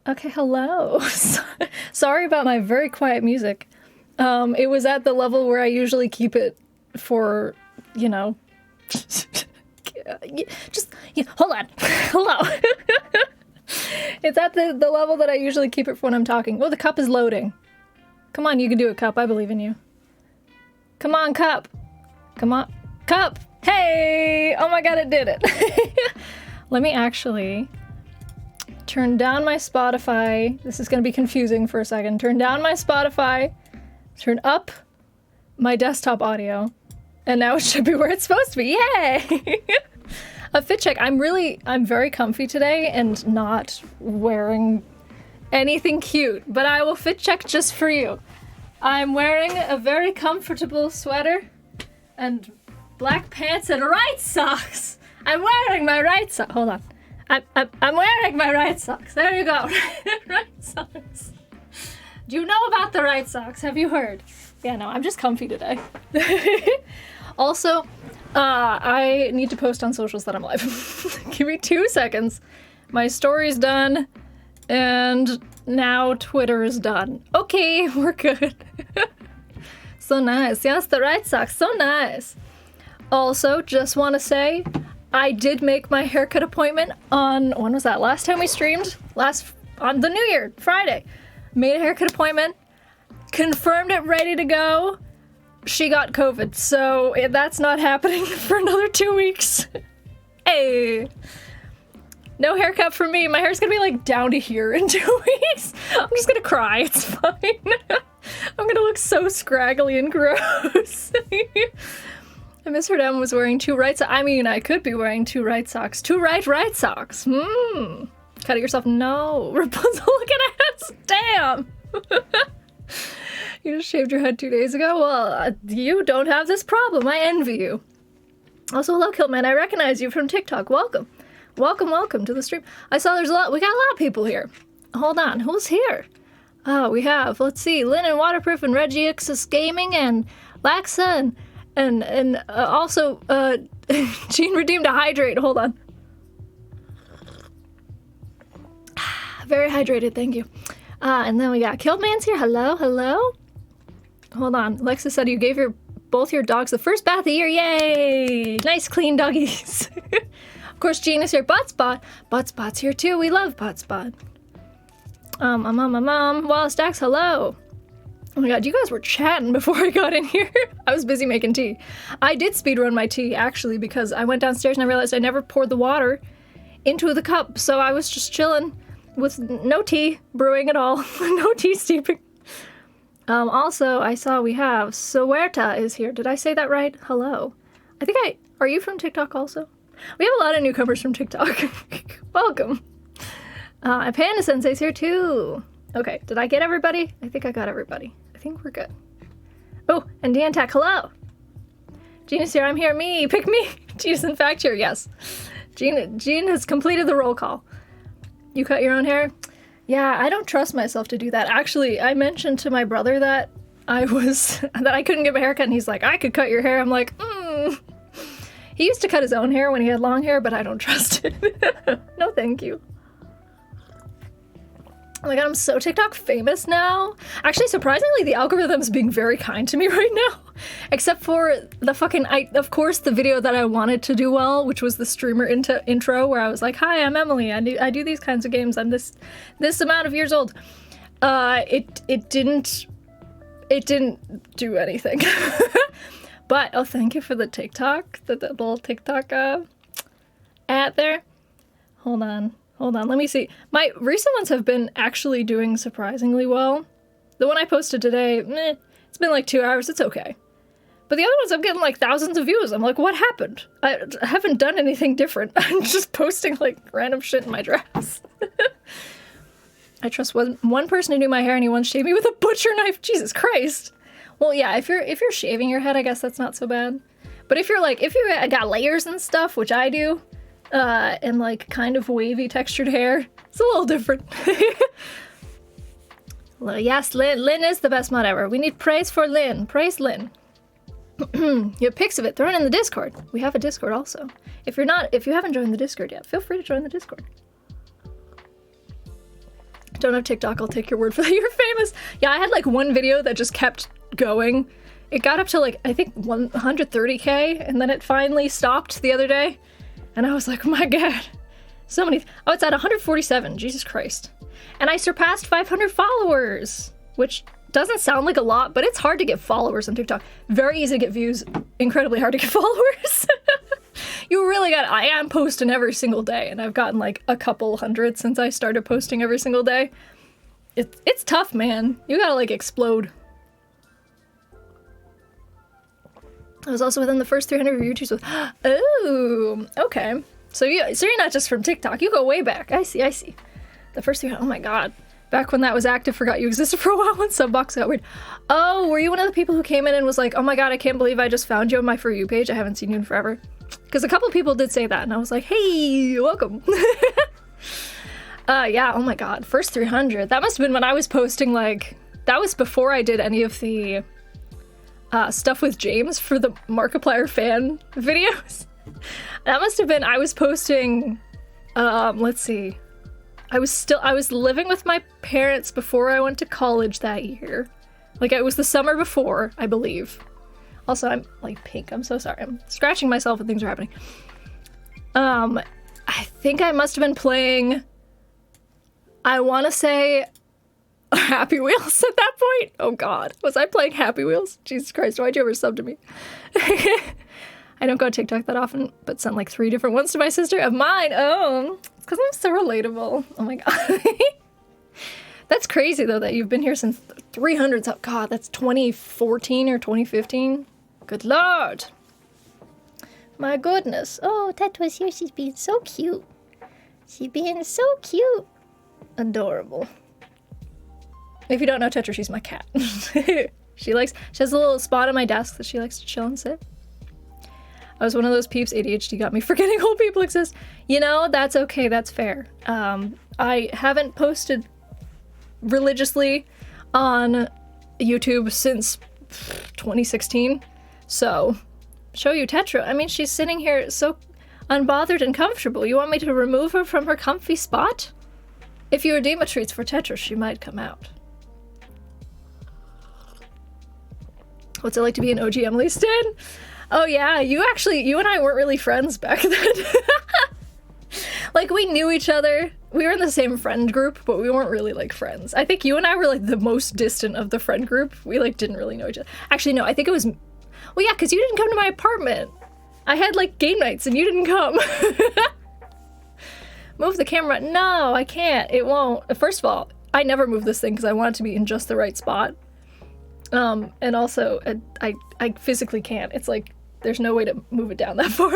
Okay, hello. Sorry about my very quiet music. It was at the level where I usually keep it for, you know, hold on. Hello. It's at the level that I usually keep it for when I'm talking. Oh, the cup is loading. Come on, you can do it, Cup. I believe in you. Come on, Cup. Come on. Cup! Hey! Oh my god, it did it. Let me actually turn down my Spotify. This is going to be confusing for a second. Turn down my Spotify. Turn up my desktop audio. And now it should be where it's supposed to be. Yay! A fit check. I'm very comfy today and not wearing anything cute, but I will fit check just for you. I'm wearing a very comfortable sweater and black pants and right socks. I'm wearing my right socks. Hold on. I'm wearing my right socks. There you go. Right socks. Do you know about the right socks? Have you heard? Yeah, no, I'm just comfy today. Also, I need to post on socials that I'm live. Give me 2 seconds. My story's done, and now Twitter is done. Okay, we're good. So nice. Yes, the right socks. So nice. Also, just want to say, I did make my haircut appointment on, when was that? Last time we streamed? On the New Year, Friday. Made a haircut appointment. Confirmed it, ready to go. She got COVID, so that's not happening for another 2 weeks. Hey. No haircut for me. My hair's gonna be like down to here in 2 weeks. I'm just gonna cry. It's fine. I'm gonna look so scraggly and gross. I misheard Emma was wearing two right socks. I mean, I could be wearing two right socks. Two right socks. Cut it yourself. No. Rapunzel, look at us. Damn. You just shaved your head 2 days ago? Well, you don't have this problem. I envy you. Also, hello, Kiltman. I recognize you from TikTok. Welcome. Welcome to the stream. I saw we got a lot of people here. Hold on. Who's here? Oh, we have, let's see, Lynn and Waterproof and Regixus Gaming and Laxa and also Gene Redeemed to Hydrate. Hold on. Very hydrated, thank you. And then we got Kiltman's here. Hello. Hold on. Alexa said you gave both your dogs the first bath of the year. Yay! Nice clean doggies. Of course, Gene is here. Buttspot's here too. We love Buttspot. Wallace Dax, hello. Oh my god, you guys were chatting before I got in here. I was busy making tea. I did speedrun my tea, actually, because I went downstairs and I realized I never poured the water into the cup, so I was just chilling with no tea brewing at all. No tea steeping. Also, I saw we have Suerta is here. Did I say that right? Hello. Are you from TikTok also? We have a lot of newcomers from TikTok. Welcome. Panda Sensei's here too. Okay, did I get everybody? I think I got everybody. I think we're good. Oh, and Dantac, hello. Gina's here, I'm here, pick me. Gina's in fact here, yes. Gina has completed the roll call. You cut your own hair? Yeah, I don't trust myself to do that. Actually, I mentioned to my brother that I couldn't give a haircut, and he's like, I could cut your hair. I'm like, He used to cut his own hair when he had long hair, but I don't trust it. No, thank you. Oh my god, I'm so TikTok famous now. Actually, surprisingly, the algorithm's being very kind to me right now. Except for the of course, the video that I wanted to do well, which was the streamer intro, where I was like, hi, I'm Emily. I do these kinds of games. I'm this amount of years old. It didn't do anything. But, oh, thank you for the TikTok, the little TikTok ad there. Hold on, let me see. My recent ones have been actually doing surprisingly well. The one I posted today, it's been like 2 hours, it's okay. But the other ones, I'm getting like thousands of views. I'm like, what happened? I haven't done anything different. I'm just posting like random shit in my dress. I trust one person to do my hair and he once shaved me with a butcher knife. Jesus Christ. Well, yeah, if you're shaving your head, I guess that's not so bad. But if you got layers and stuff, which I do, and like kind of wavy textured hair, it's a little different. Well, yes, Lynn is the best mod ever. We need praise for Lynn. Praise Lynn. You have pics of it. Throw it in the Discord. We have a Discord also. If you haven't joined the Discord yet, feel free to join the Discord. Don't have TikTok, I'll take your word for that. You're famous. Yeah, I had like one video that just kept going. It got up to like, I think 130K, and then it finally stopped the other day. And I was like, oh my God, so many. Oh, it's at 147, Jesus Christ. And I surpassed 500 followers, which doesn't sound like a lot, but it's hard to get followers on TikTok. Very easy to get views, incredibly hard to get followers. You really got, I am posting every single day, and I've gotten like a couple hundred since I started posting every single day. It's tough, man. You gotta like explode. I was also within the first 300 YouTubers with, oh, okay. So you're not just from TikTok, you go way back. I see. The first 300, oh my God. Back when that was active, forgot you existed for a while when Subbox got weird. Oh, were you one of the people who came in and was like, oh my God, I can't believe I just found you on my For You page. I haven't seen you in forever. Because a couple people did say that, and I was like, hey, welcome. Yeah, oh my God, first 300. That must have been when I was posting, like, that was before I did any of the stuff with James for the Markiplier fan videos. That must have been, I was posting, let's see. I was living with my parents before I went to college that year. Like, it was the summer before, I believe. Also, I'm, like, pink. I'm so sorry. I'm scratching myself and things are happening. I think I must have been playing, I want to say, Happy Wheels at that point. Oh, God. Was I playing Happy Wheels? Jesus Christ, why'd you ever sub to me? I don't go TikTok that often, but sent, like, 3 different ones to my sister of mine. Oh, it's because I'm so relatable. Oh, my God. That's crazy, though, that you've been here since 300s. Oh, God, that's 2014 or 2015. Good Lord. My goodness. Oh, Tetra's here. She's being so cute. She's being so cute. Adorable. If you don't know Tetra, she's my cat. She has a little spot on my desk that she likes to chill and sit. I was one of those peeps. ADHD got me forgetting old people exist. You know, that's okay. That's fair. I haven't posted religiously on YouTube since 2016. So, show you Tetra. I mean, she's sitting here so unbothered and comfortable. You want me to remove her from her comfy spot? If you redeem a treats for Tetra, she might come out. What's it like to be an OG Emily stan? Oh yeah, you and I weren't really friends back then. Like, we knew each other. We were in the same friend group, but we weren't really, like, friends. I think you and I were, like, the most distant of the friend group. We, like, didn't really know each other. Actually, no, I think it was... Well, yeah, because you didn't come to my apartment. I had, like, game nights, and you didn't come. Move the camera. No, I can't. It won't. First of all, I never move this thing because I want it to be in just the right spot. And also, I physically can't. It's like, there's no way to move it down that far.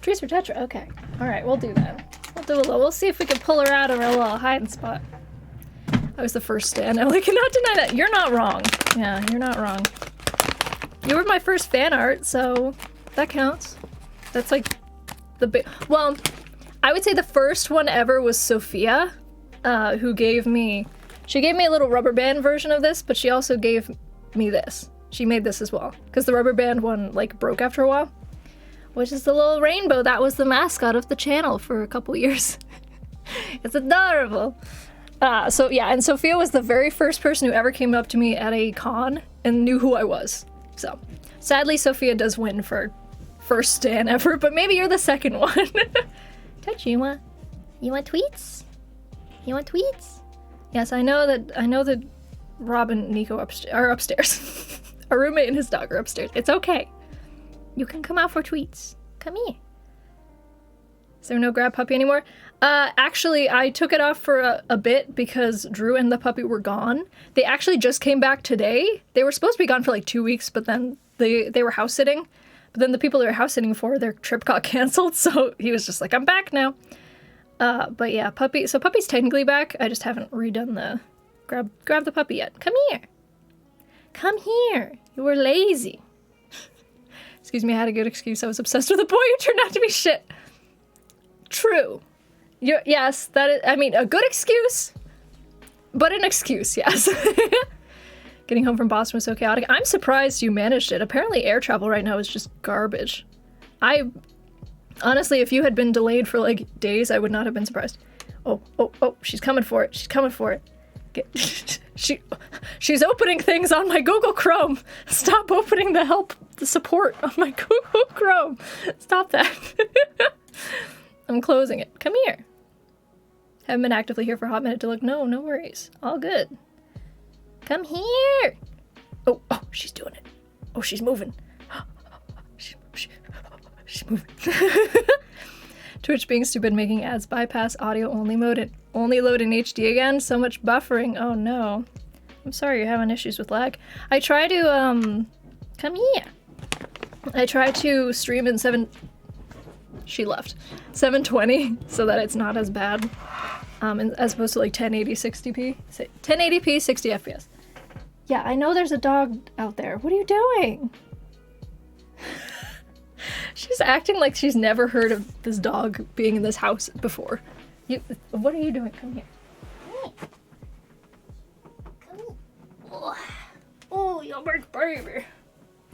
Trees for Tetra. Okay. All right, we'll do that. We'll see if we can pull her out of her little hiding spot. I was the first stan. I cannot deny that. You're not wrong. Yeah, you're not wrong. You were my first fan art, so that counts. That's like the big... Well, I would say the first one ever was Sophia, who gave me... She gave me a little rubber band version of this, but she also gave me this. She made this as well, because the rubber band one, like, broke after a while. Which is the little rainbow. That was the mascot of the channel for a couple years. It's adorable. So yeah, and Sophia was the very first person who ever came up to me at a con and knew who I was. So, sadly, Sophia does win for first stan ever, but maybe you're the second one. Touch, you want tweets? You want tweets? Yes, I know that Rob and Nico are upstairs. Our roommate and his dog are upstairs. It's okay. You can come out for tweets. Come here. Is there no grab puppy anymore? Actually, I took it off for a bit because Drew and the puppy were gone. They actually just came back today. They were supposed to be gone for like 2 weeks, but then they were house sitting. But then the people they were house sitting for, their trip got canceled, so he was just like, I'm back now. But yeah, puppy's technically back. I just haven't redone the grab the puppy yet. Come here. Come here. You were lazy. Excuse me, I had a good excuse. I was obsessed with a boy who turned out to be shit. True. Yes, that is, I mean, a good excuse, but an excuse, yes. Getting home from Boston was so chaotic. I'm surprised you managed it. Apparently air travel right now is just garbage. Honestly, if you had been delayed for like days, I would not have been surprised. Oh, she's coming for it. She's coming for it. She's opening things on my Google Chrome. Stop opening the support on my Google Chrome. Stop that. I'm closing it. Come here. Haven't been actively here for a hot minute to look. No worries. All good. Come here. Oh, she's doing it. Oh, she's moving. She's moving. Twitch being stupid, making ads bypass audio only mode. Only load in HD again. So much buffering. Oh no. I'm sorry you're having issues with lag. I try to come here. I try to stream in 720 so that it's not as bad. As opposed to like 1080 60p. 1080p 60 FPS. Yeah, I know there's a dog out there. What are you doing? She's acting like she's never heard of this dog being in this house before. What are you doing? Come here. Come here. Oh, you big baby.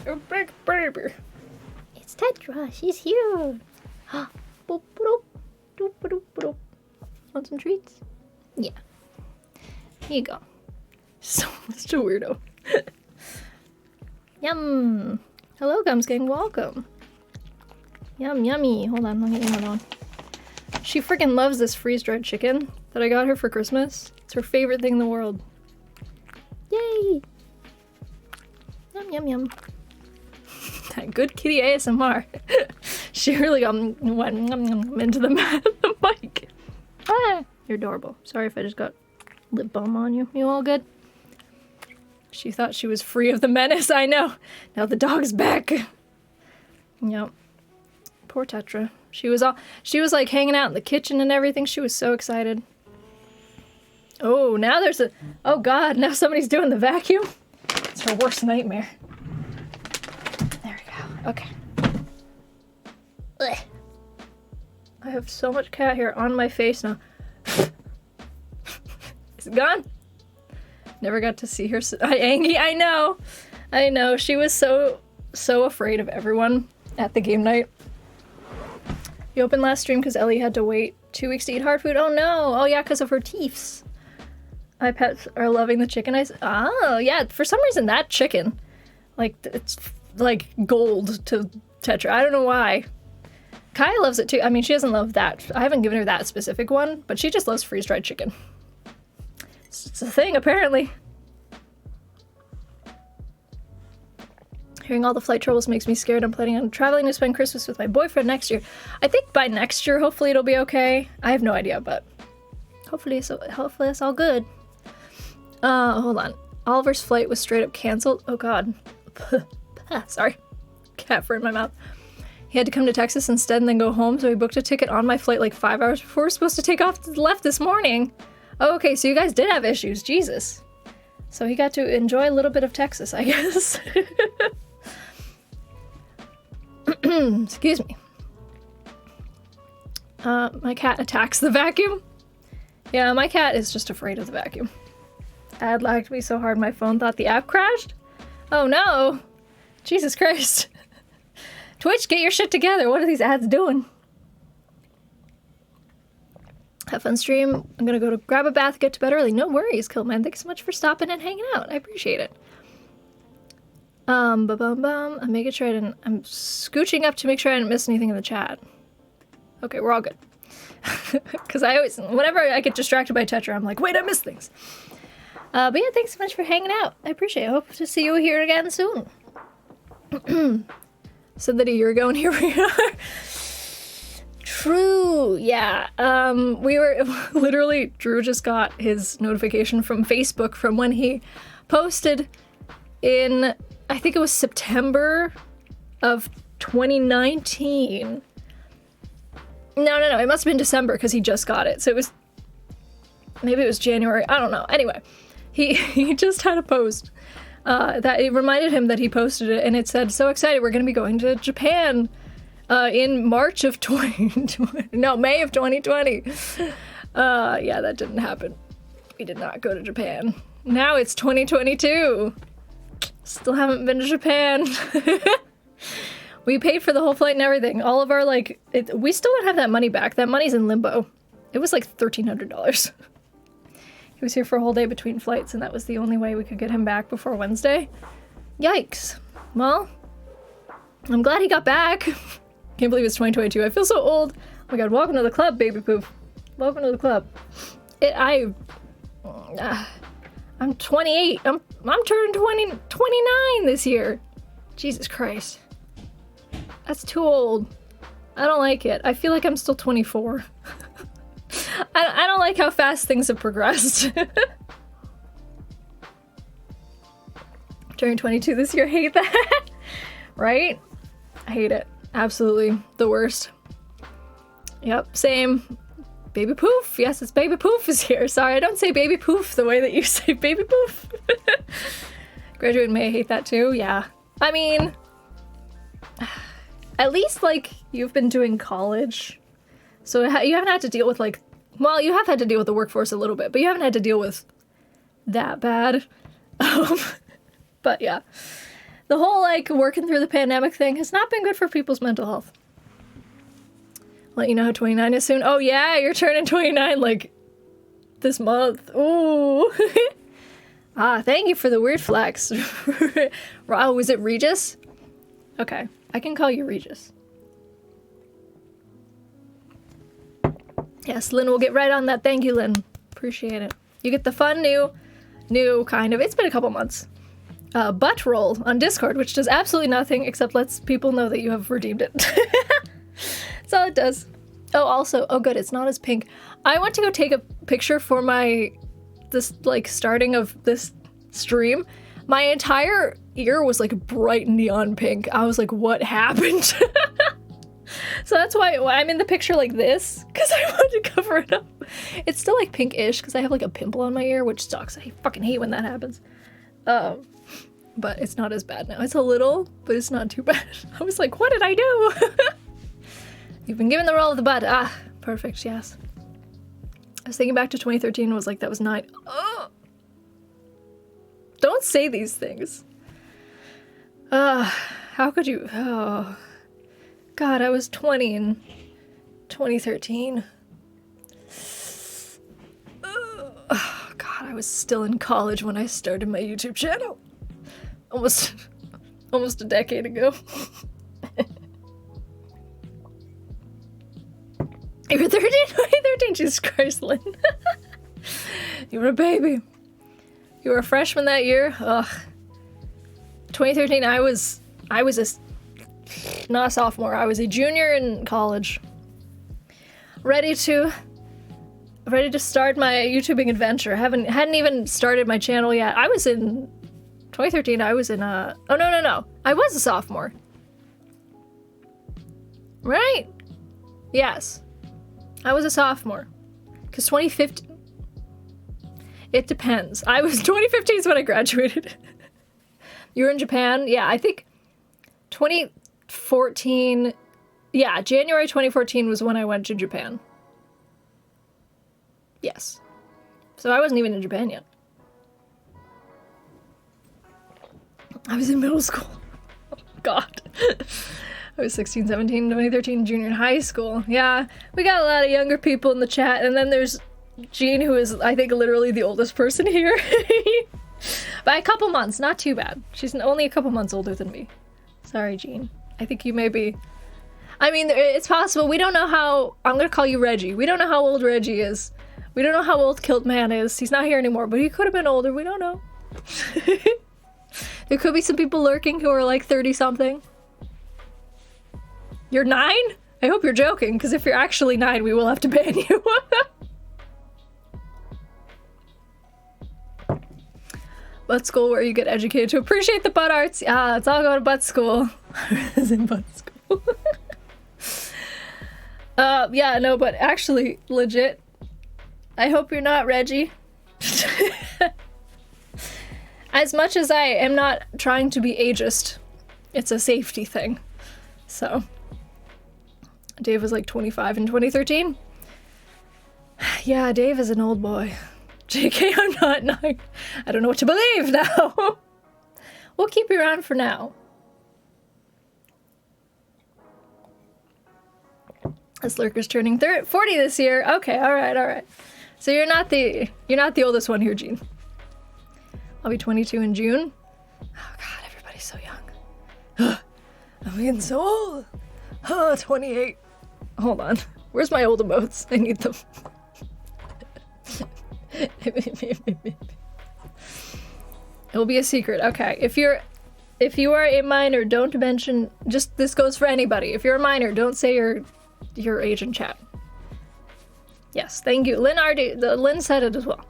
You big baby. It's Tetra. She's here. Want some treats? Yeah. Here you go. So much a weirdo. Yum. Hello, Gumsking. Welcome. Yum, yummy. Hold on, let me get on. She freaking loves this freeze-dried chicken that I got her for Christmas. It's her favorite thing in the world. Yay! Yum, yum, yum. That good kitty ASMR. She really went into the mic. Ah, you're adorable. Sorry if I just got lip balm on you. You all good? She thought she was free of the menace. I know. Now the dog's back. Yep. Poor Tetra. She was like hanging out in the kitchen and everything. She was so excited. Oh, now there's oh god, now somebody's doing the vacuum. It's her worst nightmare. There we go. Okay. Ugh. I have so much cat hair on my face now. Is it gone? Never got to see her. Angie, I know. She was so afraid of everyone at the game night. You opened last stream because Ellie had to wait 2 weeks to eat hard food? Oh no! Oh yeah, because of her teeths. My pets are loving the chicken. Oh yeah, for some reason that chicken, like, it's like gold to Tetra. I don't know why. Kaya loves it too. I mean, she doesn't love that. I haven't given her that specific one, but she just loves freeze-dried chicken. It's a thing, apparently. Hearing all the flight troubles makes me scared. I'm planning on traveling to spend Christmas with my boyfriend next year. I think by next year, hopefully it'll be okay. I have no idea, but hopefully it's all good. Hold on. Oliver's flight was straight up canceled. Oh god. Sorry. Cat fur in my mouth. He had to come to Texas instead and then go home, so he booked a ticket on my flight like 5 hours before we're supposed to take off to the left this morning. Oh, okay, so you guys did have issues. Jesus. So he got to enjoy a little bit of Texas, I guess. Excuse me. My cat attacks the vacuum. Yeah, my cat is just afraid of the vacuum. Ad lagged me so hard my phone thought the app crashed. Oh no! Jesus Christ. Twitch, get your shit together. What are these ads doing? Have fun stream. I'm gonna go to grab a bath, get to bed early. No worries, Killman. Thanks so much for stopping and hanging out. I appreciate it. I'm making sure I'm scooching up to make sure I didn't miss anything in the chat. Okay, we're all good. Because whenever I get distracted by Tetra, I'm like, wait, I missed things. But yeah, thanks so much for hanging out. I appreciate it. I hope to see you here again soon. Said that a year ago and here we are. True, yeah. We were literally, Drew just got his notification from Facebook from when he posted in, I think it was September of 2019. No, it must have been December because he just got it. So maybe it was January, I don't know. Anyway, he just had a post that it reminded him that he posted it, and it said, so excited, we're going to be going to Japan in March of May of 2020. Yeah, that didn't happen. We did not go to Japan. Now it's 2022. Still haven't been to Japan. We paid for the whole flight and everything. All of our, we still don't have that money back. That money's in limbo. It was like $1,300. He was here for a whole day between flights, and that was the only way we could get him back before Wednesday. Yikes. Well, I'm glad he got back. Can't believe it's 2022. I feel so old. Oh my god, welcome to the club, baby poof. Welcome to the club. I'm 28. I'm turning 29 this year. Jesus Christ. That's too old. I don't like it. I feel like I'm still 24. I don't like how fast things have progressed. Turning 22 this year. Hate that. Right? I hate it. Absolutely. The worst. Yep, same. Baby Poof. Yes, it's Baby Poof is here. Sorry, I don't say Baby Poof the way that you say Baby Poof. Graduate in May. I hate that too. Yeah. I mean, at least, like, you've been doing college. So you haven't had to deal with, like, well, you have had to deal with the workforce a little bit, but you haven't had to deal with that bad. But yeah. The whole, like, working through the pandemic thing has not been good for people's mental health. Let you know how 29 is soon. Oh yeah, you're turning 29, like, this month. Ooh. Thank you for the weird flex. Oh, was it Regis? Okay, I can call you Regis. Yes, Lynn will get right on that. Thank you, Lynn. Appreciate it. You get the fun new kind of, it's been a couple months, butt roll on Discord, which does absolutely nothing except lets people know that you have redeemed it. That's all it does. Oh, also, oh good, it's not as pink. I went to go take a picture for this, like, starting of this stream. My entire ear was, like, bright neon pink. I was like, what happened? So that's why I'm in the picture like this, because I wanted to cover it up. It's still, like, pink-ish, because I have, like, a pimple on my ear, which sucks. I fucking hate when that happens. But it's not as bad now. It's a little, but it's not too bad. I was like, what did I do? You've been given the roll of the butt. Perfect, yes. I was thinking back to 2013 and was like, that was 9. Oh! Don't say these things. How could you? Oh. God, I was 20 in 2013. Oh, God, I was still in college when I started my YouTube channel. Almost a decade ago. You were 13? 2013? Jesus Christ, Lynn. You were a baby. You were a freshman that year? Ugh. 2013, I was not a sophomore. I was a junior in college. Ready to start my YouTubing adventure. Hadn't even started my channel yet. I was in 2013. I was in oh no. I was a sophomore. Right? Yes. I was a sophomore. Cuz 2015 it depends. 2015 is when I graduated. You were in Japan? Yeah, I think 2014. Yeah, January 2014 was when I went to Japan. Yes. So I wasn't even in Japan yet. I was in middle school. Oh, God. I was 16, 17, 2013, junior in high school. Yeah, we got a lot of younger people in the chat, and then there's Jean, who is, I think, literally the oldest person here. By a couple months, not too bad. She's only a couple months older than me. Sorry, Jean. I think you may be... I mean, it's possible. We don't know how... I'm gonna call you Reggie. We don't know how old Reggie is. We don't know how old Kilt Man is. He's not here anymore, but he could have been older. We don't know. There could be some people lurking who are like 30-something. You're 9? I hope you're joking, because if you're actually 9, we will have to ban you. Butt school, where you get educated to appreciate the butt arts. Yeah, let's all go to butt school. I was in butt school. Yeah, no, but actually, legit, I hope you're not Reggie. As much as I am not trying to be ageist, it's a safety thing. So, Dave was like 25 in 2013. Yeah, Dave is an old boy. JK, I'm not 9. I don't know what to believe now. We'll keep you around for now. This lurker's turning 40 this year. Okay, all right. So you're not the oldest one here, Jean. I'll be 22 in June. Oh God, everybody's so young. I'm getting so old. 28. Hold on. Where's my old emotes? I need them. It'll be a secret. Okay, if you are a minor, don't mention. Just this goes for anybody. If you're a minor, don't say your age in chat. Yes, thank you, Lynn. Lynn said it as well.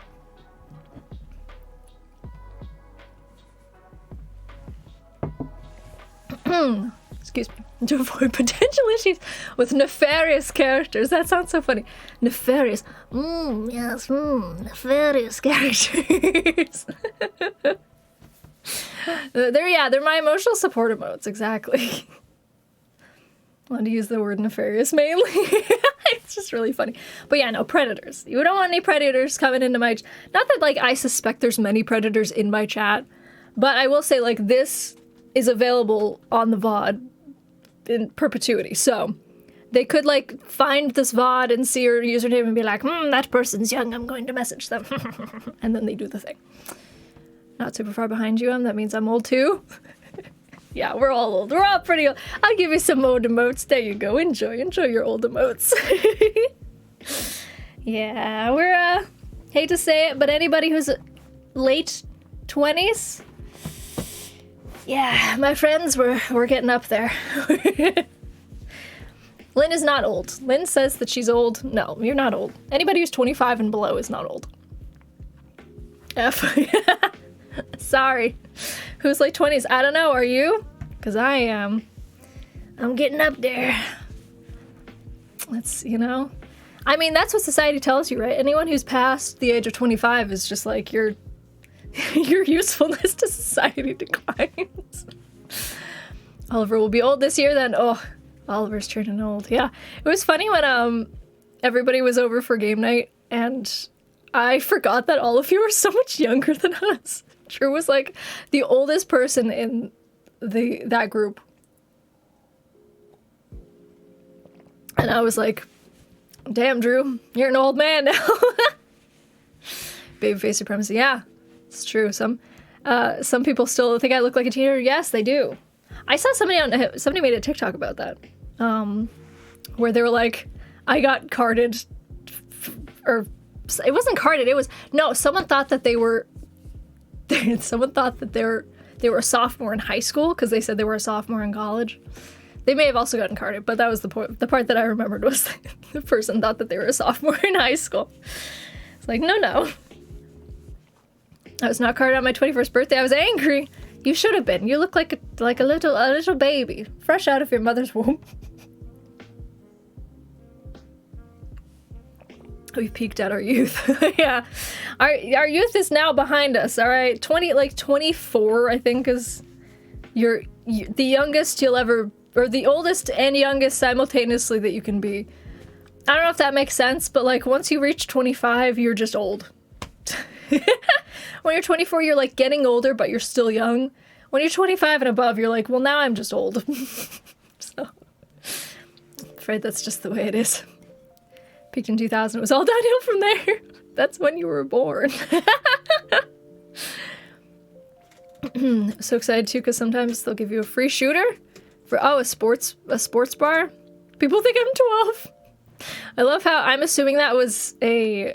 Excuse me. To avoid potential issues with nefarious characters. That sounds so funny. Nefarious. Yes, nefarious characters. They're my emotional support emotes, exactly. I want to use the word nefarious mainly. It's just really funny. But yeah, no, predators. You don't want any predators coming into my... Not that, like, I suspect there's many predators in my chat, but I will say, like, this is available on the VOD in perpetuity, so they could, like, find this VOD and see your username and be like, that person's young, I'm going to message them. And then they do the thing. Not super far behind you, that means I'm old too. Yeah, we're all old. We're all pretty old. I'll give you some old emotes. There you go. Enjoy your old emotes. Yeah, we're, hate to say it, but anybody who's late 20s, yeah, my friends, we're getting up there. Lynn is not old. Lynn says that she's old. No, you're not old. Anybody who's 25 and below is not old. F. Sorry. Who's late 20s? I don't know. Are you? Because I am. I'm getting up there. That's, I mean, that's what society tells you, right? Anyone who's past the age of 25 is just like, your usefulness to society declines. Oliver will be old this year then. Oh, Oliver's turning old. Yeah. It was funny when everybody was over for game night and I forgot that all of you were so much younger than us. Drew was like the oldest person in that group. And I was like, damn, Drew, you're an old man now. Babyface supremacy. Yeah, it's true. Some people still think I look like a teenager. Yes, they do. I saw somebody made a TikTok about that. Where they were like, I got carded, or it wasn't carded. It was, no, someone thought that they were a sophomore in high school because they said they were a sophomore in college. They may have also gotten carded, but that was the part that I remembered was the person thought that they were a sophomore in high school. It's like, no. I was not carded on my 21st birthday. I was angry. You should have been. You look like a little baby, fresh out of your mother's womb. We've peaked at our youth. Yeah. Our youth is now behind us, all right? 24, I think, is the youngest you'll ever, or the oldest and youngest simultaneously that you can be. I don't know if that makes sense, but like once you reach 25, you're just old. When you're 24, you're like getting older, but you're still young. When you're 25 and above, you're like, well, now I'm just old. So, I'm afraid that's just the way it is. Peaked in 2000, it was all downhill from there. That's when you were born. So excited too, because sometimes they'll give you a free shooter for, a sports bar. People think I'm 12. I love how I'm assuming that was I'm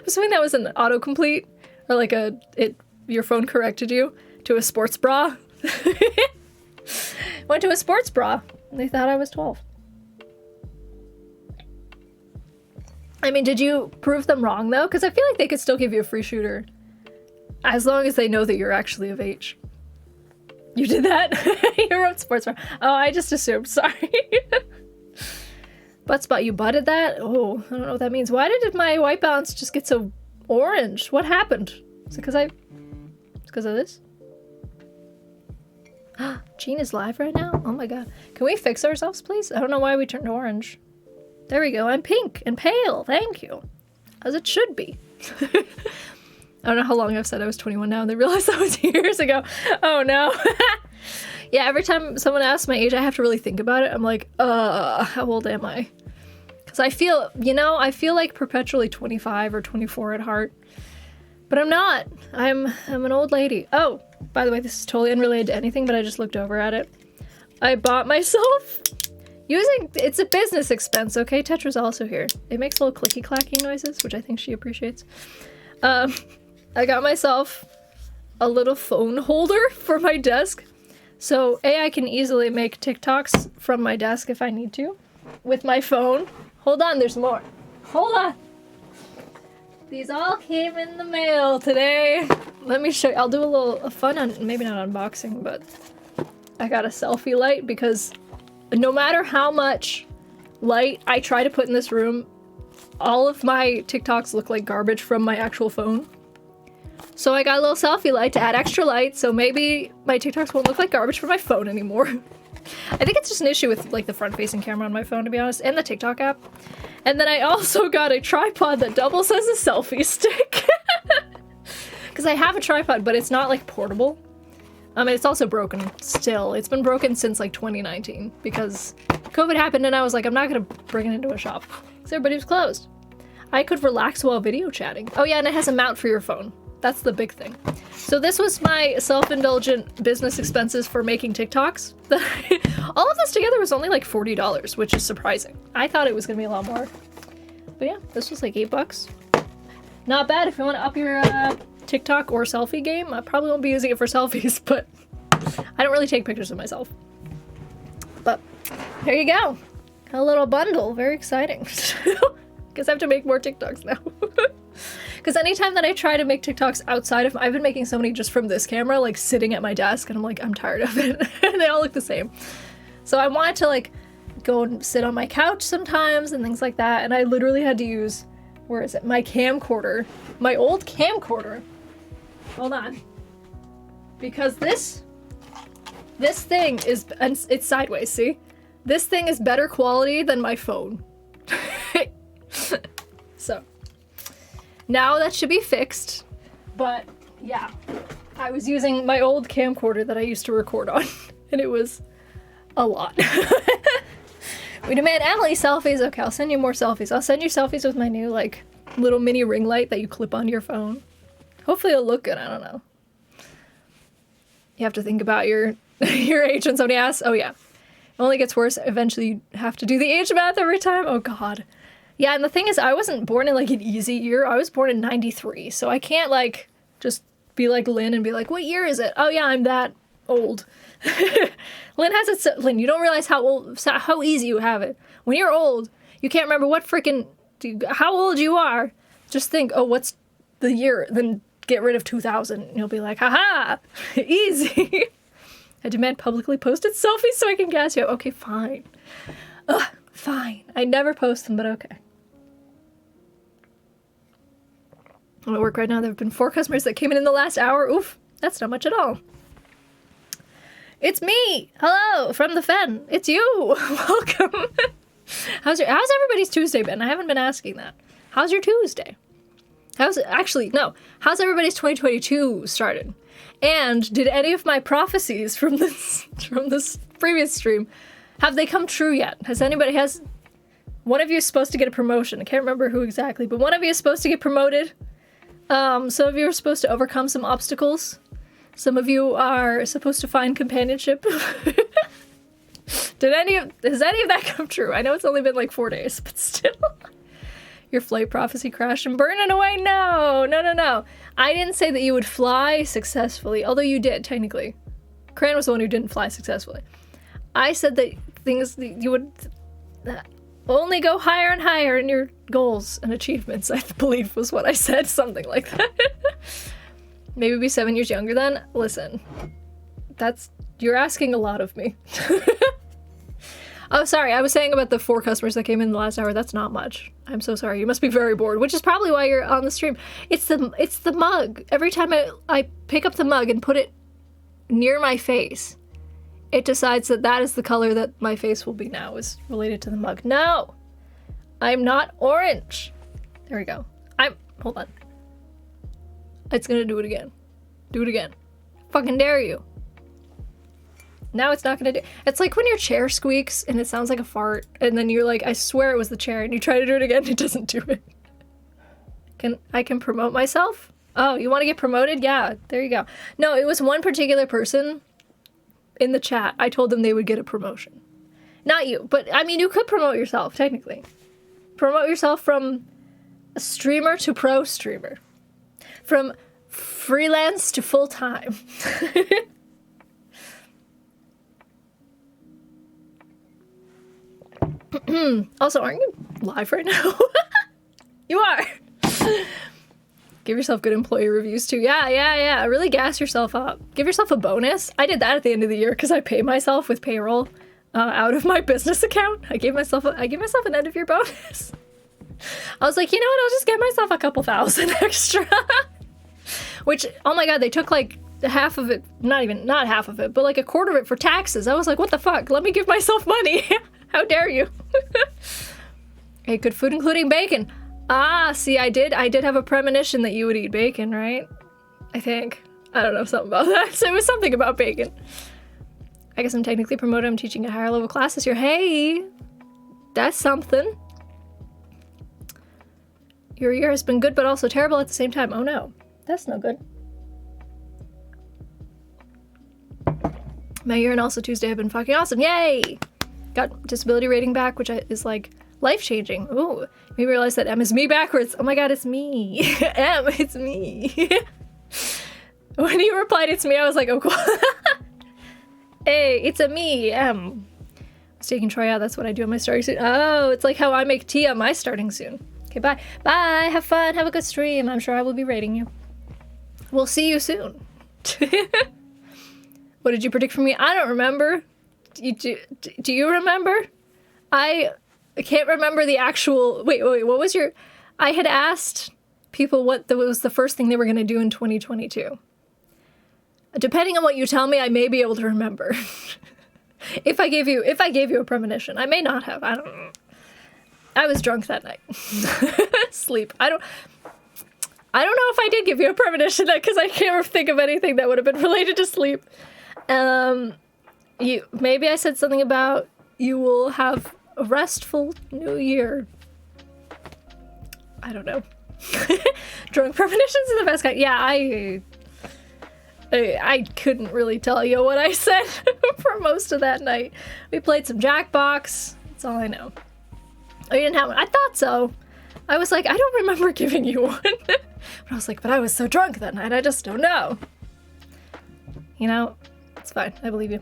assuming that was an autocomplete, or like your phone corrected you to a sports bra. Went to a sports bra, and they thought I was 12. I mean, did you prove them wrong, though? Because I feel like they could still give you a free shooter, as long as they know that you're actually of age. You did that? You wrote sports bra. Oh, I just assumed. Sorry. Butt spot, you butted that? Oh, I don't know what that means. Why did my white balance just get so orange? What happened? Is it because it's because of this? Jean is live right now? Oh my god. Can we fix ourselves, please? I don't know why we turned orange. There we go. I'm pink and pale. Thank you. As it should be. I don't know how long I've said I was 21 now, and they realized that was years ago. Oh no. Yeah, every time someone asks my age, I have to really think about it. I'm like, how old am I? Because I feel, I feel like perpetually 25 or 24 at heart. But I'm not. I'm an old lady. Oh, by the way, this is totally unrelated to anything, but I just looked over at it. I bought myself it's a business expense, okay? Tetra's also here. It makes little clicky clacking noises, which I think she appreciates. I got myself a little phone holder for my desk. So I can easily make TikToks from my desk if I need to with my phone. Hold on, there's more. Hold on. These all came in the mail today. Let me show you. I'll do a fun, maybe not unboxing, but I got a selfie light because no matter how much light I try to put in this room, all of my TikToks look like garbage from my actual phone. So I got a little selfie light to add extra light, so maybe my TikToks won't look like garbage from my phone anymore. I think it's just an issue with like the front-facing camera on my phone, to be honest, and the TikTok app. And then I also got a tripod that doubles as a selfie stick. Because I have a tripod, but it's not like portable. It's also broken still. It's been broken since like 2019 because COVID happened and I was like, I'm not gonna bring it into a shop because everybody was closed. I could relax while video chatting. Oh yeah, and it has a mount for your phone. That's the big thing. So this was my self-indulgent business expenses for making TikToks. All of this together was only like $40, which is surprising. I thought it was gonna be a lot more. But yeah, this was like $8. Not bad if you want to up your TikTok or selfie game. I probably won't be using it for selfies, but I don't really take pictures of myself. But there you go. A little bundle. Very exciting. Because I have to make more TikToks now. Because anytime that I try to make TikToks outside of... I've been making so many just from this camera, like sitting at my desk, and I'm like, I'm tired of it. And they all look the same. So I wanted to like go and sit on my couch sometimes and things like that. And I literally had to use... Where is it? My camcorder. My old camcorder. Hold on. Because this thing is... And it's sideways, see? This thing is better quality than my phone. So... Now that should be fixed, but yeah, I was using my old camcorder that I used to record on, and it was a lot. We demand Emily selfies. Okay, I'll send you more selfies. I'll send you selfies with my new, like, little mini ring light that you clip onto your phone. Hopefully it'll look good, I don't know. You have to think about your age when somebody asks. Oh yeah, it only gets worse. Eventually you have to do the age math every time. Oh god. Yeah, and the thing is, I wasn't born in, like, an easy year. I was born in 93, so I can't, like, just be like Lynn and be like, what year is it? Oh, yeah, I'm that old. Lynn has it so... Lynn, you don't realize how easy you have it. When you're old, you can't remember what freaking... how old you are. Just think, oh, what's the year? Then get rid of 2000, and you'll be like, haha, easy. I demand publicly posted selfies so I can gas you. Okay, fine. Ugh, fine. I never post them, but okay. I'm at work right now. There have been 4 customers that came in the last hour. Oof, that's not much at all. It's me. Hello, from the Fen. It's you. Welcome. How's everybody's Tuesday been? I haven't been asking that. How's your Tuesday? How's everybody's 2022 started? And did any of my prophecies from this previous stream, have they come true yet? Has one of you is supposed to get a promotion? I can't remember who exactly, but one of you is supposed to get promoted. Some of you are supposed to overcome some obstacles. Some of you are supposed to find companionship. Has any of that come true? I know it's only been like 4 days, but still. Your flight prophecy crashed and burning away? No. I didn't say that you would fly successfully, although you did, technically. Cran was the one who didn't fly successfully. I said that you would only go higher and higher in your goals and achievements, I believe was what I said, something like that. Maybe be 7 years younger then? Listen, you're asking a lot of me. Oh, sorry, I was saying about the 4 customers that came in the last hour. That's not much. I'm so sorry. You must be very bored, which is probably why you're on the stream. It's the mug. Every time I pick up the mug and put it near my face, it decides that is the color that my face will be now, is related to the mug. No! I'm not orange. There we go. Hold on. It's gonna do it again. Do it again. Fucking dare you. Now it's not gonna do. It's like when your chair squeaks and it sounds like a fart, and then you're like, I swear it was the chair, and you try to do it again, it doesn't do it. I can promote myself? Oh, you want to get promoted? Yeah, there you go. No, it was one particular person in the chat. I told them they would get a promotion. Not you, but I mean, you could promote yourself, technically. Promote yourself from a streamer to pro streamer. From freelance to full-time. Also, aren't you live right now? You are. Give yourself good employee reviews too. Yeah. Really gas yourself up. Give yourself a bonus. I did that at the end of the year because I pay myself with payroll out of my business account. I gave myself an end of year bonus. I was like, you know what? I'll just get myself a couple thousand extra. Which, oh my god, they took like half of it. Not half of it, but like a quarter of it for taxes. I was like, what the fuck? Let me give myself money. How dare you? Hey, good food including bacon. Ah, see, I did have a premonition that you would eat bacon, right? I think. I don't know, something about that. So it was something about bacon. I guess I'm technically promoted. I'm teaching a higher level class this year. Hey, that's something. Your year has been good, but also terrible at the same time. Oh no, that's no good. My year and also Tuesday have been fucking awesome. Yay! Got disability rating back, which is like life-changing. Ooh, made me realize that M is me backwards. Oh my god, it's me. M, it's me. When you replied it's me, I was like, oh cool. Hey, it's a me, M. I was taking Troy out, that's what I do on my starting soon. Oh, it's like how I make tea on my starting soon. Okay, bye. Bye, have fun, have a good stream. I'm sure I will be rating you. We'll see you soon. What did you predict for me? I don't remember. Do you remember? I can't remember the actual... Wait, what was your... I had asked people what was the first thing they were going to do in 2022. Depending on what you tell me, I may be able to remember. If I gave you a premonition. I may not have. I don't know. I was drunk that night. Sleep. I don't know if I did give you a premonition because I can't think of anything that would have been related to sleep. Maybe I said something about you will have a restful new year. I don't know. Drunk premonitions are the best kind. Yeah, I couldn't really tell you what I said for most of that night. We played some Jackbox. That's all I know. Oh, you didn't have one? I thought so. I was like, I don't remember giving you one. But I was like, but I was so drunk that night, I just don't know. You know, it's fine. I believe you.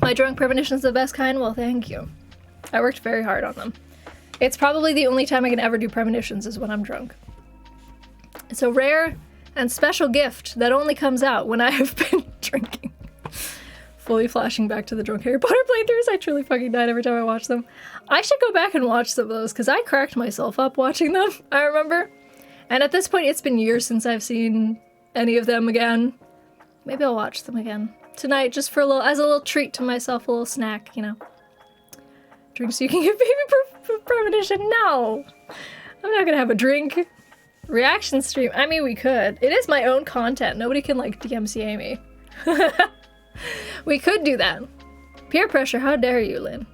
My drunk premonition's the best kind? Well, thank you. I worked very hard on them. It's probably the only time I can ever do premonitions is when I'm drunk. It's a rare and special gift that only comes out when I have been drinking. Fully flashing back to the drunk Harry Potter playthroughs. I truly fucking died every time I watch them. I should go back and watch some of those because I cracked myself up watching them, I remember. And at this point, it's been years since I've seen any of them again. Maybe I'll watch them again tonight just for as a little treat to myself, a little snack, you know. Drink so you can get baby premonition. No! I'm not gonna have a drink. Reaction stream. I mean, we could. It is my own content. Nobody can, like, DMCA me. We could do that. Peer pressure, how dare you, Lynn?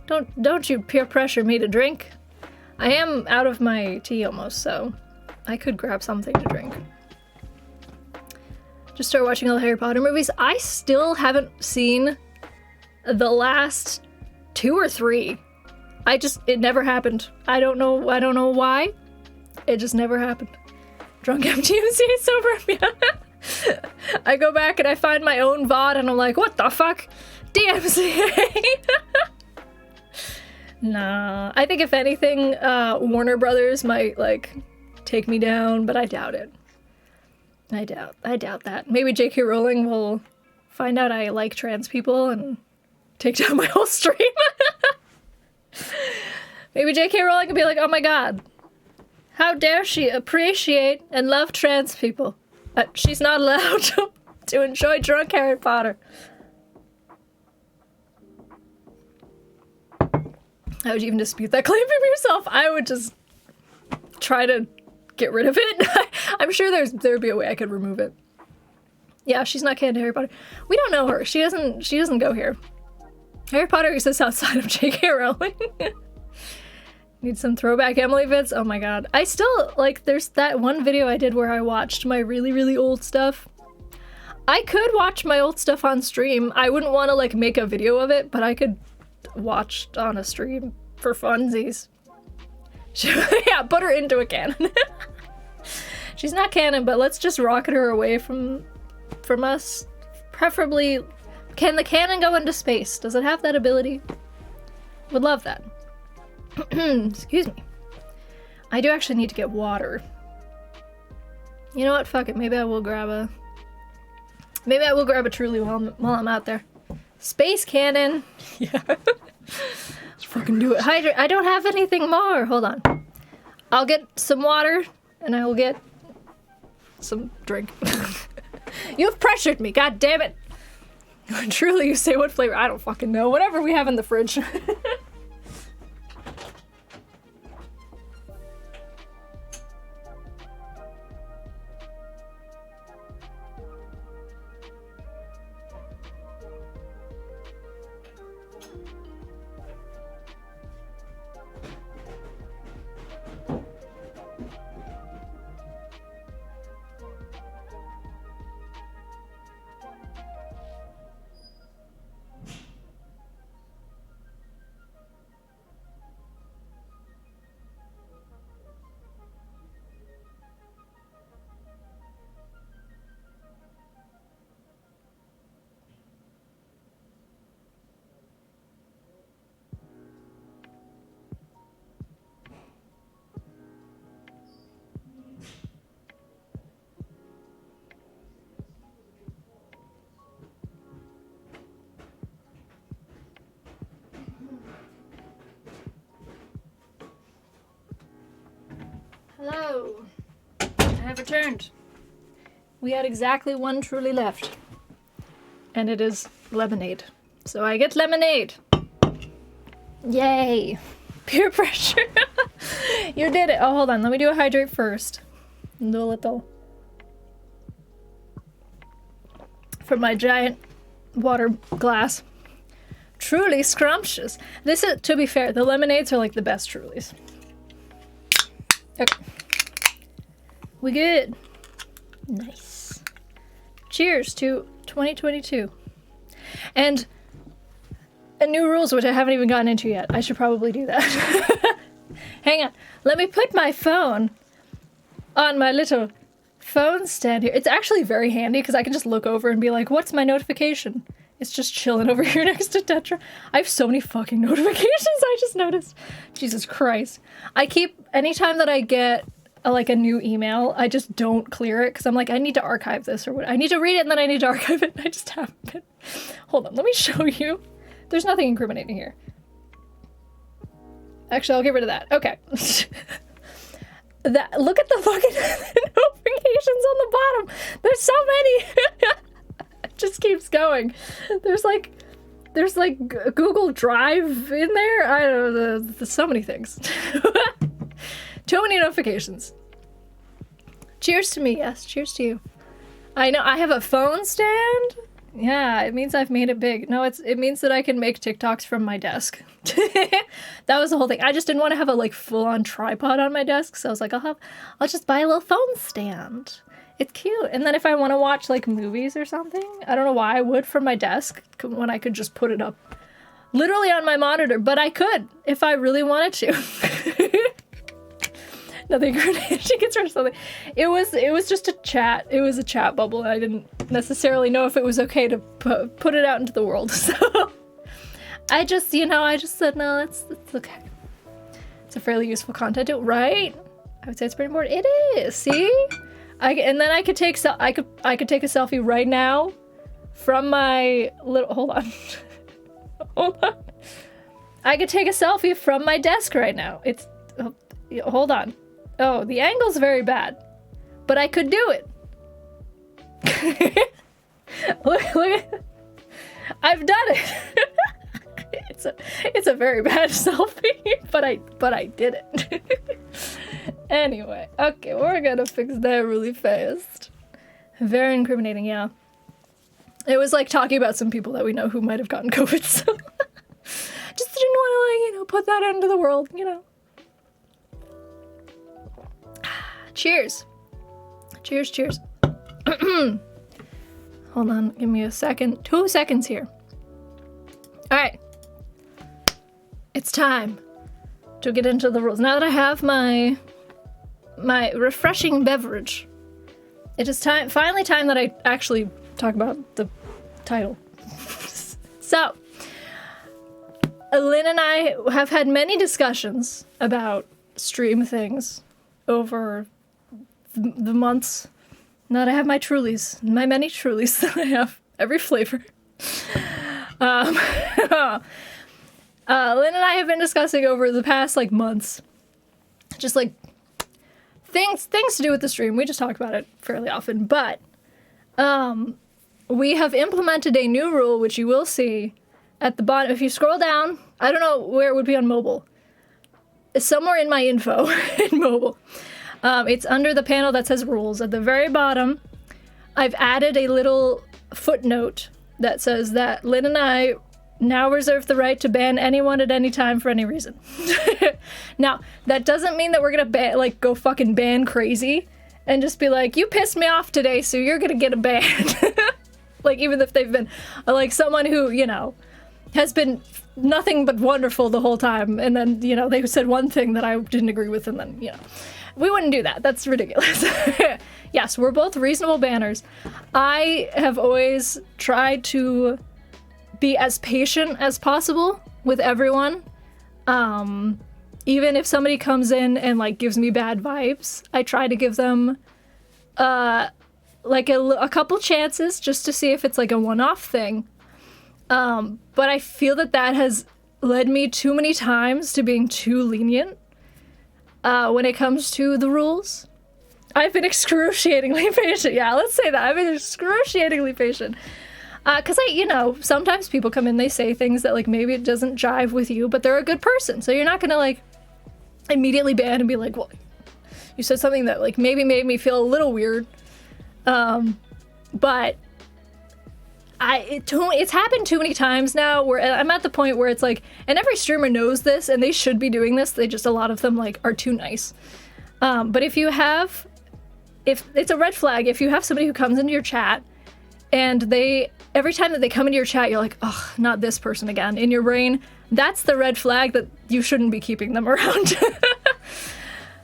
Don't you peer pressure me to drink. I am out of my tea almost, so I could grab something to drink. Just start watching all the Harry Potter movies. I still haven't seen the last 2 or 3. It never happened. I don't know why. It just never happened. Drunk MTMC, sober MBA. I go back and I find my own VOD and I'm like, what the fuck? DMCA. Nah. I think if anything, Warner Brothers might, like, take me down, but I doubt it. I doubt that. Maybe J.K. Rowling will find out I like trans people and take down my whole stream. Maybe J.K. Rowling can be like, oh my god. How dare she appreciate and love trans people? She's not allowed to enjoy drunk Harry Potter. How would you even dispute that claim from yourself? I would just try to get rid of it. I'm sure there'd be a way I could remove it. Yeah, she's not canon to Harry Potter. We don't know her. She doesn't go here. Harry Potter exists outside of J.K. Rowling. Need some throwback Emily vids? Oh my god. I still, like, there's that one video I did where I watched my really, really old stuff. I could watch my old stuff on stream. I wouldn't want to, like, make a video of it, but I could watch on a stream for funsies. Yeah, put her into a cannon. She's not canon, but let's just rocket her away from us. Preferably, can the cannon go into space? Does it have that ability? Would love that. Excuse me. I do actually need to get water. You know what? Fuck it. Maybe I will grab a Truly while I'm out there. Space cannon. Yeah. Let's fucking do it. Hydrate. I don't have anything more. Hold on. I'll get some water and I will get some drink. You've pressured me. God damn it. Truly, you say what flavor? I don't fucking know. Whatever we have in the fridge. Hello. I have returned. We had exactly one Truly left. And it is lemonade. So I get lemonade. Yay. Peer pressure. You did it. Oh, hold on. Let me do a hydrate first. Do a little. From my giant water glass. Truly scrumptious. This is, to be fair, the lemonades are like the best Trulies. Okay. We good. Nice. Cheers to 2022. And new rules, which I haven't even gotten into yet. I should probably do that. Hang on. Let me put my phone on my little phone stand here. It's actually very handy because I can just look over and be like, what's my notification? It's just chilling over here next to Tetra. I have so many fucking notifications, I just noticed. Jesus Christ. I keep, anytime that I get like a new email, I just don't clear it because I'm like, I need to archive this or what. I need to read it and then I need to archive it. I just haven't been. Hold on, let me show you. There's nothing incriminating here. Actually, I'll get rid of that. Okay. Look at the fucking notifications on the bottom. There's so many. It just keeps going. There's like Google Drive in there. I don't know. There's so many things. Too many notifications. Cheers to me. Yes, cheers to you. I know I have a phone stand. Yeah, it means I've made it big. No, it means that I can make TikToks from my desk. That was the whole thing. I just didn't want to have a like full-on tripod on my desk, so I was like, I'll just buy a little phone stand. It's cute. And then if I want to watch like movies or something, I don't know why I would from my desk when I could just put it up literally on my monitor, but I could if I really wanted to. Nothing. She gets rid of something. It was just a chat. It was a chat bubble. I didn't necessarily know if it was okay to put it out into the world. So I just said, no, it's okay. It's a fairly useful content, right? I would say it's pretty important. It is. See? And then I could take a selfie right now from my little, hold on. Hold on. I could take a selfie from my desk right now. Hold on. Oh, the angle's very bad, but I could do it. look at, I've done it. It's a very bad selfie, but I did it. Anyway, okay, we're gonna fix that really fast. Very incriminating, yeah. It was like talking about some people that we know who might have gotten COVID, so just didn't want to, put that into the world, Cheers. Cheers, cheers. Hold on, give me a second. 2 seconds here. All right. It's time to get into the rules. Now that I have my refreshing beverage, it is finally time that I actually talk about the title. So, Lynn and I have had many discussions about stream things over the months. Now that I have my Trulies, my many Trulies that I have, every flavor. Lynn and I have been discussing over the past, months, just, things to do with the stream. We just talk about it fairly often, but, we have implemented a new rule, which you will see at the bottom. If you scroll down, I don't know where it would be on mobile. It's somewhere in my info in mobile. It's under the panel that says rules. At the very bottom, I've added a little footnote that says that Lynn and I now reserve the right to ban anyone at any time for any reason. Now, that doesn't mean that we're gonna go fucking ban crazy and just be like, you pissed me off today, so you're gonna get a ban. Even if they've been, someone who, has been nothing but wonderful the whole time, and then, they said one thing that I didn't agree with, and then, we wouldn't do that. That's ridiculous. Yes, we're both reasonable banners. I have always tried to be as patient as possible with everyone. Even if somebody comes in and gives me bad vibes, I try to give them a couple chances just to see if it's a one-off thing. But I feel that has led me too many times to being too lenient when it comes to the rules. I've been excruciatingly patient. Yeah, let's say that. I've been excruciatingly patient. Because sometimes people come in, they say things that, maybe it doesn't jive with you, but they're a good person. So you're not going to, immediately ban and be like, well, you said something that, maybe made me feel a little weird. But it's happened too many times now where I'm at the point where it's and every streamer knows this and they should be doing this. They just, a lot of them are too nice. But if it's a red flag, if you have somebody who comes into your chat and every time that they come into your chat, you're like, oh, not this person again. In your brain, that's the red flag that you shouldn't be keeping them around.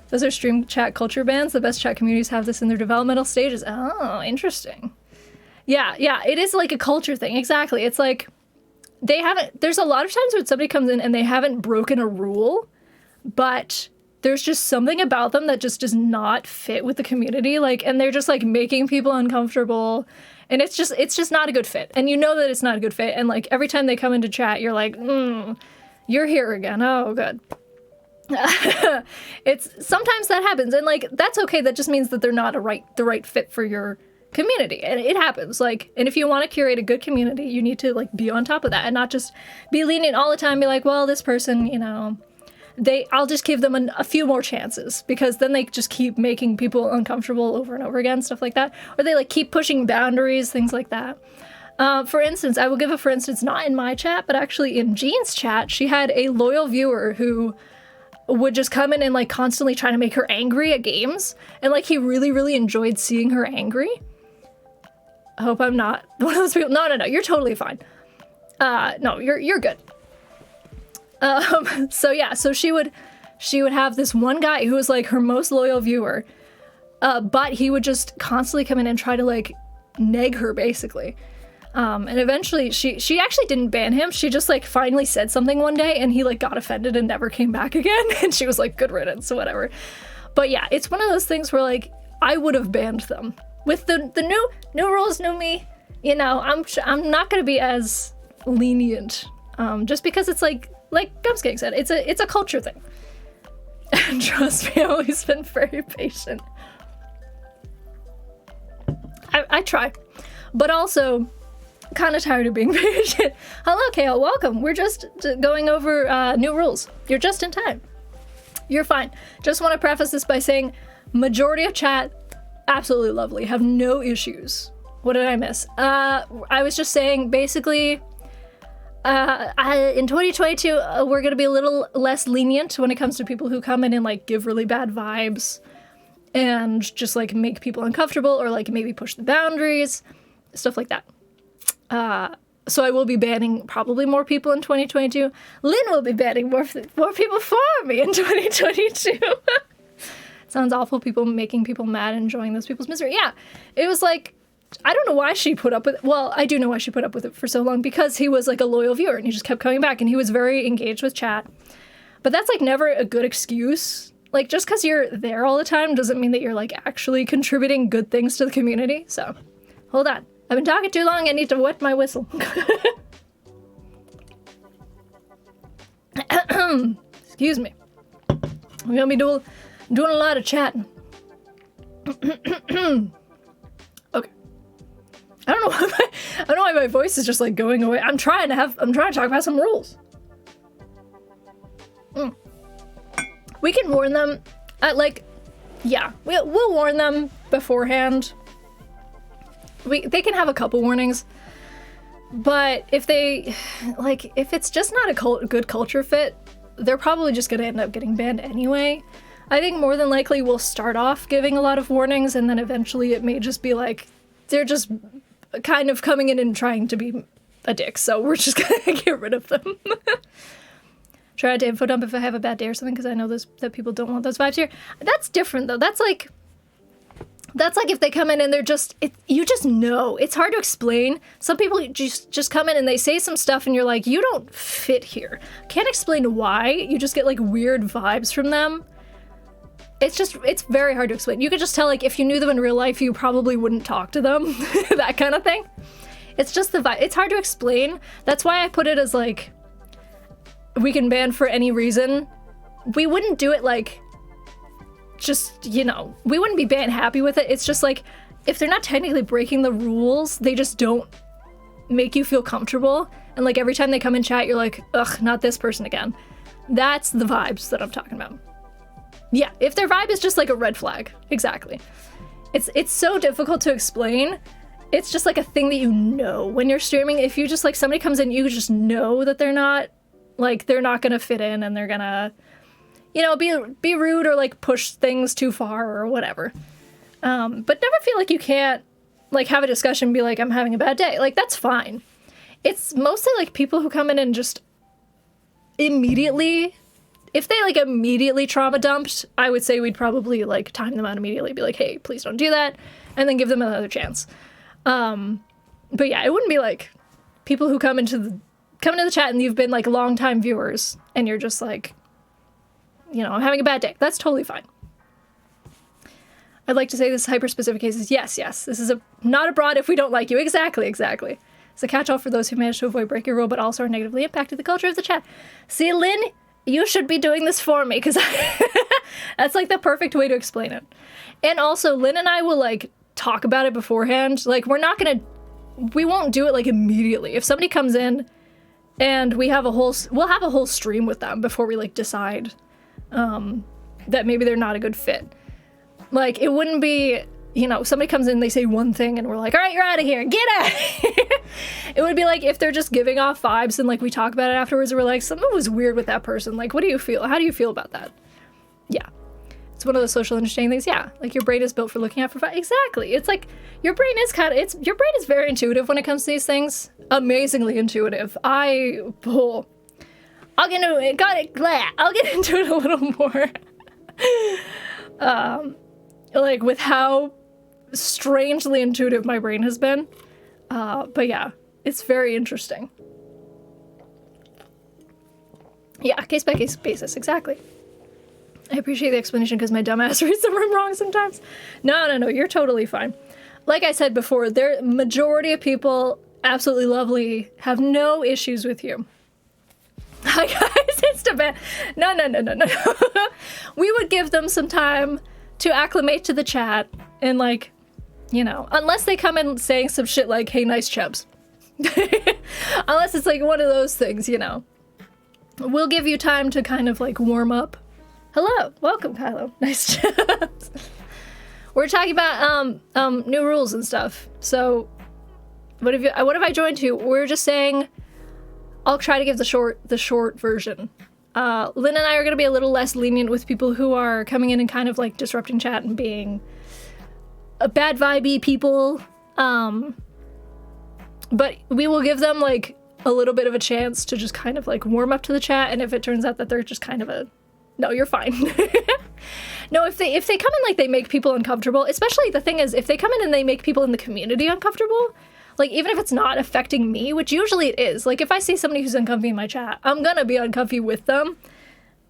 Those are stream chat culture bans. The best chat communities have this in their developmental stages. Oh, interesting. Yeah, it is a culture thing. Exactly. It's there's a lot of times when somebody comes in and they haven't broken a rule, but there's just something about them that just does not fit with the community. And they're just making people uncomfortable. And it's just not a good fit. And you know that it's not a good fit. And every time they come into chat, you're like, you're here again. Oh, good. Sometimes that happens. And that's okay. That just means that they're not the right fit for your community. And it happens. And if you want to curate a good community, you need to be on top of that and not just be lenient all the time. Be like, well, this person, I'll just give them a few more chances, because then they just keep making people uncomfortable over and over again, stuff like that. Or they keep pushing boundaries, things like that. For instance, I will give for instance, not in my chat, but actually in Jean's chat, she had a loyal viewer who would just come in and constantly try to make her angry at games. And he really, really enjoyed seeing her angry. I hope I'm not one of those people. No, you're totally fine. No, you're good. So she would have this one guy who was her most loyal viewer, but he would just constantly come in and try to neg her basically. And eventually she actually didn't ban him. She just finally said something one day and he got offended and never came back again. And she was good riddance, whatever. But yeah, it's one of those things where I would have banned them with the new rules, new me. I'm not gonna be as lenient, just because it's like Gumskank said, it's a culture thing. And trust me, I've always been very patient. I try, but also kind of tired of being patient. Hello, Kale, welcome. We're just going over new rules. You're just in time. You're fine. Just want to preface this by saying majority of chat, absolutely lovely. Have no issues. What did I miss? I was just saying, basically, in 2022, we're going to be a little less lenient when it comes to people who come in and, like, give really bad vibes and just, like, make people uncomfortable or, like, maybe push the boundaries, stuff like that. So I will be banning probably more people in 2022. Lynn will be banning more people for me in 2022. Sounds awful, people making people mad, enjoying those people's misery. Yeah, it was like, I don't know why she put up with it. Well, I do know why she put up with it for so long, because he was like a loyal viewer and he just kept coming back and he was very engaged with chat. But that's like never a good excuse. Like, just because you're there all the time doesn't mean that you're like actually contributing good things to the community. So, hold on. I've been talking too long. I need to wet my whistle. Excuse me. We're gonna be doing a lot of chatting. Okay. I don't know why my voice is just like going away. I'm trying to talk about some rules. We can warn them at we'll warn them beforehand. They can have a couple warnings, but if it's just not a good culture fit, they're probably just gonna end up getting banned anyway. I think more than likely we'll start off giving a lot of warnings, and then eventually it may just be like they're just kind of coming in and trying to be a dick, so we're just gonna get rid of them. Try to info dump if I have a bad day or something, because I know that people don't want those vibes here. That's different though. That's like if they come in and they're just, you just know. It's hard to explain. Some people just come in and they say some stuff and you're like, you don't fit here. Can't explain why. You just get like weird vibes from them. It's very hard to explain. You could just tell, like, if you knew them in real life, you probably wouldn't talk to them. That kind of thing. It's just the vibe. It's hard to explain. That's why I put it as like, we can ban for any reason. We wouldn't do it like, just, you know, we wouldn't be banned happy with it. It's just like, if they're not technically breaking the rules, they just don't make you feel comfortable. And like every time they come in chat, you're like, ugh, not this person again. That's the vibes that I'm talking about. Yeah, if their vibe is just like a red flag. Exactly. It's so difficult to explain. It's just like a thing that you know when you're streaming. If you just like, somebody comes in, you just know that they're not gonna fit in and they're gonna, you know, be rude or like push things too far or whatever. But never feel like you can't like have a discussion and be like, I'm having a bad day. Like, that's fine. It's mostly like people who come in and just immediately, if they like immediately trauma dumped, I would say we'd probably like time them out immediately, be like, hey, please don't do that, and then give them another chance. But yeah, it wouldn't be like people who come into the chat and you've been like longtime viewers and you're just like, you know, I'm having a bad day. That's totally fine. I'd like to say this hyper-specific cases. Yes. This is not a broad if we don't like you. Exactly. It's a catch-all for those who manage to avoid breaking rule but also are negatively impacted the culture of the chat. See, Lynn, you should be doing this for me, because that's like the perfect way to explain it. And also, Lynn and I will like talk about it beforehand. Like, we won't do it like immediately. If somebody comes in and we'll have a whole stream with them before we like decide that maybe they're not a good fit. Like, it wouldn't be, you know, somebody comes in, they say one thing and we're like, all right, you're out of here, get out. It would be like if they're just giving off vibes and like we talk about it afterwards and we're like, something was weird with that person. Like, what do you feel? How do you feel about that? Yeah. It's one of those social understanding things. Yeah. Like, your brain is built for looking out for vibes. Exactly. It's like, your brain is very intuitive when it comes to these things. Amazingly intuitive. I'll get into it a little more. Like, with how strangely intuitive my brain has been. But yeah, it's very interesting. Yeah, case by case basis, exactly. I appreciate the explanation because my dumbass reads the room wrong sometimes. No, you're totally fine. Like I said before, majority of people, absolutely lovely, have no issues with you. Hi guys, it's to bed. No. We would give them some time to acclimate to the chat and like, you know, unless they come in saying some shit like, hey, nice chubs. Unless it's like one of those things, you know. We'll give you time to kind of like warm up Hello, welcome, Kylo. Nice to... We're talking about new rules and stuff. So, what have I joined to? We're just saying, I'll try to give the short version. Lynn and I are going to be a little less lenient with people who are coming in and kind of like disrupting chat and being a bad vibey people. But we will give them like a little bit of a chance to just kind of like warm up to the chat. And if it turns out that they're just kind of no, you're fine. No, if they come in like they make people uncomfortable, especially the thing is, if they come in and they make people in the community uncomfortable, like even if it's not affecting me, which usually it is, like if I see somebody who's uncomfy in my chat, I'm gonna be uncomfy with them.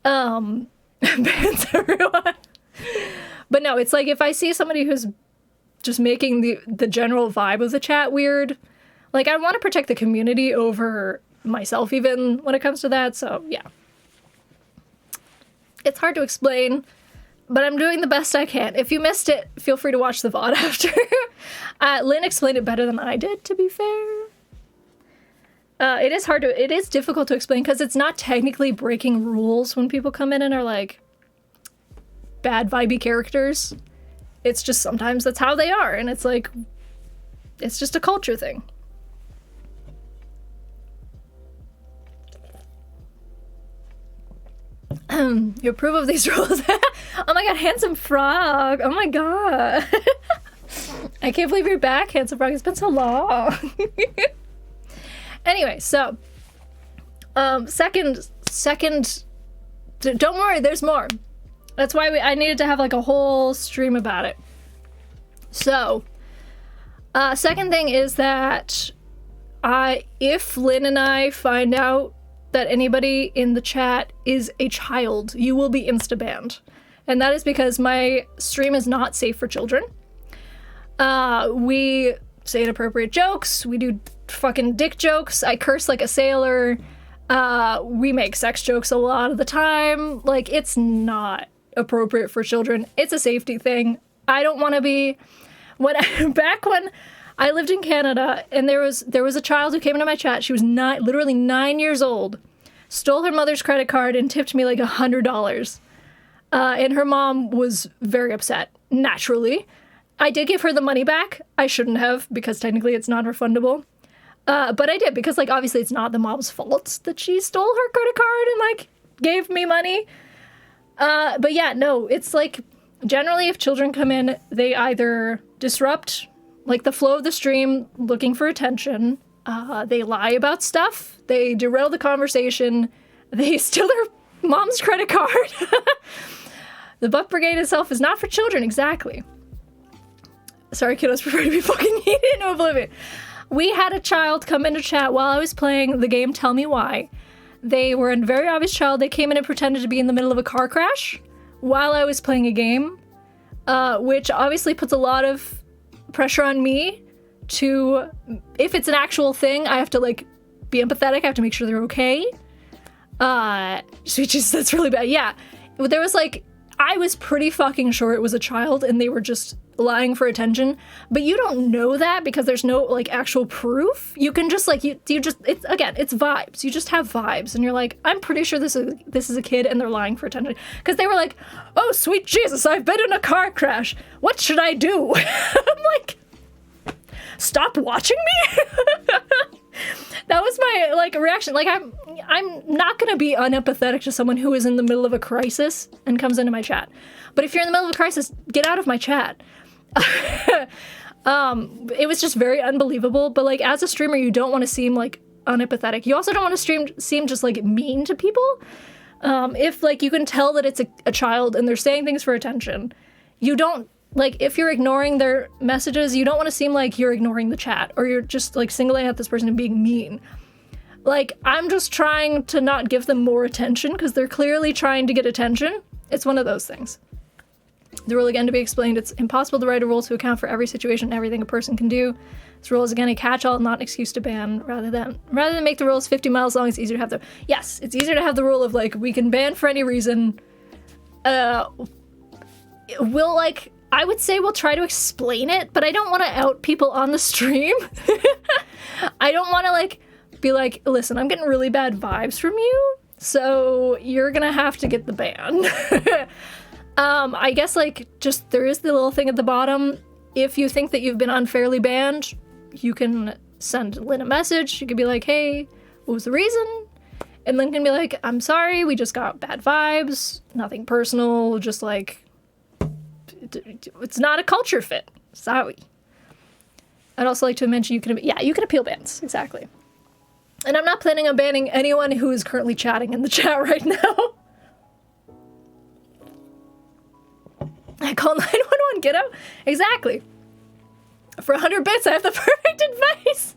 Bans everyone. But no, it's like if I see somebody who's just making the general vibe of the chat weird, like I want to protect the community over myself even when it comes to that, so yeah. It's hard to explain, but I'm doing the best I can. If you missed it, feel free to watch the VOD after. Lynn explained it better than I did, to be fair. It is difficult to explain because it's not technically breaking rules when people come in and are like bad vibey characters. It's just sometimes that's how they are, and it's like, it's just a culture thing. You approve of these rules? Oh my god, handsome frog! Oh my god! I can't believe you're back, handsome frog. It's been so long. Anyway, so second. Don't worry, there's more. That's why I needed to have like a whole stream about it. So, second thing is that if Lynn and I find out that anybody in the chat is a child, you will be insta-banned. And that is because my stream is not safe for children. We say inappropriate jokes, we do fucking dick jokes, I curse like a sailor, we make sex jokes a lot of the time. Like, it's not appropriate for children. It's a safety thing. I don't want to be... Back when I lived in Canada, and there was a child who came into my chat. She was literally 9 years old, stole her mother's credit card and tipped me like $100. And her mom was very upset, naturally. I did give her the money back. I shouldn't have, because technically it's non-refundable. But I did, because like obviously it's not the mom's fault that she stole her credit card and like gave me money. But yeah, no, it's like generally if children come in, they either disrupt like the flow of the stream looking for attention, they lie about stuff, they derail the conversation, they steal their mom's credit card. The butt brigade itself is not for children, exactly. Sorry, kiddos prefer to be fucking eaten in oblivion. We had a child come into chat while I was playing the game Tell Me Why. They were a very obvious child. They came in and pretended to be in the middle of a car crash while I was playing a game, which obviously puts a lot of pressure on me to, if it's an actual thing, I have to like be empathetic. I have to make sure they're okay. That's really bad. Yeah, there was like, I was pretty fucking sure it was a child and they were just lying for attention, but you don't know that because there's no like actual proof. You can just like, it's vibes. You just have vibes and you're like, I'm pretty sure this is a kid and they're lying for attention. Because they were like, oh sweet Jesus, I've been in a car crash. What should I do? I'm like, stop watching me? That was my like reaction. Like I'm not gonna be unempathetic to someone who is in the middle of a crisis and comes into my chat. But if you're in the middle of a crisis, get out of my chat. It was just very unbelievable. But like as a streamer, you don't want to seem like unempathetic. You also don't want to seem just like mean to people. If like you can tell that it's a child and they're saying things for attention, you don't. Like, if you're ignoring their messages, you don't want to seem like you're ignoring the chat, or you're just, like, singling out this person and being mean. Like, I'm just trying to not give them more attention, because they're clearly trying to get attention. It's one of those things. The rule, again, to be explained, it's impossible to write a rule to account for every situation and everything a person can do. This rule is, again, a catch-all, not an excuse to ban. Rather than make the rules 50 miles long, it's easier to have the... Yes, it's easier to have the rule of, like, we can ban for any reason. We'll, like... I would say we'll try to explain it, but I don't want to out people on the stream. I don't want to, like, be like, listen, I'm getting really bad vibes from you, So you're gonna have to get the ban. I guess, like, just there is the little thing at the bottom. If you think that you've been unfairly banned, you can send Lynn a message. You could be like, hey, what was the reason? And Lynn can be like, I'm sorry, we just got bad vibes. Nothing personal, just like, it's not a culture fit. Sorry. I'd also like to mention you can appeal bans, exactly. And I'm not planning on banning anyone who is currently chatting in the chat right now. I call 911, get out. Exactly. For 100 bits, I have the perfect advice.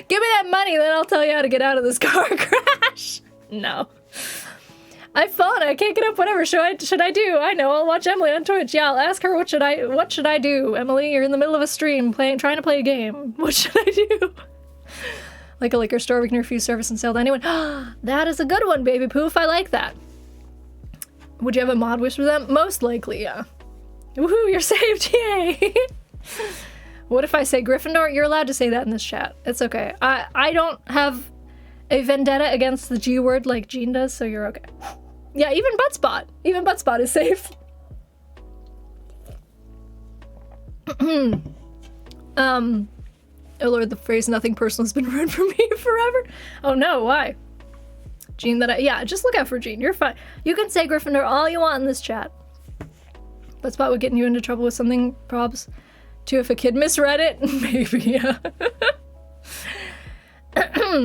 Give me that money, then I'll tell you how to get out of this car crash. No. I've fallen, I can't get up, whatever should I do? I know, I'll watch Emily on Twitch. Yeah, I'll ask her what should I do? Emily, you're in the middle of a stream trying to play a game. What should I do? Like a liquor store, we can refuse service and sell to anyone. That is a good one, baby poof, I like that. Would you have a mod wish for them? Most likely, yeah. Woohoo, you're saved, yay! What if I say Gryffindor? You're allowed to say that in this chat. It's okay. I don't have a vendetta against the G word like Jean does, so you're okay. Yeah, even Buttspot. Even Buttspot is safe. Oh lord, the phrase nothing personal has been ruined for me forever. Oh no, why? Jean, yeah, just look out for Jean. You're fine. You can say Gryffindor all you want in this chat. Buttspot would get you into trouble with something, probs. Too, if a kid misread it? Maybe, yeah.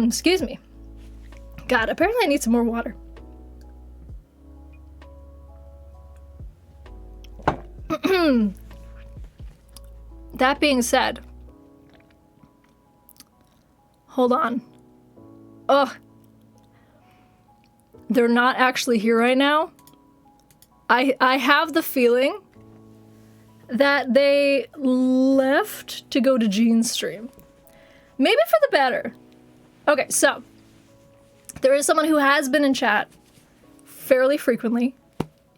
Excuse me. God, apparently I need some more water. That being said, hold on. Ugh. They're not actually here right now. I have the feeling that they left to go to Jean's stream. Maybe for the better. Okay, so there is someone who has been in chat fairly frequently.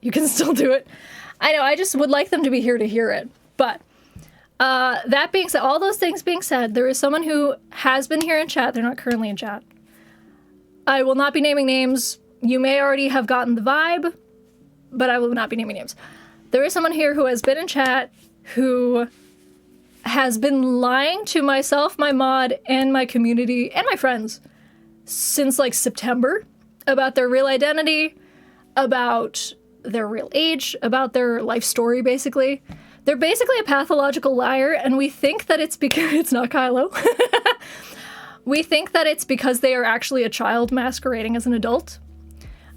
You can still do it. I know, I just would like them to be here to hear it. But that being said, all those things being said, there is someone who has been here in chat. They're not currently in chat. I will not be naming names. You may already have gotten the vibe, but I will not be naming names. There is someone here who has been in chat who has been lying to myself, my mod, and my community, and my friends since like September about their real identity, about their real age, about their life story, basically. They're basically a pathological liar, and we think that it's because it's not Kylo. We think that it's because they are actually a child masquerading as an adult.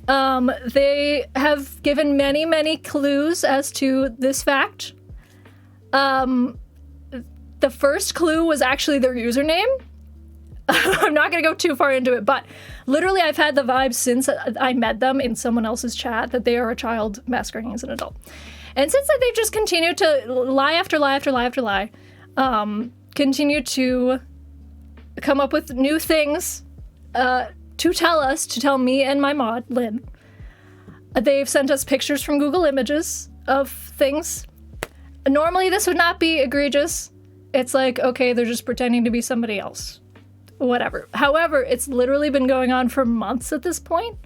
They have given many, many clues as to this fact. The first clue was actually their username. I'm not going to go too far into it, but literally I've had the vibe since I met them in someone else's chat that they are a child masquerading as an adult. And since then, they've just continued to lie after lie after lie after lie, continue to come up with new things to tell me and my mod, Lynn. They've sent us pictures from Google Images of things. Normally, this would not be egregious. It's like, okay, they're just pretending to be somebody else. Whatever. However, it's literally been going on for months at this point.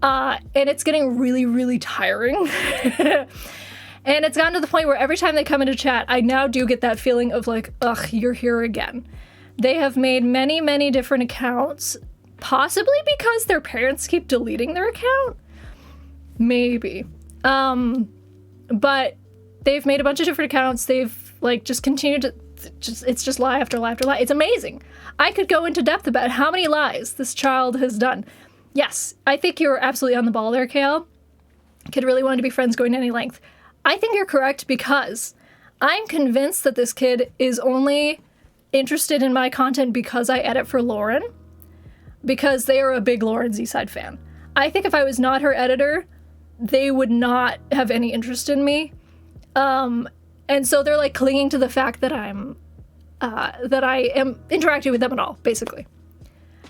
And it's getting really, really tiring. And it's gotten to the point where every time they come into chat, I now do get that feeling of like, ugh, you're here again. They have made many, many different accounts, possibly because their parents keep deleting their account. Maybe. But they've made a bunch of different accounts. They've like just continued to it's just lie after lie after lie. It's amazing. I could go into depth about how many lies this child has done. Yes, I think you're absolutely on the ball there, Kale. Kid really wanted to be friends going to any length. I think you're correct because I'm convinced that this kid is only interested in my content because I edit for Lauren, because they are a big Lauren Z-Side fan. I think if I was not her editor, they would not have any interest in me. And so they're like clinging to the fact that I am interacting with them at all, basically.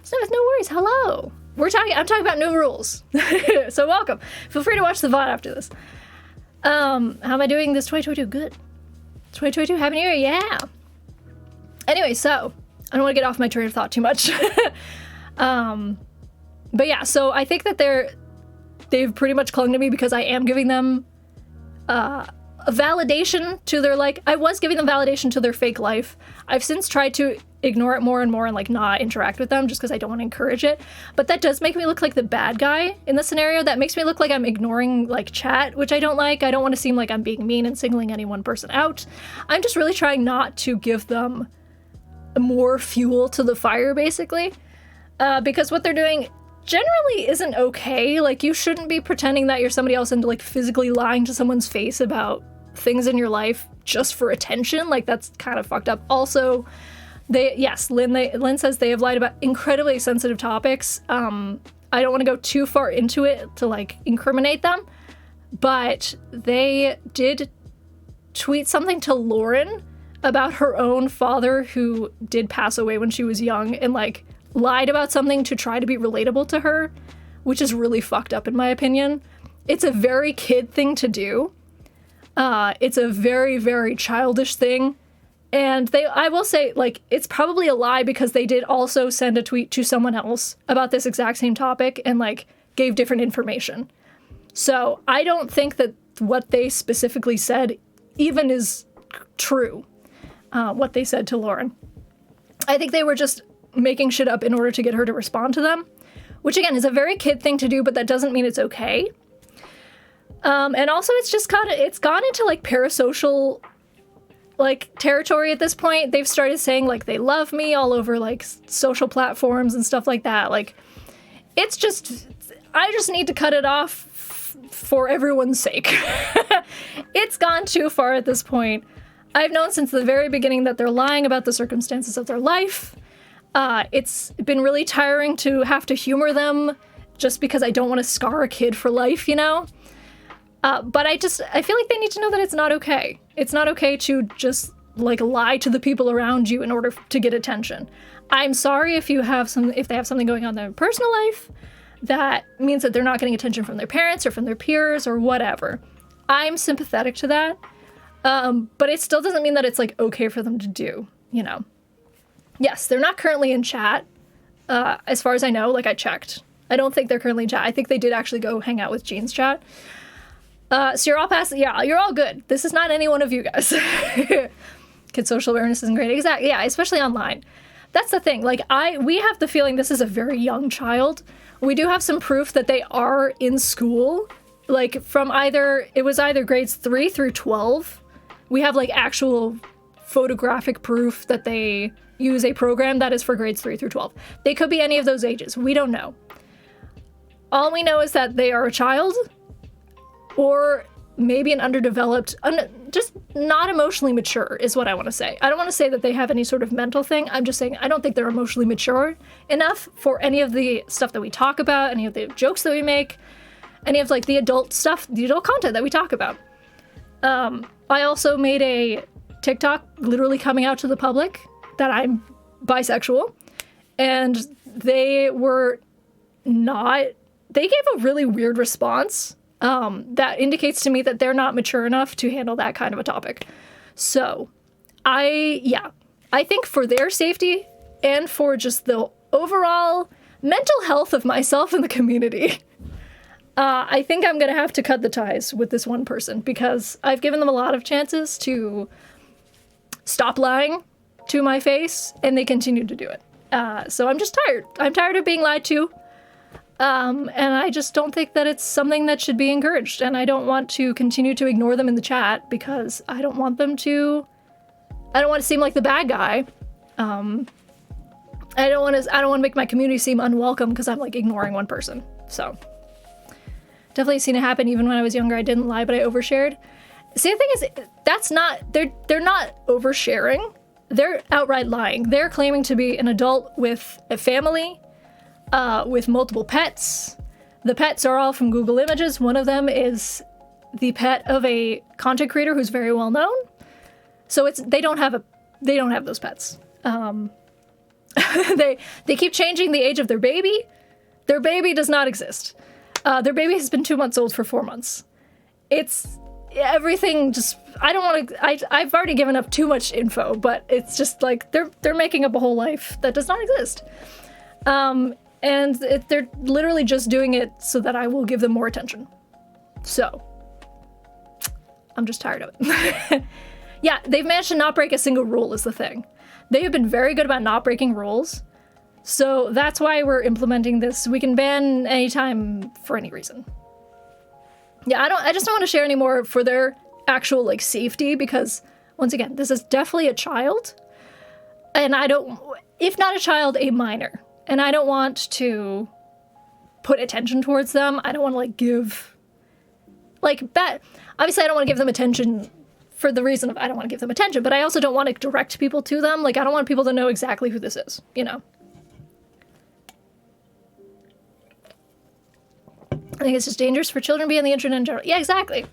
So no worries, hello. I'm talking about new rules. So welcome. Feel free to watch the VOD after this. How am I doing this 2022? Good. 2022, Happy New Year, yeah. Anyway, so I don't want to get off my train of thought too much. But yeah, so I think that they've pretty much clung to me because I am giving them a validation to their, like, I was giving them validation to their fake life. I've since tried to ignore it more and more and, like, not interact with them just because I don't want to encourage it. But that does make me look like the bad guy in the scenario. That makes me look like I'm ignoring, like, chat, which I don't like. I don't want to seem like I'm being mean and singling any one person out. I'm just really trying not to give them more fuel to the fire, basically. Because what they're doing generally isn't okay. Like, you shouldn't be pretending that you're somebody else and, like, physically lying to someone's face about things in your life just for attention. Like, that's kind of fucked up. Also, Lynn says they have lied about incredibly sensitive topics. I don't want to go too far into it to, like, incriminate them, but they did tweet something to Lauren about her own father who did pass away when she was young, and, like, lied about something to try to be relatable to her, which is really fucked up in my opinion. It's a very kid thing to do. It's a very, very childish thing. And I will say, like, it's probably a lie because they did also send a tweet to someone else about this exact same topic and, like, gave different information. So I don't think that what they specifically said even is true, what they said to Lauren. I think they were just making shit up in order to get her to respond to them, which again is a very kid thing to do, but that doesn't mean it's okay. And also it's gone into, like, parasocial, like, territory at this point. They've started saying, like, they love me all over, like, social platforms and stuff like that. Like, it's just, I just need to cut it off for everyone's sake. It's gone too far at this point. I've known since the very beginning that they're lying about the circumstances of their life. It's been really tiring to have to humor them just because I don't want to scar a kid for life, you know? But I feel like they need to know that it's not okay. It's not okay to just, like, lie to the people around you in order to get attention. I'm sorry if they have something going on in their personal life that means that they're not getting attention from their parents or from their peers or whatever. I'm sympathetic to that. But it still doesn't mean that it's, like, okay for them to do, you know? Yes, they're not currently in chat, as far as I know. Like, I checked. I don't think they're currently in chat. I think they did actually go hang out with Jean's chat. So you're all past, yeah, you're all good. This is not any one of you guys. Kid social awareness isn't great. Exactly, yeah, especially online. That's the thing. Like, we have the feeling this is a very young child. We do have some proof that they are in school, like, from it was either grades 3 through 12. We have, like, actual photographic proof that they use a program that is for grades 3 through 12. They could be any of those ages. We don't know. All we know is that they are a child, or maybe an underdeveloped, just not emotionally mature is what I want to say. I don't want to say that they have any sort of mental thing. I'm just saying I don't think they're emotionally mature enough for any of the stuff that we talk about, any of the jokes that we make, any of, like, the adult stuff, the adult content that we talk about. I also made a TikTok literally coming out to the public that I'm bisexual, and they gave a really weird response that indicates to me that they're not mature enough to handle that kind of a topic. So I think for their safety and for just the overall mental health of myself and the community, I think I'm going to have to cut the ties with this one person because I've given them a lot of chances to stop lying to my face, and they continue to do it. So I'm just tired. I'm tired of being lied to. And I just don't think that it's something that should be encouraged. And I don't want to continue to ignore them in the chat because I don't want to seem like the bad guy. I don't want to make my community seem unwelcome because I'm, like, ignoring one person. So definitely seen it happen. Even when I was younger, I didn't lie, but I overshared. See, the thing is, they're not oversharing. They're outright lying. They're claiming to be an adult with a family, with multiple pets. The pets are all from Google Images. One of them is the pet of a content creator who's very well known. So they don't have those pets. They keep changing the age of their baby. Their baby does not exist. Their baby has been 2 months old for 4 months. It's everything just, I don't want to, I've already given up too much info, but it's just like they're making up a whole life that does not exist. And they're literally just doing it so that I will give them more attention. So, I'm just tired of it. Yeah, they've managed to not break a single rule is the thing. They have been very good about not breaking rules. So that's why we're implementing this. We can ban anytime for any reason. Yeah, I just don't want to share anymore for their actual, like, safety, because, once again, this is definitely a child. And I don't, if not a child, a minor. And I don't want to put attention towards them. I don't want to, like, give, like, obviously I don't want to give them attention for the reason of I don't want to give them attention, but I also don't want to direct people to them. Like, I don't want people to know exactly who this is, you know? I think it's just dangerous for children to be on the internet in general. Yeah, exactly.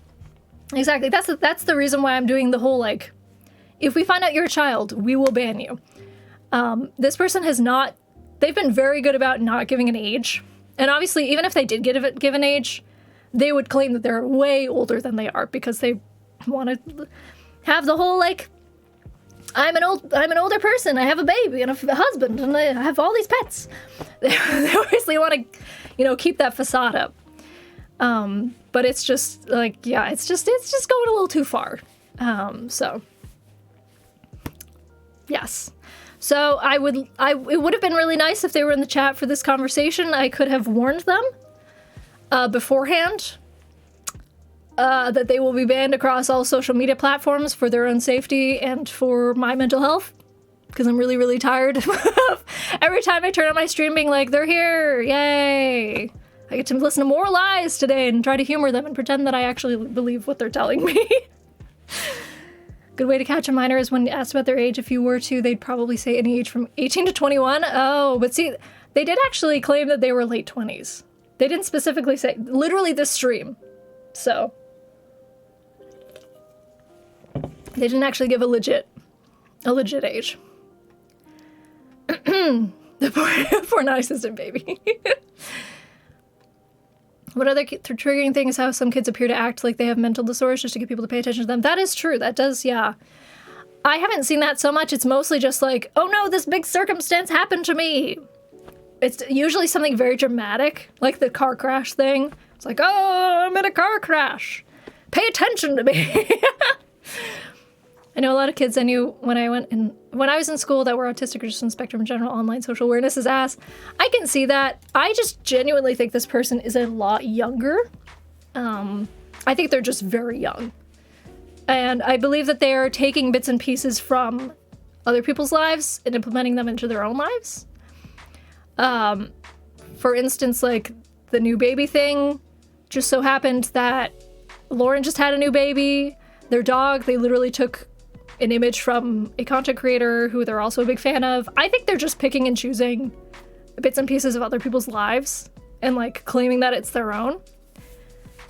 Exactly. That's the reason why I'm doing the whole, like, if we find out you're a child, we will ban you. This person has not, they've been very good about not giving an age. And obviously, even if they did give an age, they would claim that they're way older than they are because they want to have the whole, like, I'm an older person, I have a baby and a husband and I have all these pets. They obviously want to, you know, keep that facade up. But it's just like, yeah, it's just going a little too far. So yes. So it would have been really nice if they were in the chat for this conversation. I could have warned them beforehand that they will be banned across all social media platforms for their own safety and for my mental health. Because I'm really, really tired of every time I turn on my stream being like, they're here, yay. I get to listen to more lies today and try to humor them and pretend that I actually believe what they're telling me. Good way to catch a minor is when asked about their age. If you were to, they'd probably say any age from 18 to 21. Oh, but see, they did actually claim that they were late 20s. They didn't specifically say, literally this stream. So, they didn't actually give a legit age. The poor non-existent baby. What other triggering thing is how some kids appear to act like they have mental disorders just to get people to pay attention to them. That is true. That does, yeah. I haven't seen that so much. It's mostly just like, oh no, this big circumstance happened to me. It's usually something very dramatic, like the car crash thing. It's like, oh, I'm in a car crash. Pay attention to me. I know a lot of kids I knew when I was in school that were autistic or just on spectrum in general. Online social awareness is ass. I can see that. I just genuinely think this person is a lot younger. I think they're just very young. And I believe that they are taking bits and pieces from other people's lives and implementing them into their own lives. For instance, like the new baby thing, just so happened that Lauren just had a new baby. Their dog, they literally took an image from a content creator who they're also a big fan of. I think they're just picking and choosing bits and pieces of other people's lives and like claiming that it's their own.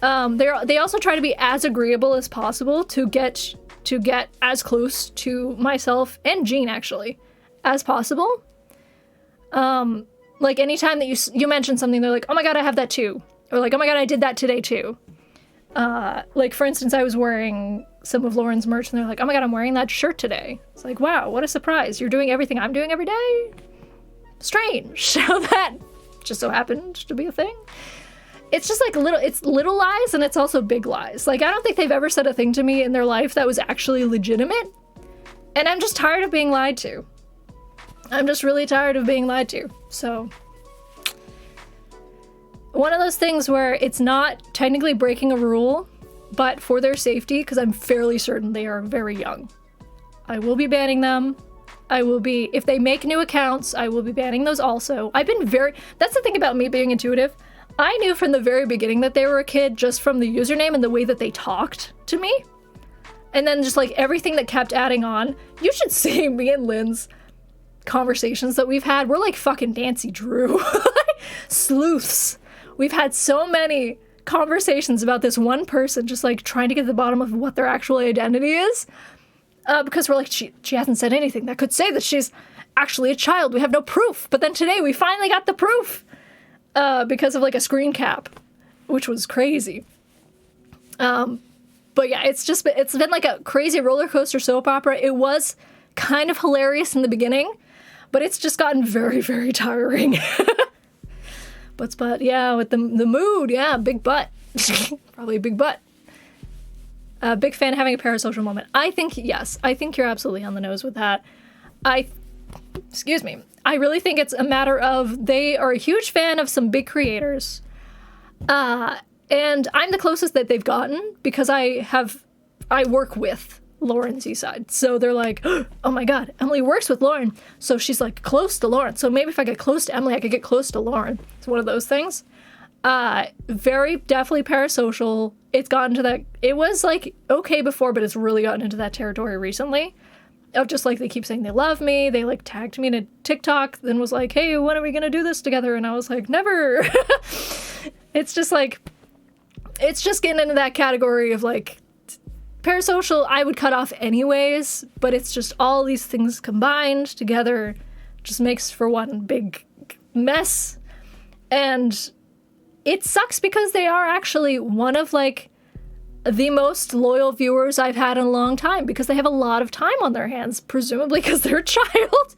They also try to be as agreeable as possible to get as close to myself and Jean actually as possible. Like anytime that you mention something, they're like, oh my god, I have that too. Or like, oh my god, I did that today too. Like for instance, I was wearing some of Lauren's merch and they're like, oh my god, I'm wearing that shirt today. It's like, wow, what a surprise. You're doing everything I'm doing every day? Strange how that just so happened to be a thing. It's just like little lies and it's also big lies. Like I don't think they've ever said a thing to me in their life that was actually legitimate. And I'm just tired of being lied to. I'm just really tired of being lied to. So one of those things where it's not technically breaking a rule, but for their safety, because I'm fairly certain they are very young. I will be banning them. If they make new accounts, I will be banning those also. That's the thing about me being intuitive. I knew from the very beginning that they were a kid just from the username and the way that they talked to me. And then just like everything that kept adding on. You should see me and Lynn's conversations that we've had. We're like fucking Nancy Drew. Sleuths. We've had so many conversations about this one person just like trying to get to the bottom of what their actual identity is. Because we're like, she hasn't said anything that could say that she's actually a child. We have no proof. But then today we finally got the proof because of like a screen cap, which was crazy. But yeah, it's been like a crazy roller coaster soap opera. It was kind of hilarious in the beginning, but it's just gotten very, very tiring. Butt's butt. Yeah, with the mood. Yeah, big butt. Probably a big butt. Big fan of having a parasocial moment. I think, yes. I think you're absolutely on the nose with that. Excuse me. I really think it's a matter of they are a huge fan of some big creators. And I'm the closest that they've gotten because I work with Lauren Seaside. So they're like, oh my God, Emily works with Lauren. So she's like close to Lauren. So maybe if I get close to Emily, I could get close to Lauren. It's one of those things. Very definitely parasocial. It's gotten to that. It was like okay before, but it's really gotten into that territory recently. Of just like they keep saying they love me. They like tagged me in a TikTok, then was like, hey, when are we gonna do this together? And I was like, never. It's just like, it's just getting into that category of like parasocial. I would cut off anyways, but it's just all these things combined together just makes for one big mess. And it sucks because they are actually one of like the most loyal viewers I've had in a long time because they have a lot of time on their hands, presumably because they're a child.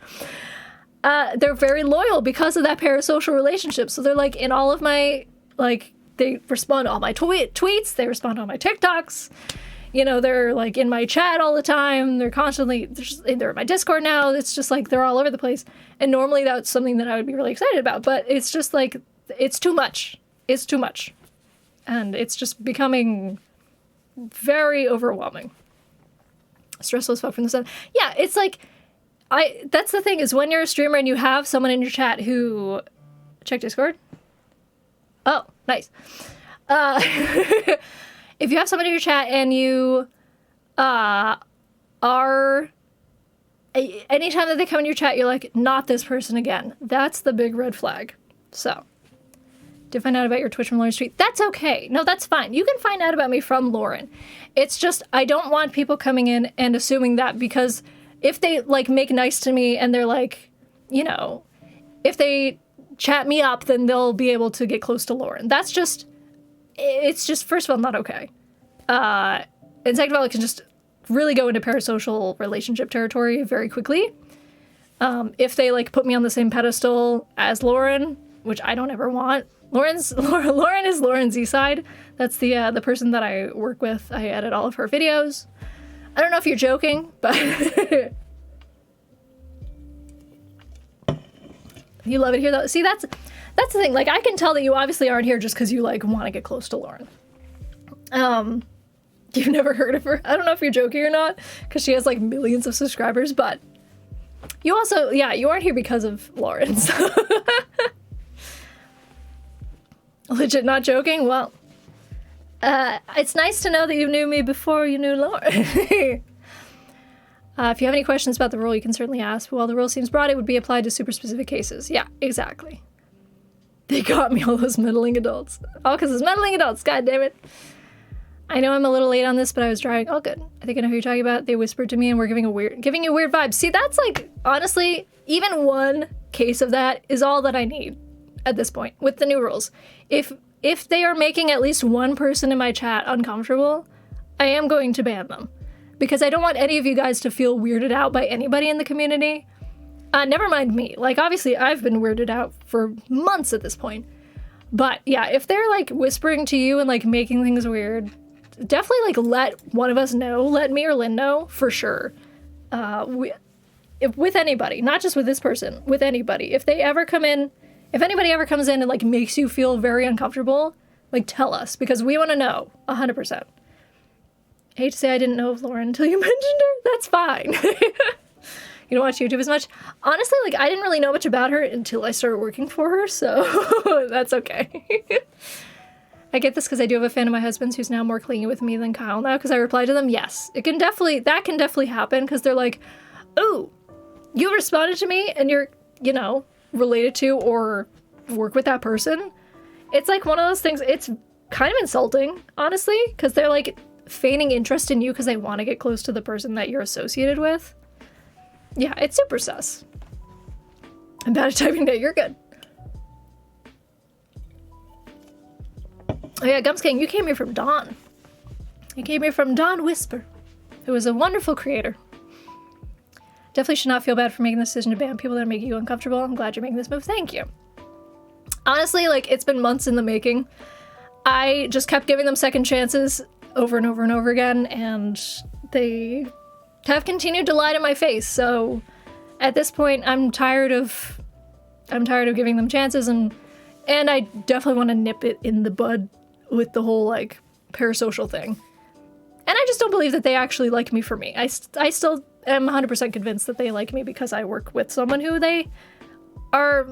They're very loyal because of that parasocial relationship. So they're like in all of my, like, they respond to all my tweets, they respond to all my TikToks. You know, they're like in my chat all the time. They're constantly, they're in my Discord now. It's just like they're all over the place. And normally that's something that I would be really excited about, but it's just like, it's too much. It's too much. And it's just becoming very overwhelming. Stressful as fuck from the sun. Yeah, it's like, that's the thing is when you're a streamer and you have someone in your chat who, check Discord. Oh, nice. If you have someone in your chat and you are, anytime that they come in your chat, you're like, not this person again. That's the big red flag. So, to find out about your Twitch from Lauren's tweet, that's okay. No, that's fine. You can find out about me from Lauren. It's just, I don't want people coming in and assuming that because if they, like, make nice to me and they're like, you know, if they chat me up, then they'll be able to get close to Lauren. That's just, it's just, first of all, not okay. And second of all, it can just really go into parasocial relationship territory very quickly. If they, like, put me on the same pedestal as Lauren, which I don't ever want. Lauren is Lauren Seaside. That's the person that I work with. I edit all of her videos. I don't know if you're joking, but you love it here though. See, that's the thing. Like, I can tell that you obviously aren't here just because you like want to get close to Lauren. You've never heard of her. I don't know if you're joking or not because she has like millions of subscribers, but you also, yeah, you aren't here because of Lauren. So. Legit not joking? Well, it's nice to know that you knew me before you knew Lauren. If you have any questions about the rule, you can certainly ask. While the rule seems broad, it would be applied to super specific cases. Yeah, exactly. They got me, all those meddling adults. All because it's meddling adults, god damn it. I know I'm a little late on this, but I was driving. Oh, good. I think I know who you're talking about. They whispered to me and were giving you weird vibes. See, that's like, honestly, even one case of that is all that I need at this point with the new rules. If they are making at least one person in my chat uncomfortable, I am going to ban them. Because I don't want any of you guys to feel weirded out by anybody in the community. Never mind me. Like, obviously, I've been weirded out for months at this point. But, yeah, if they're, like, whispering to you and, like, making things weird, definitely, like, let one of us know. Let me or Lynn know, for sure. With anybody. Not just with this person. With anybody. If they ever come in... If anybody ever comes in and, like, makes you feel very uncomfortable, like, tell us. Because we want to know. 100%. I hate to say I didn't know of Lauren until you mentioned her. That's fine. You don't watch YouTube as much? Honestly, like, I didn't really know much about her until I started working for her, so that's okay. I get this because I do have a fan of my husband's who's now more clingy with me than Kyle now because I reply to them. Yes, that can definitely happen because they're like, oh, you responded to me and you're, you know, related to or work with that person. It's like one of those things, it's kind of insulting, honestly, because they're like feigning interest in you because they want to get close to the person that you're associated with. Yeah, it's super sus. I'm bad at typing that, you're good. Oh yeah, Gums King, you came here from Dawn. You came here from Dawn Whisper, who is a wonderful creator. Definitely should not feel bad for making the decision to ban people that are making you uncomfortable. I'm glad you're making this move. Thank you. Honestly, like, it's been months in the making. I just kept giving them second chances over and over and over again, and they have continued to lie to my face. So at this point, I'm tired of giving them chances, and I definitely want to nip it in the bud with the whole, like, parasocial thing. And I just don't believe that they actually like me for me. I still am 100% convinced that they like me because I work with someone who they are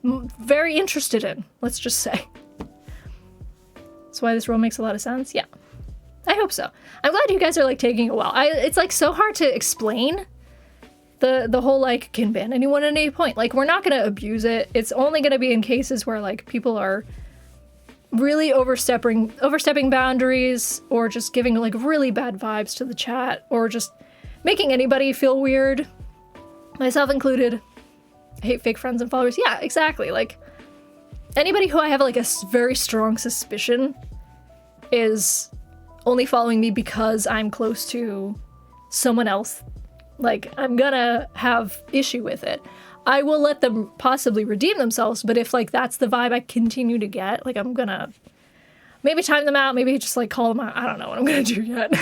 very interested in, let's just say. That's why this role makes a lot of sense. Yeah, I hope so. I'm glad you guys are, like, taking a while. It's, like, so hard to explain the whole, like, can ban anyone at any point. Like, we're not gonna abuse it. It's only gonna be in cases where, like, people are really overstepping boundaries, or just giving, like, really bad vibes to the chat, or just making anybody feel weird, myself included. I hate fake friends and followers. Yeah, exactly. Like, anybody who I have, like, a very strong suspicion is only following me because I'm close to someone else, like, I'm gonna have issue with it. I will let them possibly redeem themselves, but if, like, that's the vibe I continue to get, like, I'm gonna maybe time them out, maybe just, like, call them out. I don't know what I'm gonna do yet.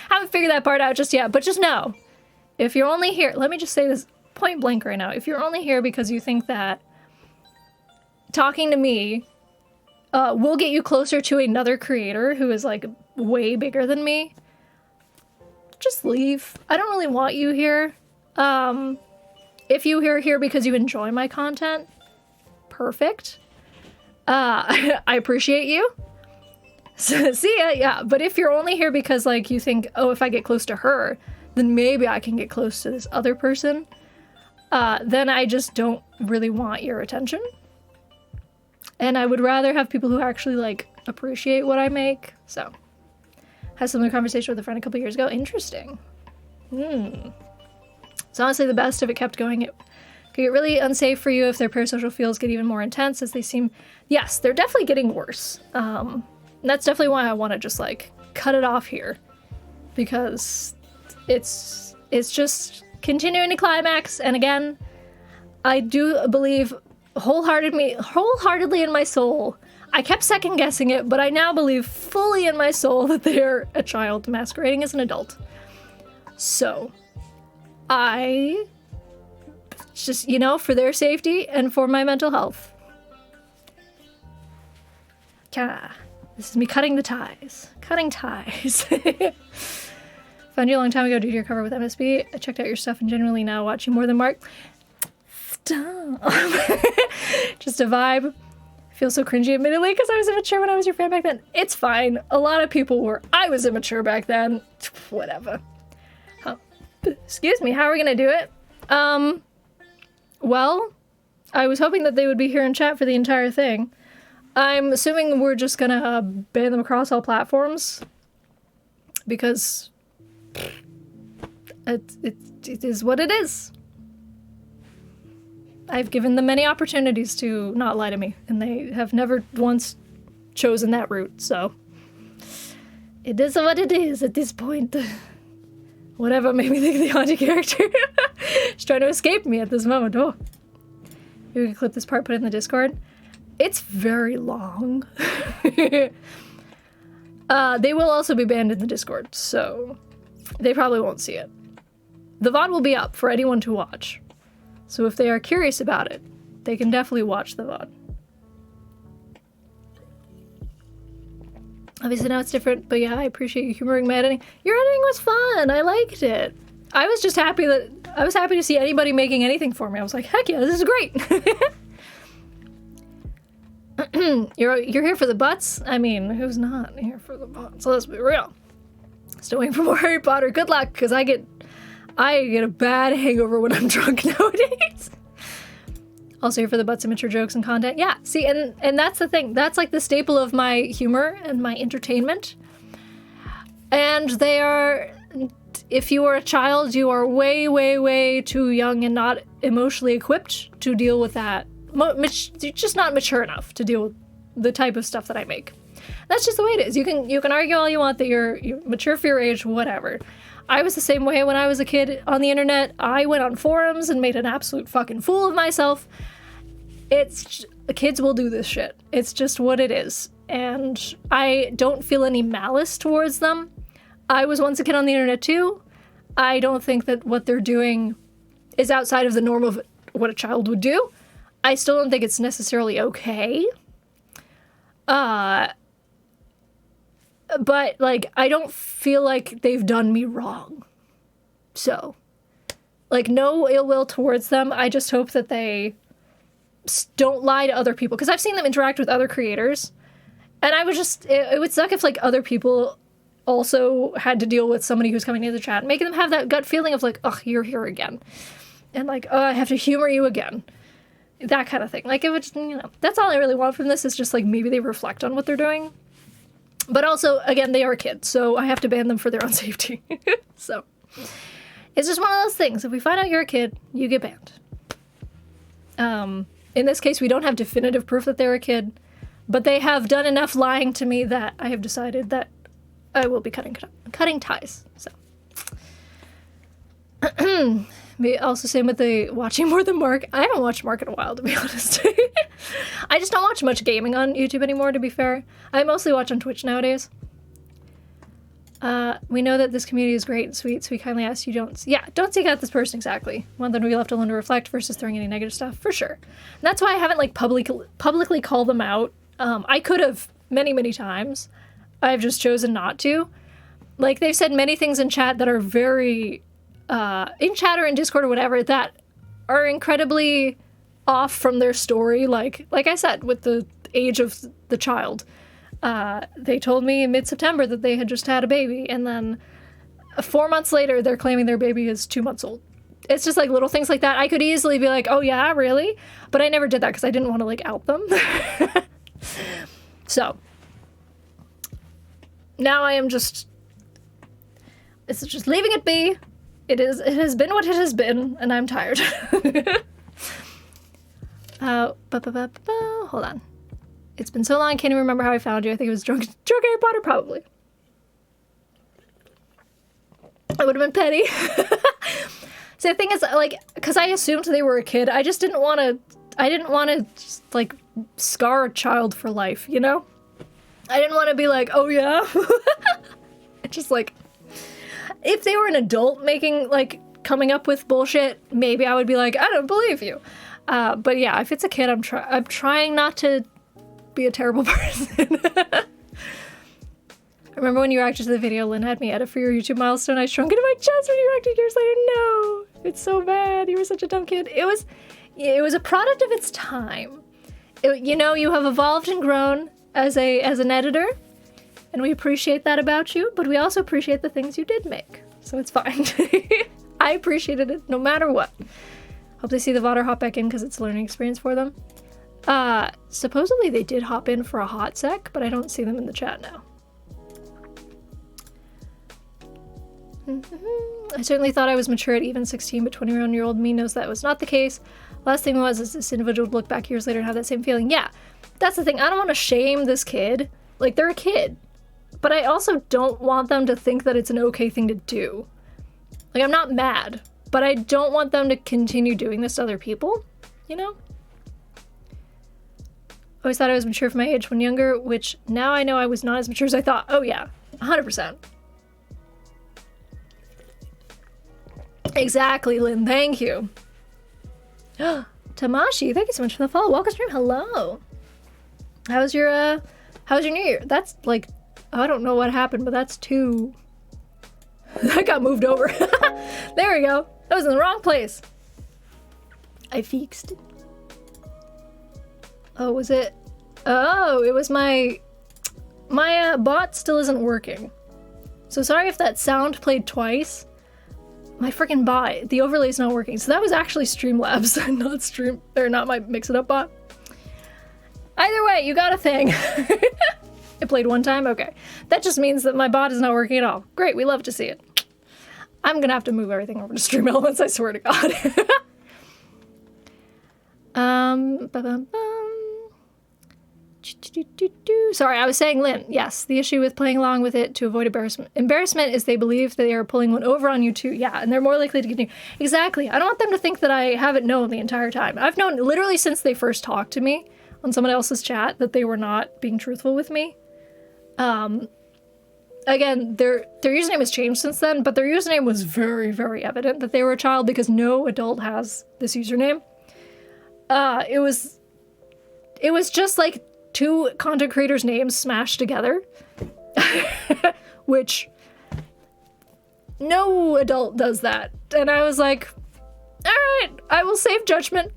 Haven't figured that part out just yet, but just know, if you're only here, let me just say this point blank right now, if you're only here because you think that talking to me will get you closer to another creator who is, like, way bigger than me, just leave. I don't really want you here. If you are here because you enjoy my content, perfect. I appreciate you. So, see ya, yeah. But if you're only here because, like, you think, oh, if I get close to her, then maybe I can get close to this other person, then I just don't really want your attention. And I would rather have people who actually, like, appreciate what I make. So, had a similar conversation with a friend a couple years ago. Interesting. It's honestly the best if it kept going. It could get really unsafe for you if their parasocial feels get even more intense, as they seem... Yes, they're definitely getting worse. And that's definitely why I want to just, like, cut it off here. Because it's just continuing to climax. And again, I do believe wholeheartedly in my soul, I kept second guessing it, but I now believe fully in my soul that they're a child masquerading as an adult. So, I just, you know, for their safety and for my mental health. This is me cutting the ties. Cutting ties. Found you a long time ago due to your cover with MSB. I checked out your stuff and genuinely now watch you more than Mark. Stop. Just a vibe. I feel so cringy admittedly because I was immature when I was your fan back then. It's fine. A lot of people were. I was immature back then. Whatever. Excuse me, how are we gonna do it? Well, I was hoping that they would be here in chat for the entire thing. I'm assuming we're just gonna ban them across all platforms. Because it is what it is. I've given them many opportunities to not lie to me, and they have never once chosen that route, so it is what it is at this point. Whatever made me think of the haunted character. She's trying to escape me at this moment. Oh. Maybe we can clip this part, put it in the Discord. It's very long. They will also be banned in the Discord, so they probably won't see it. The VOD will be up for anyone to watch. So if they are curious about it, they can definitely watch the VOD. Obviously now it's different, but yeah, I appreciate you humoring my editing. Your editing was fun. I liked it. I was just happy to see anybody making anything for me. I was like, heck yeah, this is great. You're here for the butts? I mean, who's not here for the butts? So let's be real. Still waiting for more Harry Potter. Good luck, because I get a bad hangover when I'm drunk nowadays. Also here for the butts, immature jokes and content. Yeah, see, and that's the thing. That's like the staple of my humor and my entertainment. And they are, if you are a child, you are way, way, way too young and not emotionally equipped to deal with that. You're just not mature enough to deal with the type of stuff that I make. That's just the way it is. You can argue all you want that you're mature for your age, whatever. I was the same way when I was a kid on the internet. I went on forums and made an absolute fucking fool of myself. The kids will do this shit. It's just what it is. And I don't feel any malice towards them. I was once a kid on the internet too. I don't think that what they're doing is outside of the norm of what a child would do. I still don't think it's necessarily okay. But, like, I don't feel like they've done me wrong. So, like, no ill will towards them. I just hope that they don't lie to other people. Because I've seen them interact with other creators. And I was just, it would suck if, like, other people also had to deal with somebody who's coming into the chat, making them have that gut feeling of, like, ugh, you're here again. And, like, oh, I have to humor you again. That kind of thing. Like, it would, you know, that's all I really want from this, is just, like, maybe they reflect on what they're doing. But also, again, they are kids, so I have to ban them for their own safety. So, it's just one of those things. If we find out you're a kid, you get banned. In this case, we don't have definitive proof that they're a kid, but they have done enough lying to me that I have decided that I will be cutting ties. So, also same with the watching more than Mark. I haven't watched Mark in a while, to be honest. I just don't watch much gaming on YouTube anymore, to be fair. I mostly watch on Twitch nowadays. We know that this community is great and sweet, so we kindly ask you don't seek out this person exactly. Want them to be left alone to reflect versus throwing any negative stuff, for sure. And that's why I haven't, like, publicly called them out. I could have many, many times. I've just chosen not to. Like, they've said many things in chat that are very, in chat or in Discord or whatever, that are incredibly off from their story. Like I said, with the age of the child. They told me in mid-September that they had just had a baby, and then 4 months later, they're claiming their baby is 2 months old. It's just, like, little things like that. I could easily be like, oh yeah, really? But I never did that because I didn't want to, like, out them. So, now I am just, it's just leaving it be. It has been what it has been, and I'm tired. Hold on. It's been so long, I can't even remember how I found you. I think it was drunk Harry Potter, probably. I would have been petty. So the thing is, like, because I assumed they were a kid, I didn't want to, like, scar a child for life, you know? I didn't want to be like, oh yeah? Just, like, if they were an adult coming up with bullshit, maybe I would be like, I don't believe you. But yeah, if it's a kid, I'm trying not to be a terrible person. Remember when you reacted to the video Lynn had me edit for your YouTube milestone? I shrunk into my chest when you reacted years later. No, it's so bad. You were such a dumb kid. It was a product of its time. You know, you have evolved and grown as an editor, and we appreciate that about you, but we also appreciate the things you did make. So it's fine. I appreciated it no matter what. Hope they see the Vader hop back in because it's a learning experience for them. Supposedly they did hop in for a hot sec, but I don't see them in the chat now. I certainly thought I was mature at even 16, but 21-year-old me knows that was not the case. Last thing was is this individual would look back years later and have that same feeling. Yeah, that's the thing. I don't want to shame this kid. Like, they're a kid. But I also don't want them to think that it's an okay thing to do. Like, I'm not mad, but I don't want them to continue doing this to other people, you know? Always thought I was mature for my age when younger, which now I know I was not as mature as I thought. Oh yeah, 100%. Exactly, Lynn, thank you. Tamashi, thank you so much for the follow. Welcome stream, hello. How's your New Year? That's like, I don't know what happened, but that's too... That got moved over. There we go. That was in the wrong place. I fixed it. Oh, was it? Oh, it was my bot still isn't working. So sorry if that sound played twice. My freaking bot, the overlay's not working. So that was actually Streamlabs, not my Mix-It-Up bot. Either way, you got a thing. It played one time? Okay. That just means that my bot is not working at all. Great, we love to see it. I'm gonna have to move everything over to Stream Elements, I swear to God. Sorry, I was saying, Lynn, yes, the issue with playing along with it to avoid embarrassment is they believe they are pulling one over on you too. Yeah, and they're more likely to continue. Exactly. I don't want them to think that I haven't known the entire time. I've known literally since they first talked to me. on someone else's chat that they were not being truthful with me. Again, their username has changed since then, but their username was very, very evident that they were a child because no adult has this username. It was just like two content creators' names smashed together, which no adult does that. And I was like, all right, I will save judgment.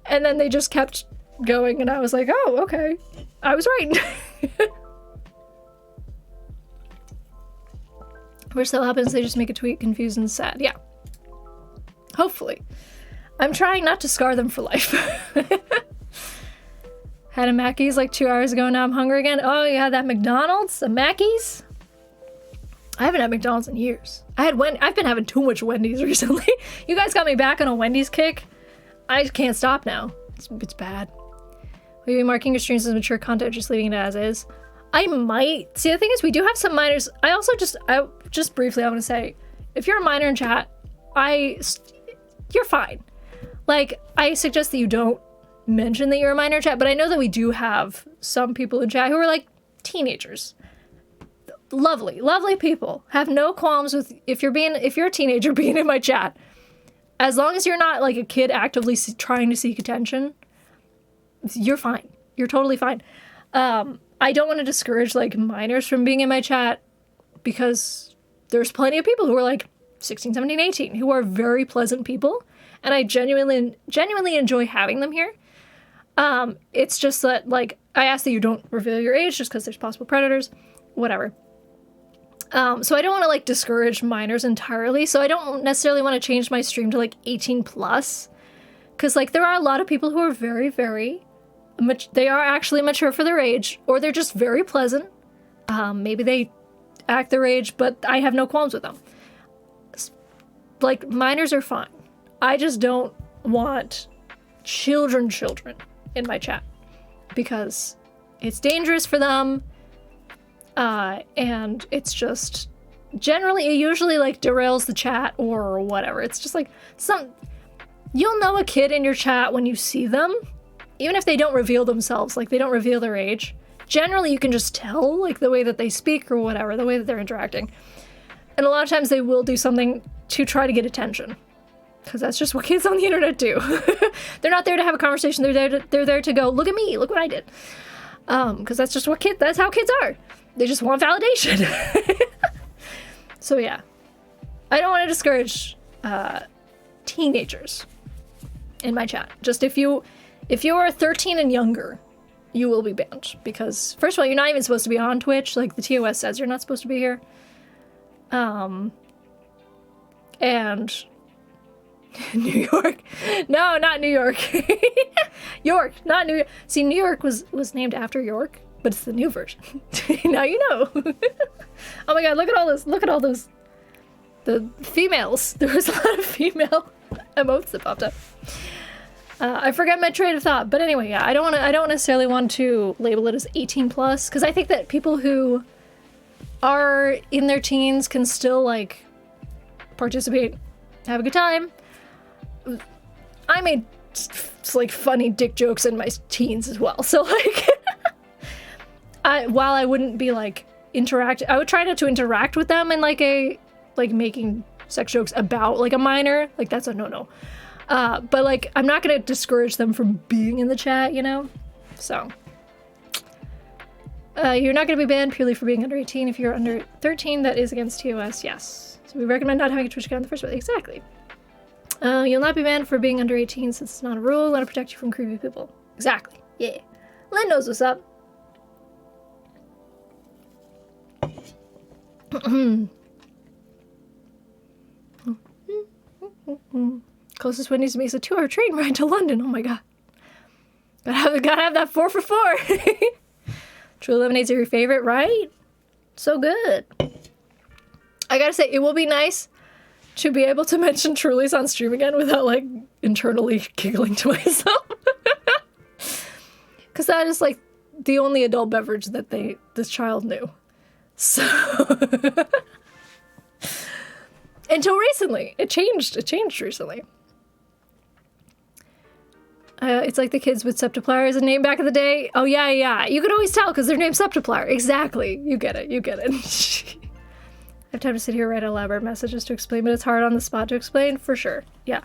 And then they just kept going, and I was like, oh, okay, I was right. Which so happens they just make a tweet confused and sad. Yeah. Hopefully. I'm trying not to scar them for life. Had a Mackey's like 2 hours ago, now I'm hungry again. Oh, you had that McDonald's? A Mackey's? I haven't had McDonald's in years. I've been having too much Wendy's recently. You guys got me back on a Wendy's kick. I just can't stop now. It's bad. Will you be marking your streams as mature content or just leaving it as is? I might. See, the thing is, we do have some minors. I just briefly, I want to say, if you're a minor in chat, you're fine. Like, I suggest that you don't mention that you're a minor in chat, but I know that we do have some people in chat who are like teenagers. Lovely, lovely people. Have no qualms with if you're a teenager being in my chat. As long as you're not like a kid actively trying to seek attention, you're fine. You're totally fine. I don't want to discourage like minors from being in my chat because there's plenty of people who are like 16, 17, 18 who are very pleasant people, and I genuinely enjoy having them here. It's just that like I ask that you don't reveal your age just because there's possible predators, whatever. So I don't want to like discourage minors entirely. So I don't necessarily want to change my stream to like 18 plus, because like there are a lot of people who are very, very they are actually mature for their age, or they're just very pleasant. Maybe they act their age, but I have no qualms with them. Like, minors are fine. I just don't want children in my chat because it's dangerous for them. And it's just it usually like derails the chat or whatever. It's just like you'll know a kid in your chat when you see them. Even if they don't reveal themselves, like they don't reveal their age, generally you can just tell, like the way that they speak or whatever, the way that they're interacting. And a lot of times they will do something to try to get attention, because that's just what kids on the internet do. They're not there to have a conversation. They're there to go, look at me, look what I did. Because that's just that's how kids are. They just want validation. So yeah, I don't want to discourage teenagers in my chat. Just if you are 13 and younger, you will be banned. Because, first of all, you're not even supposed to be on Twitch. Like, the TOS says you're not supposed to be here. And... New York. No, not New York. York, not New York. See, New York was named after York, but it's the new version. Now you know. Oh my god, look at all this. Look at all those... The females. There was a lot of female emotes that popped up. I forgot my train of thought, but anyway, yeah, I don't necessarily want to label it as 18 plus, because I think that people who are in their teens can still like participate, have a good time. I made like funny dick jokes in my teens as well, so like, while I wouldn't be like I would try not to interact with them in like making sex jokes about like a minor, like that's a no-no. But like, I'm not gonna discourage them from being in the chat, you know? So. You're not gonna be banned purely for being under 18. If you're under 13, that is against TOS, yes. So we recommend not having a Twitch account in the first place. Exactly. You'll not be banned for being under 18 since it's not a rule. We want to protect you from creepy people. Exactly. Yeah. Lynn knows what's up. Closest Wendy's to me is a 2-hour train ride to London. Oh my god. Gotta have that 4 for 4. True lemonades are your favorite, right? So good. I gotta say, it will be nice to be able to mention Truly's on stream again without like internally giggling to myself. Because that is like the only adult beverage that this child knew. So until recently. It changed recently. It's like the kids with Septiplier as a name back in the day. Oh, yeah. You could always tell because their name's Septiplier. Exactly. You get it. I have time to sit here and write elaborate messages to explain, but it's hard on the spot to explain, for sure. Yeah.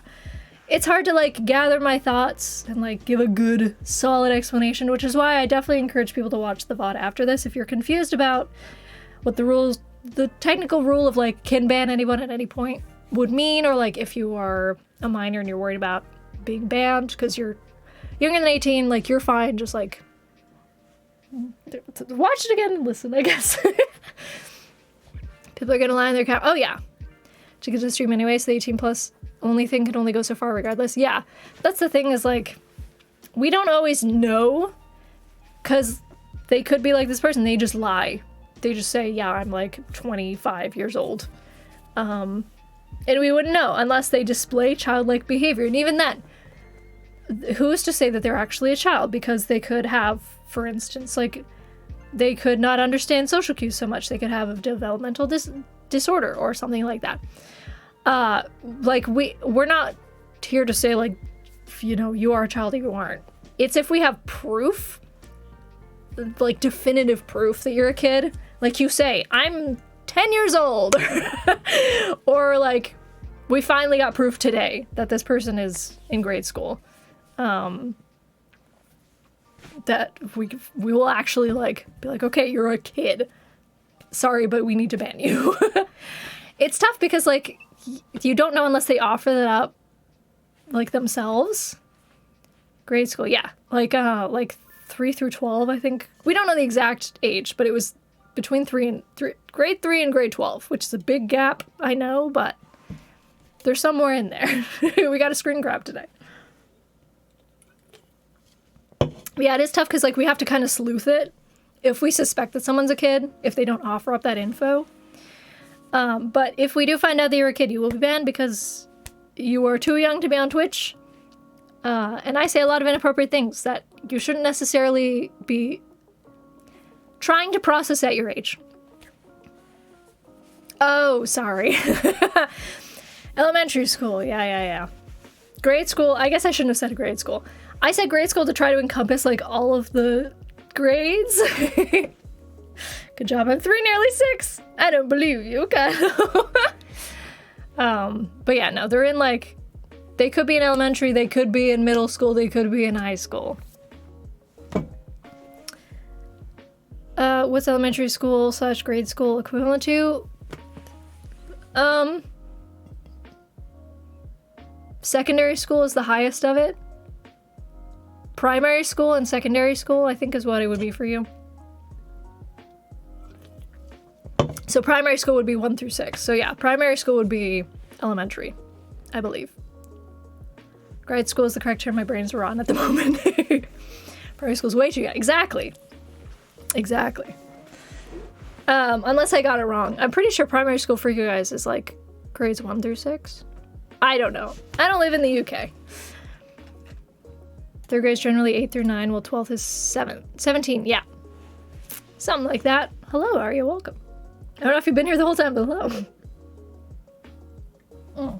It's hard to, like, gather my thoughts and, like, give a good, solid explanation, which is why I definitely encourage people to watch the VOD after this. If you're confused about what the technical rule of, like, can ban anyone at any point would mean, or, like, if you are a minor and you're worried about being banned because you're younger than 18, like, you're fine, just, like, watch it again and listen, I guess. People are gonna lie on their account. Oh, yeah. To get to the stream anyway, so the 18 plus only thing can only go so far regardless. Yeah, that's the thing is, like, we don't always know, because they could be like this person, they just lie. They just say, yeah, I'm, like, 25 years old. And we wouldn't know unless they display childlike behavior. And even then, who's to say that they're actually a child? Because they could have, for instance, like, they could not understand social cues so much. They could have a developmental disorder or something like that. Like, we're not here to say, like, you know, you are a child or you aren't. It's if we have proof, like, definitive proof that you're a kid. Like, you say, I'm 10 years old. Or, like, we finally got proof today that this person is in grade school. That we will actually, like, be like, okay, you're a kid. Sorry, but we need to ban you. It's tough because, like, you don't know unless they offer that up, like, themselves. Grade school, yeah. Like 3 through 12, I think. We don't know the exact age, but it was between grade 3 and grade 12, which is a big gap, I know, but there's somewhere in there. We got a screen grab today. Yeah, it is tough because, like, we have to kind of sleuth it if we suspect that someone's a kid, if they don't offer up that info. But if we do find out that you're a kid, you will be banned because you are too young to be on Twitch. And I say a lot of inappropriate things that you shouldn't necessarily be trying to process at your age. Oh, sorry. Elementary school, yeah. Grade school, I guess I shouldn't have said grade school. I said grade school to try to encompass, like, all of the grades. Good job, I'm 3, nearly 6. I don't believe you, Kyle. But yeah, no, they're in, like, they could be in elementary, they could be in middle school, they could be in high school. What's elementary school / grade school equivalent to? Secondary school is the highest of it. Primary school and secondary school, I think, is what it would be for you. So primary school would be 1 through 6. So yeah, primary school would be elementary, I believe. Grade school is the correct term. My brain's rotten at the moment. Primary school is way too young. Exactly. Unless I got it wrong. I'm pretty sure primary school for you guys is, like, grades 1 through 6. I don't know. I don't live in the UK. Third grade is generally 8 through 9, while 12th is 17, yeah. Something like that. Hello, Arya, welcome. I don't know if you've been here the whole time, but hello. Oh.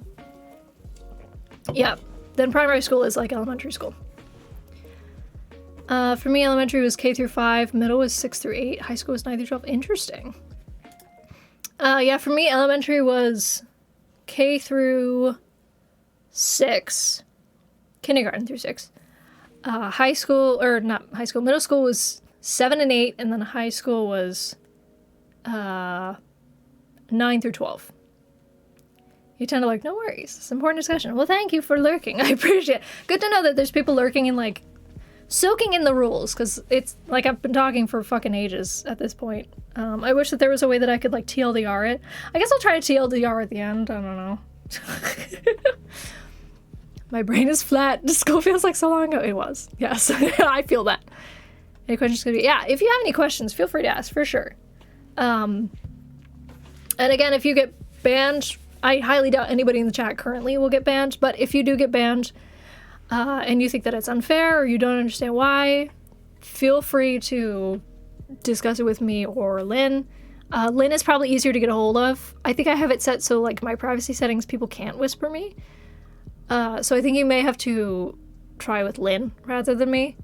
Yeah, then primary school is like elementary school. For me, elementary was K through 5, middle was 6 through 8, high school was 9 through 12. Interesting. Yeah, for me, elementary was K through 6, kindergarten through 6. High school, or not high school, middle school was 7 and 8, and then high school was 9 through 12. You tend to, like, no worries, it's an important discussion. Well, thank you for lurking, I appreciate it. Good to know that there's people lurking and, like, soaking in the rules, because it's, like, I've been talking for fucking ages at this point. I wish that there was a way that I could, like, TLDR it. I guess I'll try to TLDR at the end, I don't know. My brain is flat. School feels like so long ago. It was. Yes. I feel that. Any questions? Yeah, if you have any questions, feel free to ask, for sure. And again, if you get banned, I highly doubt anybody in the chat currently will get banned, but if you do get banned, and you think that it's unfair or you don't understand why, feel free to discuss it with me or Lynn. Lynn is probably easier to get a hold of. I think I have it set so, like, my privacy settings, people can't whisper me. So I think you may have to try with Lynn rather than me.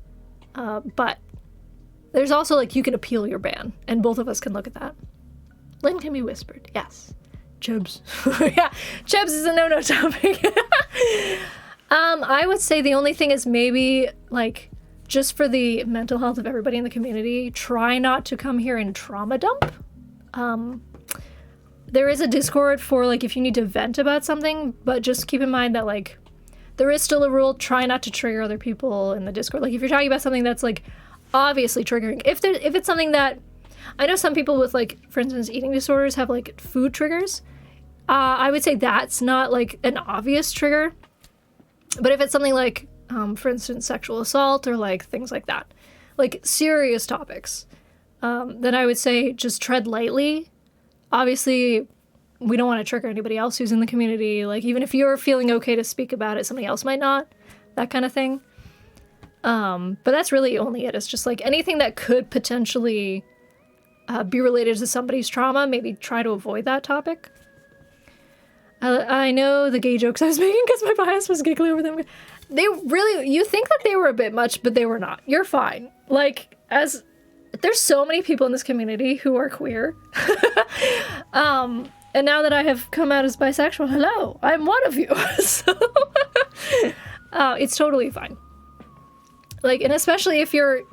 But there's also, like, you can appeal your ban, and both of us can look at that. Lynn can be whispered, yes. Chubs. Yeah, Chubs is a no-no topic. I would say the only thing is maybe, like, just for the mental health of everybody in the community, try not to come here and trauma dump. There is a Discord for, like, if you need to vent about something, but just keep in mind that, like, there is still a rule, try not to trigger other people in the Discord. Like, if you're talking about something that's, like, obviously triggering, if it's something that, I know some people with, like, for instance, eating disorders have, like, food triggers. I would say that's not, like, an obvious trigger. But if it's something like, for instance, sexual assault or, like, things like that, like, serious topics, then I would say just tread lightly. Obviously, we don't want to trigger anybody else who's in the community. Like, even if you're feeling okay to speak about it, somebody else might not. That kind of thing. But that's really only it. It's just, like, anything that could potentially be related to somebody's trauma, maybe try to avoid that topic. I know the gay jokes I was making because my bias was giggling over them. They really, you think that they were a bit much, but they were not. You're fine. Like, there's so many people in this community who are queer. And now that I have come out as bisexual, hello, I'm one of you. So, it's totally fine. Like, and especially if you're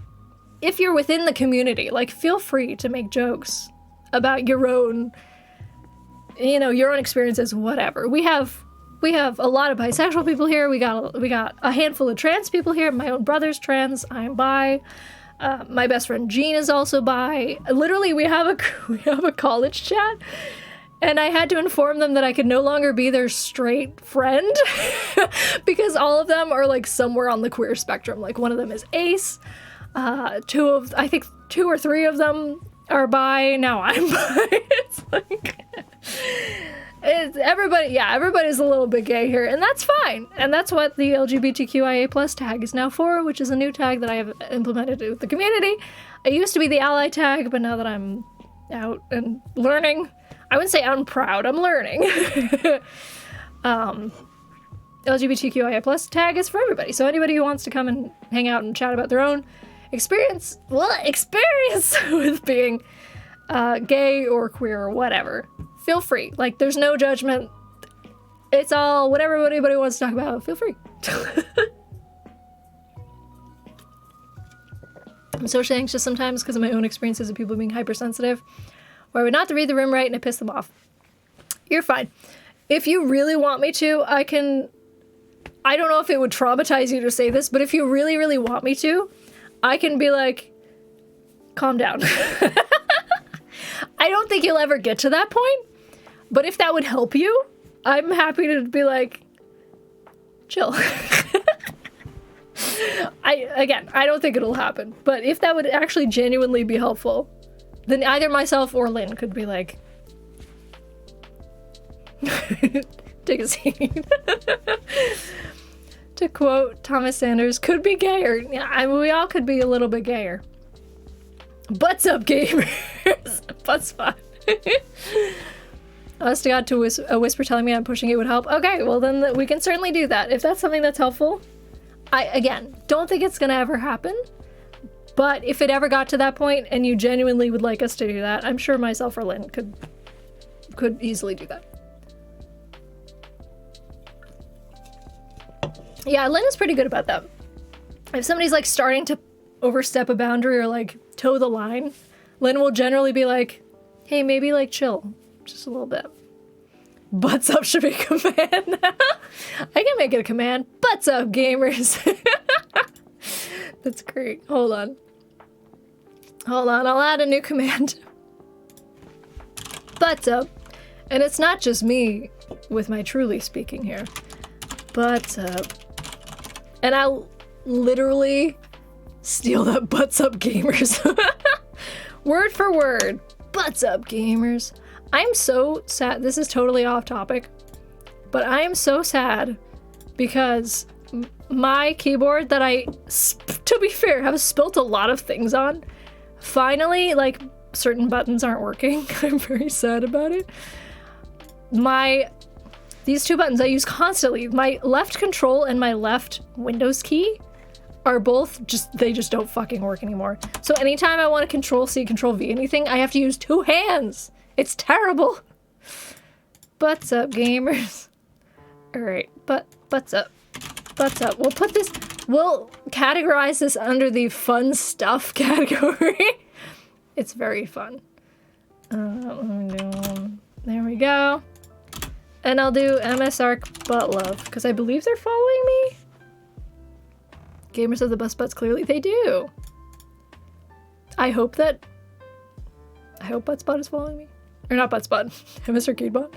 within the community, like, feel free to make jokes about your own, you know, your own experiences, whatever. We have a lot of bisexual people here. We got a handful of trans people here. My own brother's trans. I'm bi. My best friend Jean is also bi. Literally, we have a college chat, and I had to inform them that I could no longer be their straight friend because all of them are, like, somewhere on the queer spectrum. Like, one of them is ace. I think 2 or 3 of them are bi. Now I'm bi. It's like, everybody's a little bit gay here, and that's fine. And that's what the LGBTQIA+ tag is now for, which is a new tag that I have implemented with the community. It used to be the ally tag, but now that I'm out and learning, I wouldn't say I'm proud, I'm learning. LGBTQIA+ tag is for everybody. So anybody who wants to come and hang out and chat about their own experience with being gay or queer or whatever, feel free. Like, there's no judgment. It's all whatever anybody wants to talk about. Feel free. I'm socially anxious sometimes because of my own experiences of people being hypersensitive, or I would not read the room right and it pissed them off. You're fine. If you really want me to, I don't know if it would traumatize you to say this, but if you really, really want me to, I can be like, calm down. I don't think you'll ever get to that point, but if that would help you, I'm happy to be like, chill. I don't think it'll happen, but if that would actually genuinely be helpful, then either myself or Lynn could be like, take a seat. To quote Thomas Sanders, could be gayer. Yeah, I mean, we all could be a little bit gayer. Butts up, gamers. Butts fun. Honest to God, a whisper telling me I'm pushing it would help. Okay, well then we can certainly do that. If that's something that's helpful. I, again, don't think it's gonna ever happen. But if it ever got to that point and you genuinely would like us to do that, I'm sure myself or Lynn could easily do that. Yeah, Lynn is pretty good about that. If somebody's, like, starting to overstep a boundary or, like, toe the line, Lynn will generally be like, hey, maybe, like, chill. Just a little bit. Butts up should be a command. I can make it a command. Butts up, gamers. That's great. Hold on, I'll add a new command. Butts up. And it's not just me with my truly speaking here. Butts up. And I'll literally steal that butts up, gamers. Word for word. Butts up, gamers. I'm so sad. This is totally off topic, but I am so sad because my keyboard that I, to be fair, have spilt a lot of things on, finally, like, certain buttons aren't working. I'm very sad about it. These two buttons I use constantly. My left control and my left Windows key are both they just don't fucking work anymore. So anytime I want to control C, control V anything, I have to use two hands. It's terrible. Butts up, gamers. Alright, butts up. Butts up. We'll categorize this under the fun stuff category. It's very fun. There we go. And I'll do MSR butt love, because I believe they're following me. Gamers of the bus butts, clearly they do. I hope Butts Bot is following me. Or not Butts Bot, MSR Kid Bot.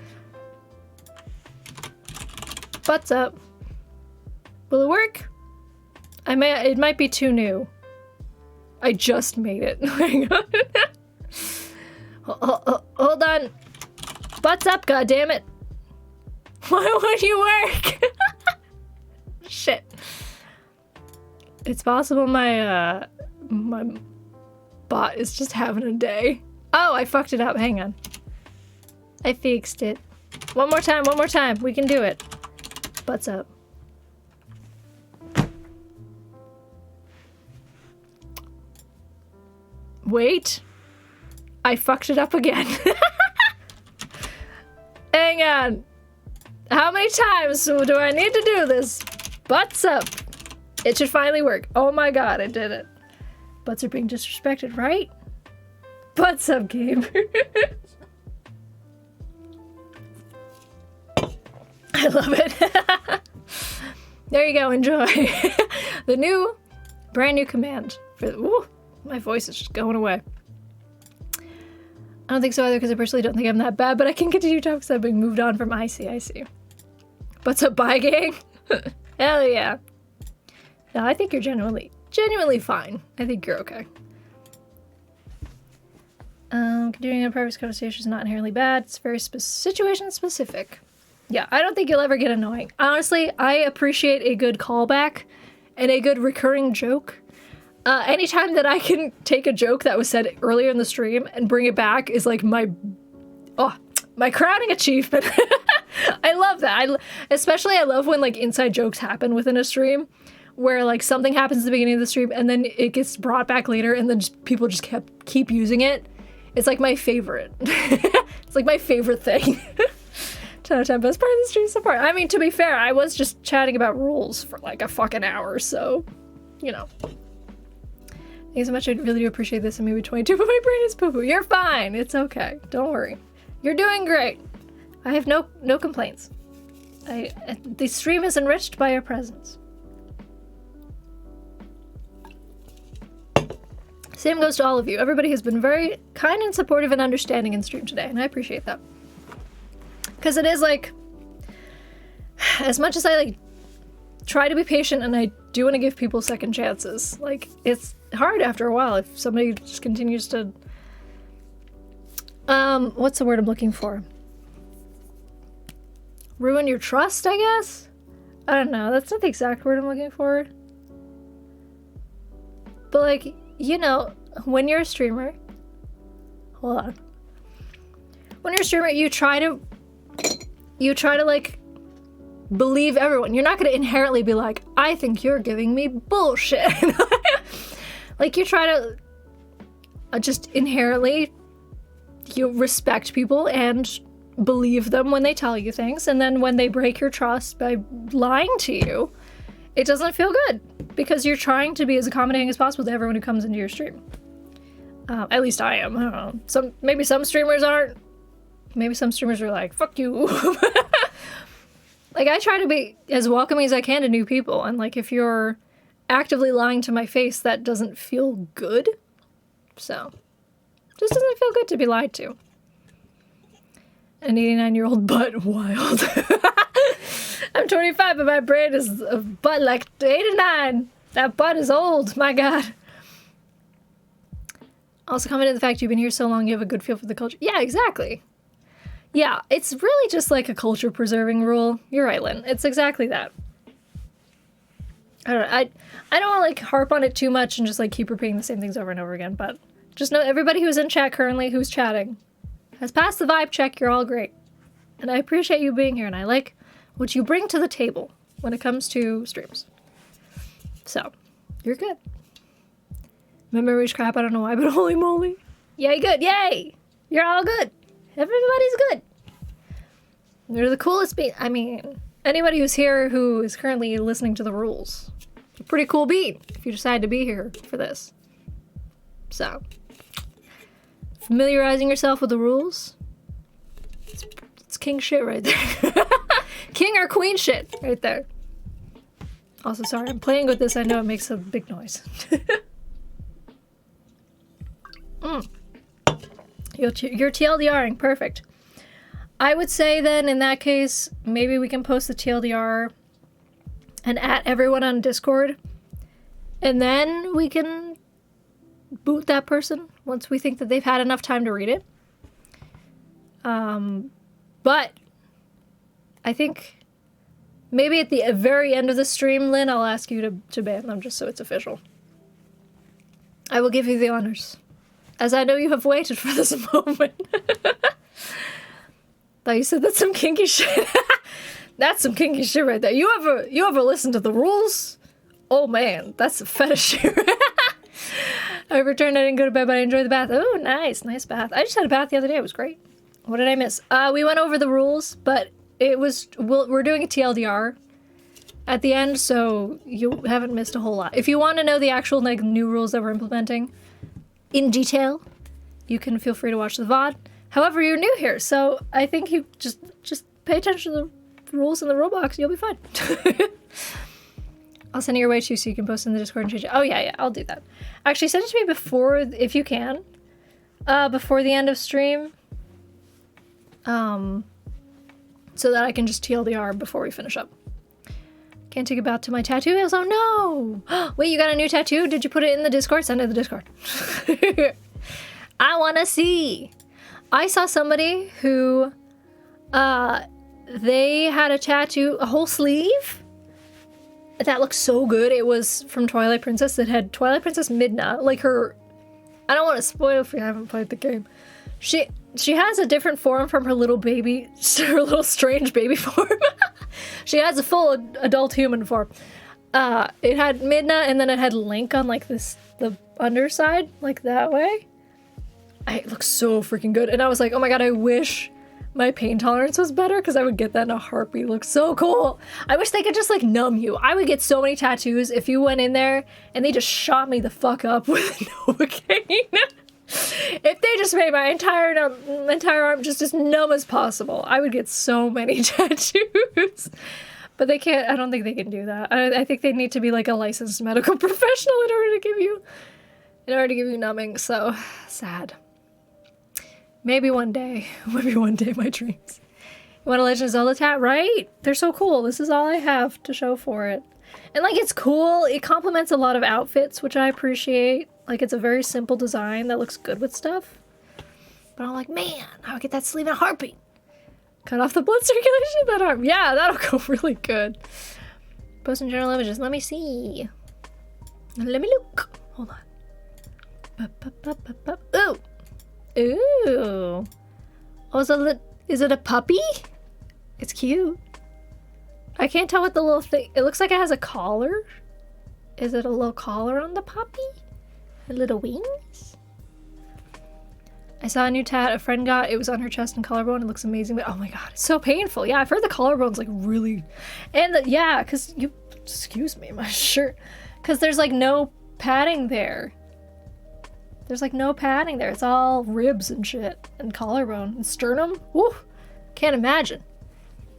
Butts up. Will it work? It might be too new. I just made it. Hang on. Hold on. Butts up, goddammit. Why won't you work? Shit. It's possible my bot is just having a day. Oh, I fucked it up. Hang on. I fixed it. One more time. We can do it. Butts up. Wait. I fucked it up again. Hang on. How many times do I need to do this? Butts up. It should finally work. Oh my god, I did it. Butts are being disrespected, right? Butts up, game. I love it. There you go, enjoy. The brand new command. Ooh, my voice is just going away. I don't think so either, because I personally don't think I'm that bad, but I can continue talking because I've been moved on from IC. What's up, bye gang? Hell yeah. No, I think you're genuinely fine. I think you're okay. Continuing a private conversation is not inherently bad. It's very situation specific. Yeah, I don't think you'll ever get annoying. Honestly, I appreciate a good callback and a good recurring joke. Anytime that I can take a joke that was said earlier in the stream and bring it back is like my crowning achievement. I love that. Especially I love when like inside jokes happen within a stream where like something happens at the beginning of the stream and then it gets brought back later and then people just keep using it. It's like my favorite. It's like my favorite thing. 10 out of 10, best part of the stream so far. I mean, to be fair, I was just chatting about rules for like a fucking hour, so, you know. Thanks so much. I really do appreciate this. I'm maybe 22, but my brain is poo-poo. You're fine. It's okay. Don't worry. You're doing great. I have no complaints. The stream is enriched by your presence. Same goes to all of you. Everybody has been very kind and supportive and understanding in stream today, and I appreciate that. Because it is like, as much as I like try to be patient and I do want to give people second chances, like it's hard after a while if somebody just continues to what's the word I'm looking for? Ruin your trust, I guess? I don't know, that's not the exact word I'm looking for. But like, you know, when you're a streamer, hold on. When you're a streamer, you try to like believe everyone. You're not going to inherently be like, I think you're giving me bullshit. Like you try to just inherently you respect people and believe them when they tell you things, and then when they break your trust by lying to you, it doesn't feel good because you're trying to be as accommodating as possible to everyone who comes into your stream. At least I am. I don't know. Maybe some streamers aren't. Maybe some streamers are like, fuck you. Like, I try to be as welcoming as I can to new people, and like, if you're actively lying to my face, that doesn't feel good. So, just doesn't feel good to be lied to. An 89-year-old butt wild. I'm 25, but my brain is a butt like 89. That butt is old, my god. Also commented the fact you've been here so long, you have a good feel for the culture. Yeah, exactly. Yeah, it's really just like a culture preserving rule. You're right, Lynn. It's exactly that. I don't know. I don't want to like harp on it too much and just like keep repeating the same things over and over again, but just know everybody who's in chat currently who's chatting has passed the vibe check. You're all great. And I appreciate you being here, and I like what you bring to the table when it comes to streams. So, you're good. My memory's crap, I don't know why, but holy moly. Yay, good, yay! You're all good. Everybody's good. You're the coolest I mean, anybody who's here who is currently listening to the rules. It's a pretty cool beat if you decide to be here for this. So, familiarizing yourself with the rules. It's king shit right there. King or queen shit right there. Also, sorry, I'm playing with this. I know it makes a big noise. You're TLDRing. Perfect. I would say then, in that case, maybe we can post the TLDR and at everyone on Discord. And then we can boot that person once we think that they've had enough time to read it. But I think maybe at the very end of the stream, Lynn, I'll ask you to ban them just so it's official. I will give you the honors, as I know you have waited for this moment. Thought you said that's some kinky shit. That's some kinky shit right there. You ever listen to the rules? Oh man, that's a fetish here. I returned, I didn't go to bed, but I enjoyed the bath. Oh, nice bath. I just had a bath the other day, it was great. What did I miss? We went over the rules, but we're doing a TLDR at the end, so you haven't missed a whole lot. If you want to know the actual like new rules that we're implementing in detail, you can feel free to watch the VOD. However, you're new here, so I think you just pay attention to the rules in the Roblox, you'll be fine. I'll send it your way too, so you can post in the Discord and change it. Oh yeah, I'll do that. Actually, send it to me before, if you can, before the end of stream. So that I can just TLDR before we finish up. Can't take a bath to my tattoos. Oh no! Wait, you got a new tattoo? Did you put it in the Discord? Send it to the Discord. I wanna see. I saw somebody who, they had a tattoo, a whole sleeve. That looked so good. It was from Twilight Princess. That had Twilight Princess Midna, like her. I don't want to spoil if you haven't played the game. She has a different form from her little baby, her little strange baby form. She has a full adult human form. It had Midna, and then it had Link on like the underside, like that way. It looks so freaking good. And I was like, oh my god, I wish my pain tolerance was better, because I would get that in a heartbeat. It looks so cool. I wish they could just like numb you. I would get so many tattoos if you went in there and they just shot me the fuck up with Novocaine. If they just made my entire arm just as numb as possible, I would get so many tattoos. But they can't, I don't think they can do that. I think they need to be like a licensed medical professional in order to give you numbing, so sad. Maybe one day, my dreams. You want a Legend of Zelda tat? Right? They're so cool. This is all I have to show for it. And like, it's cool. It complements a lot of outfits, which I appreciate. Like, it's a very simple design that looks good with stuff. But I'm like, man, I'll get that sleeve in a heartbeat. Cut off the blood circulation in that arm. Yeah, that'll go really good. Post in general images. Let me see. Let me look. Hold on. Ooh. Ooh. Oh, is it a puppy? It's cute. I can't tell what the little thing... It looks like it has a collar. Is it a little collar on the puppy? Her little wings? I saw a new tat a friend got. It was on her chest and collarbone. It looks amazing, but oh my god, it's so painful. Yeah, I've heard the collarbone's like really... And yeah, because you... Excuse me, my shirt. Because there's like no padding there. There's like no padding there. It's all ribs and shit. And collarbone. And sternum. Woo! Can't imagine.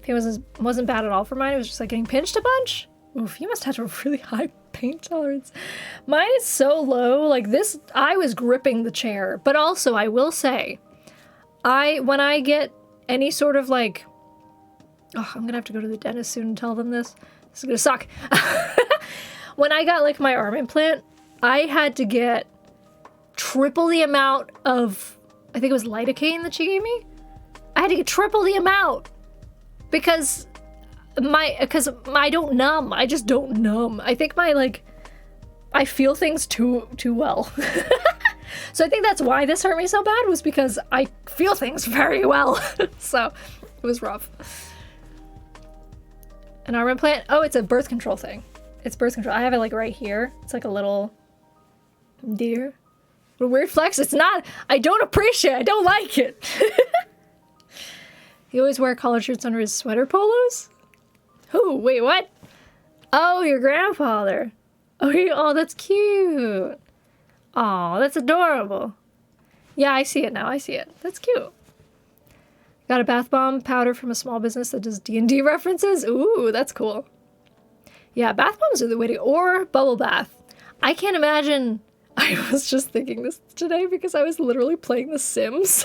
If it wasn't bad at all for mine, it was just like getting pinched a bunch. Oof, you must have a really high pain tolerance. Mine is so low. Like this, I was gripping the chair. But also, I will say, when I get any sort of like... Oh, I'm gonna have to go to the dentist soon and tell them this. This is gonna suck. When I got like my arm implant, I had to get triple the amount of, I think it was lidocaine that she gave me. I had to get triple the amount because I don't numb. I just don't numb. I think I feel things too well. So I think that's why this hurt me so bad, was because I feel things very well. So it was rough. An arm implant? Oh, it's a birth control thing. It's birth control. I have it like right here. It's like a little deer. What a weird flex. It's not. I don't appreciate it. I don't like it. He always wear collared shirts under his sweater polos? Who? Wait, what? Oh, your grandfather. Oh, oh, that's cute. Oh, that's adorable. Yeah, I see it now. I see it. That's cute. Got a bath bomb powder from a small business that does D&D references. Ooh, that's cool. Yeah, bath bombs are the way to go. Or bubble bath. I can't imagine. I was just thinking this today because I was literally playing The Sims.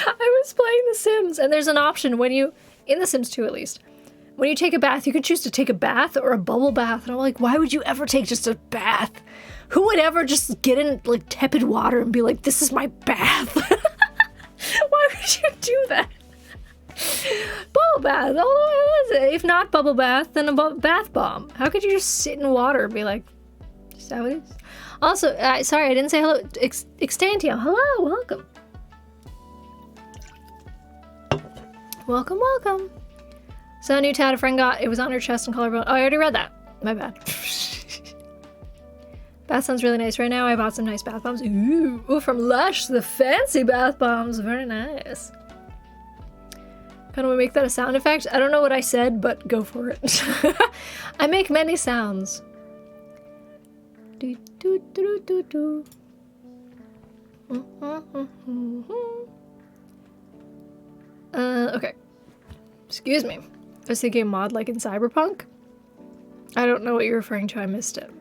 I was playing The Sims, and there's an option when you, in The Sims 2 at least, when you take a bath, you can choose to take a bath or a bubble bath. And I'm like, why would you ever take just a bath? Who would ever just get in like tepid water and be like, this is my bath? Why would you do that? Bubble bath, what was it? If not bubble bath, then a bath bomb. How could you just sit in water and be like, is that what it is? Also, sorry, I didn't say hello. Extantio, hello, welcome. Welcome, welcome. So, a new tat a friend got. It was on her chest and collarbone. Oh, I already read that. My bad. Bath sounds really nice. Right now, I bought some nice bath bombs. Ooh, from Lush, the fancy bath bombs. Very nice. Kind of want to make that a sound effect. I don't know what I said, but go for it. I make many sounds. Do, do, do, do, do. Okay. Excuse me. I was thinking mod like in Cyberpunk. I don't know what you're referring to. I missed it.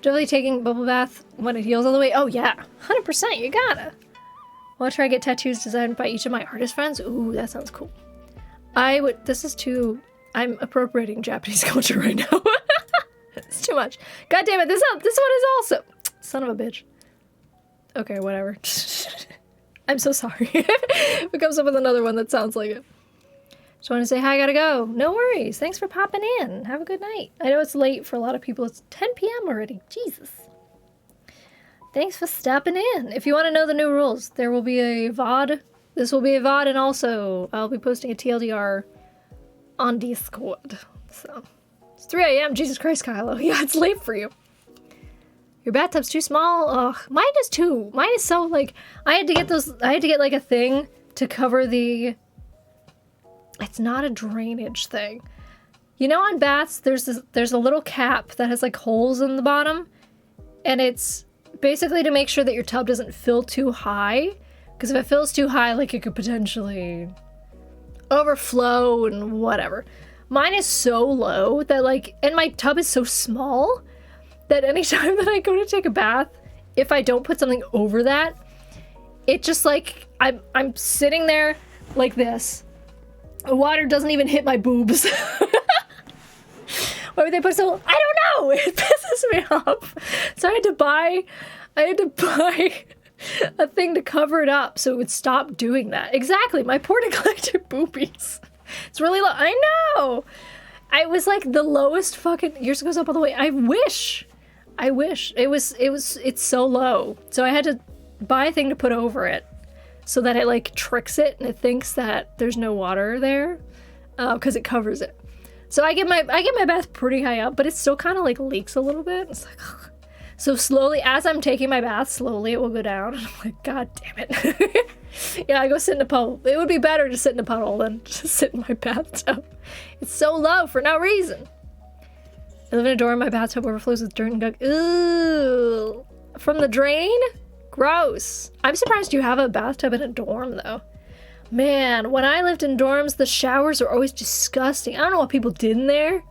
Definitely taking bubble bath when it heals all the way. Oh yeah, 100%. You gotta. Wanna try to get tattoos designed by each of my artist friends? Ooh, that sounds cool. I would. This is too. I'm appropriating Japanese culture right now. It's too much. God damn it! This one is also. Son of a bitch. Okay, whatever. I'm so sorry. If it comes up with another one that sounds like it. Just want to say hi, I gotta go. No worries. Thanks for popping in. Have a good night. I know it's late for a lot of people. It's 10 p.m. already. Jesus. Thanks for stopping in. If you want to know the new rules, there will be a VOD. This will be a VOD, and also I'll be posting a TLDR on Discord. So, it's 3 a.m. Jesus Christ, Kylo. Yeah, it's late for you. Your bathtub's too small. Ugh, mine is too. Mine is so, like, I had to get like a thing to cover the... It's not a drainage thing. You know, on baths, there's a little cap that has like holes in the bottom, and it's basically to make sure that your tub doesn't fill too high, because if it fills too high, like, it could potentially overflow and whatever. Mine is so low that, like, and my tub is so small that anytime that I go to take a bath, if I don't put something over that, it just, like, I'm sitting there like this. The water doesn't even hit my boobs. Why would they put so... I don't know! It pisses me off. So I had to buy a thing to cover it up so it would stop doing that. Exactly, my poor neglected boobies. It's really low. I know! I was like the lowest fucking... Yours goes up all the way. I wish. It's so low. So I had to buy a thing to put over it, so that it, like, tricks it and it thinks that there's no water there, because it covers it. So I get my bath pretty high up, but it still kind of, like, leaks a little bit. It's like, ugh. So slowly, as I'm taking my bath, slowly it will go down. And I'm like, God damn it. Yeah, I go sit in a puddle. It would be better to sit in a puddle than to sit in my bathtub. It's so low for no reason. I live in a dorm. My bathtub overflows with dirt and gunk. Ooh. From the drain? Gross. I'm surprised you have a bathtub in a dorm, though. Man, when I lived in dorms, the showers were always disgusting. I don't know what people did in there.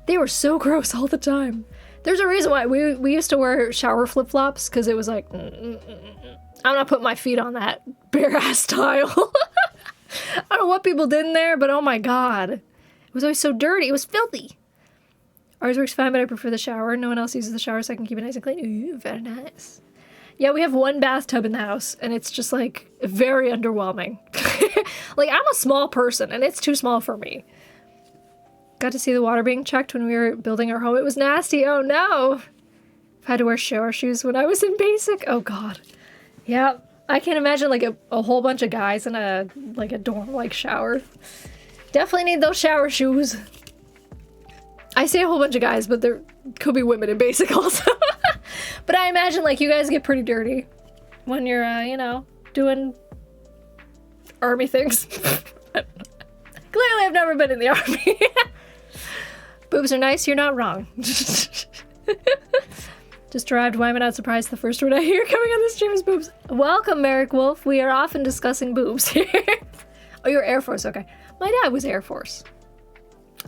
They were so gross all the time. There's a reason why we used to wear shower flip-flops, because it was like, I'm not putting my feet on that bare-ass tile. I don't know what people did in there, but oh my god. It was always so dirty. It was filthy. Ours works fine, but I prefer the shower. No one else uses the shower, so I can keep it nice and clean. Ooh, very nice. Yeah, we have one bathtub in the house, and it's just, like, very underwhelming. Like, I'm a small person, and it's too small for me. Got to see the water being checked when we were building our home. It was nasty. Oh, no. I've had to wear shower shoes when I was in basic. Oh, God. Yeah, I can't imagine, like, a whole bunch of guys in a dorm-like shower. Definitely need those shower shoes. I say a whole bunch of guys, but there could be women in basic also. But I imagine, like, you guys get pretty dirty when you're, you know, doing army things. Clearly, I've never been in the army. Boobs are nice, you're not wrong. Just arrived, why am I not surprised? The first word I hear coming on the stream is boobs. Welcome, Merrick Wolf. We are often discussing boobs here. Oh, you're Air Force, okay. My dad was Air Force.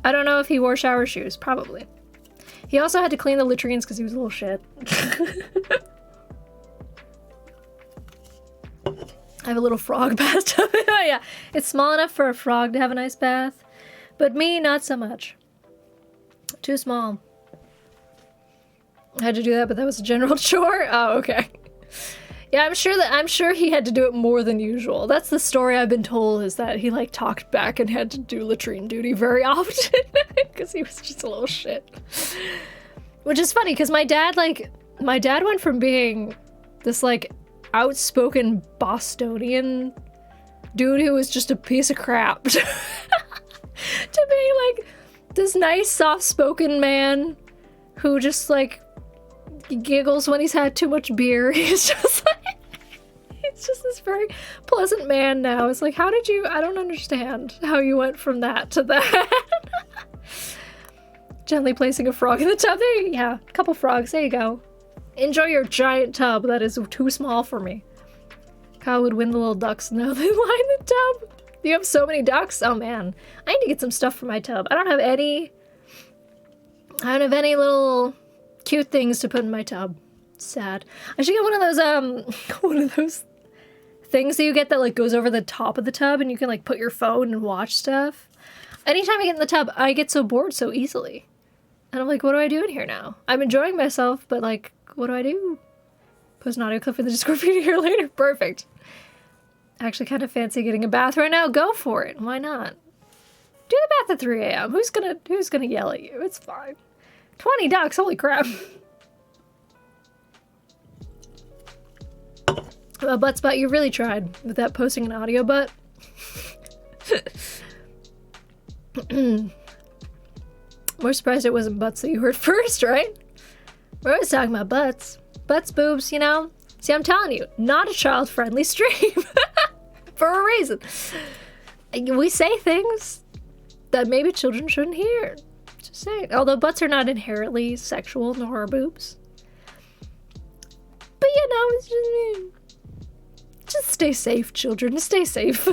I don't know if he wore shower shoes, probably. He also had to clean the latrines because he was a little shit. I have a little frog bathtub. Yeah, it's small enough for a frog to have a nice bath. But me, not so much. Too small. I had to do that, but that was a general chore? Oh, okay. Yeah, I'm sure he had to do it more than usual. That's the story I've been told, is that he, like, talked back and had to do latrine duty very often. Because he was just a little shit. Which is funny, because my dad went from being this, like, outspoken Bostonian dude who was just a piece of crap to being, like, this nice, soft-spoken man who just, like, giggles when he's had too much beer. He's just like, he's just this very pleasant man now. It's like, I don't understand how you went from that to that. Gently placing a frog in the tub. Yeah, a couple frogs, there you go. Enjoy your giant tub that is too small for me. Kyle would win the little ducks now they line the tub. You have so many ducks? Oh man, I need to get some stuff for my tub. I don't have any little cute things to put in my tub. Sad. I should get one of those things that you get that, like, goes over the top of the tub and you can, like, put your phone and watch stuff. Anytime I get in the tub, I get so bored so easily. And I'm like, what do I do in here now? I'm enjoying myself, but, like, what do I do? Post an audio clip for the Discord feed here later. Perfect. Actually kind of fancy getting a bath right now. Go for it. Why not? Do the bath at 3 a.m. Who's gonna yell at you? It's fine. 20 ducks, holy crap. Butt spot, you really tried with that posting an audio butt. We're surprised it wasn't butts that you heard first, right? We're always talking about butts. Butts, boobs, you know? See, I'm telling you, not a child-friendly stream. For a reason. We say things that maybe children shouldn't hear. Just saying. Although butts are not inherently sexual, nor are boobs. But you know, it's just stay safe, children. Stay safe.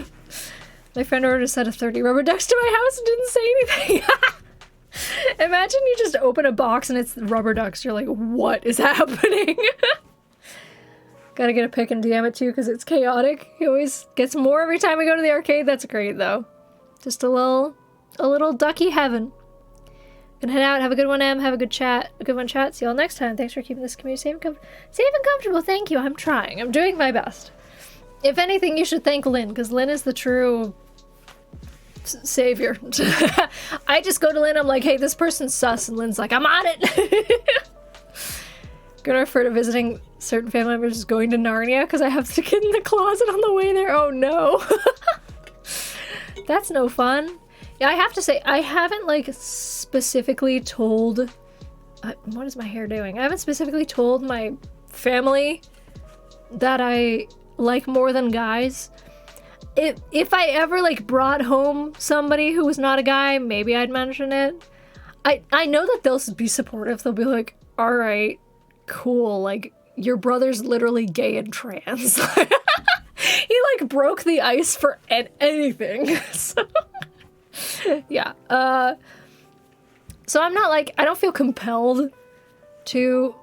My friend ordered a set of 30 rubber ducks to my house and didn't say anything. Imagine you just open a box and it's rubber ducks. You're like, what is happening? Gotta get a pic and DM it too because it's chaotic. He always gets more every time we go to the arcade. That's great though. Just a little ducky heaven. Gonna head out. Have a good one, Em. Have a good one, chat. See y'all next time. Thanks for keeping this community safe and comfortable. Thank you. I'm trying. I'm doing my best. If anything, you should thank Lynn, because Lynn is the true savior. I just go to Lynn, I'm like, hey, this person's sus, and Lynn's like, I'm on it. Gonna refer to visiting certain family members as going to Narnia, because I have to get in the closet on the way there. Oh no. That's no fun. Yeah, I have to say, I haven't, like, specifically told... what is my hair doing? I haven't specifically told my family that I like more than guys. If I ever, like, brought home somebody who was not a guy, maybe I'd mention it. I know that they'll be supportive. They'll be like, alright, cool, like, your brother's literally gay and trans. He, like, broke the ice for anything. So... yeah, so I'm not, like, I don't feel compelled to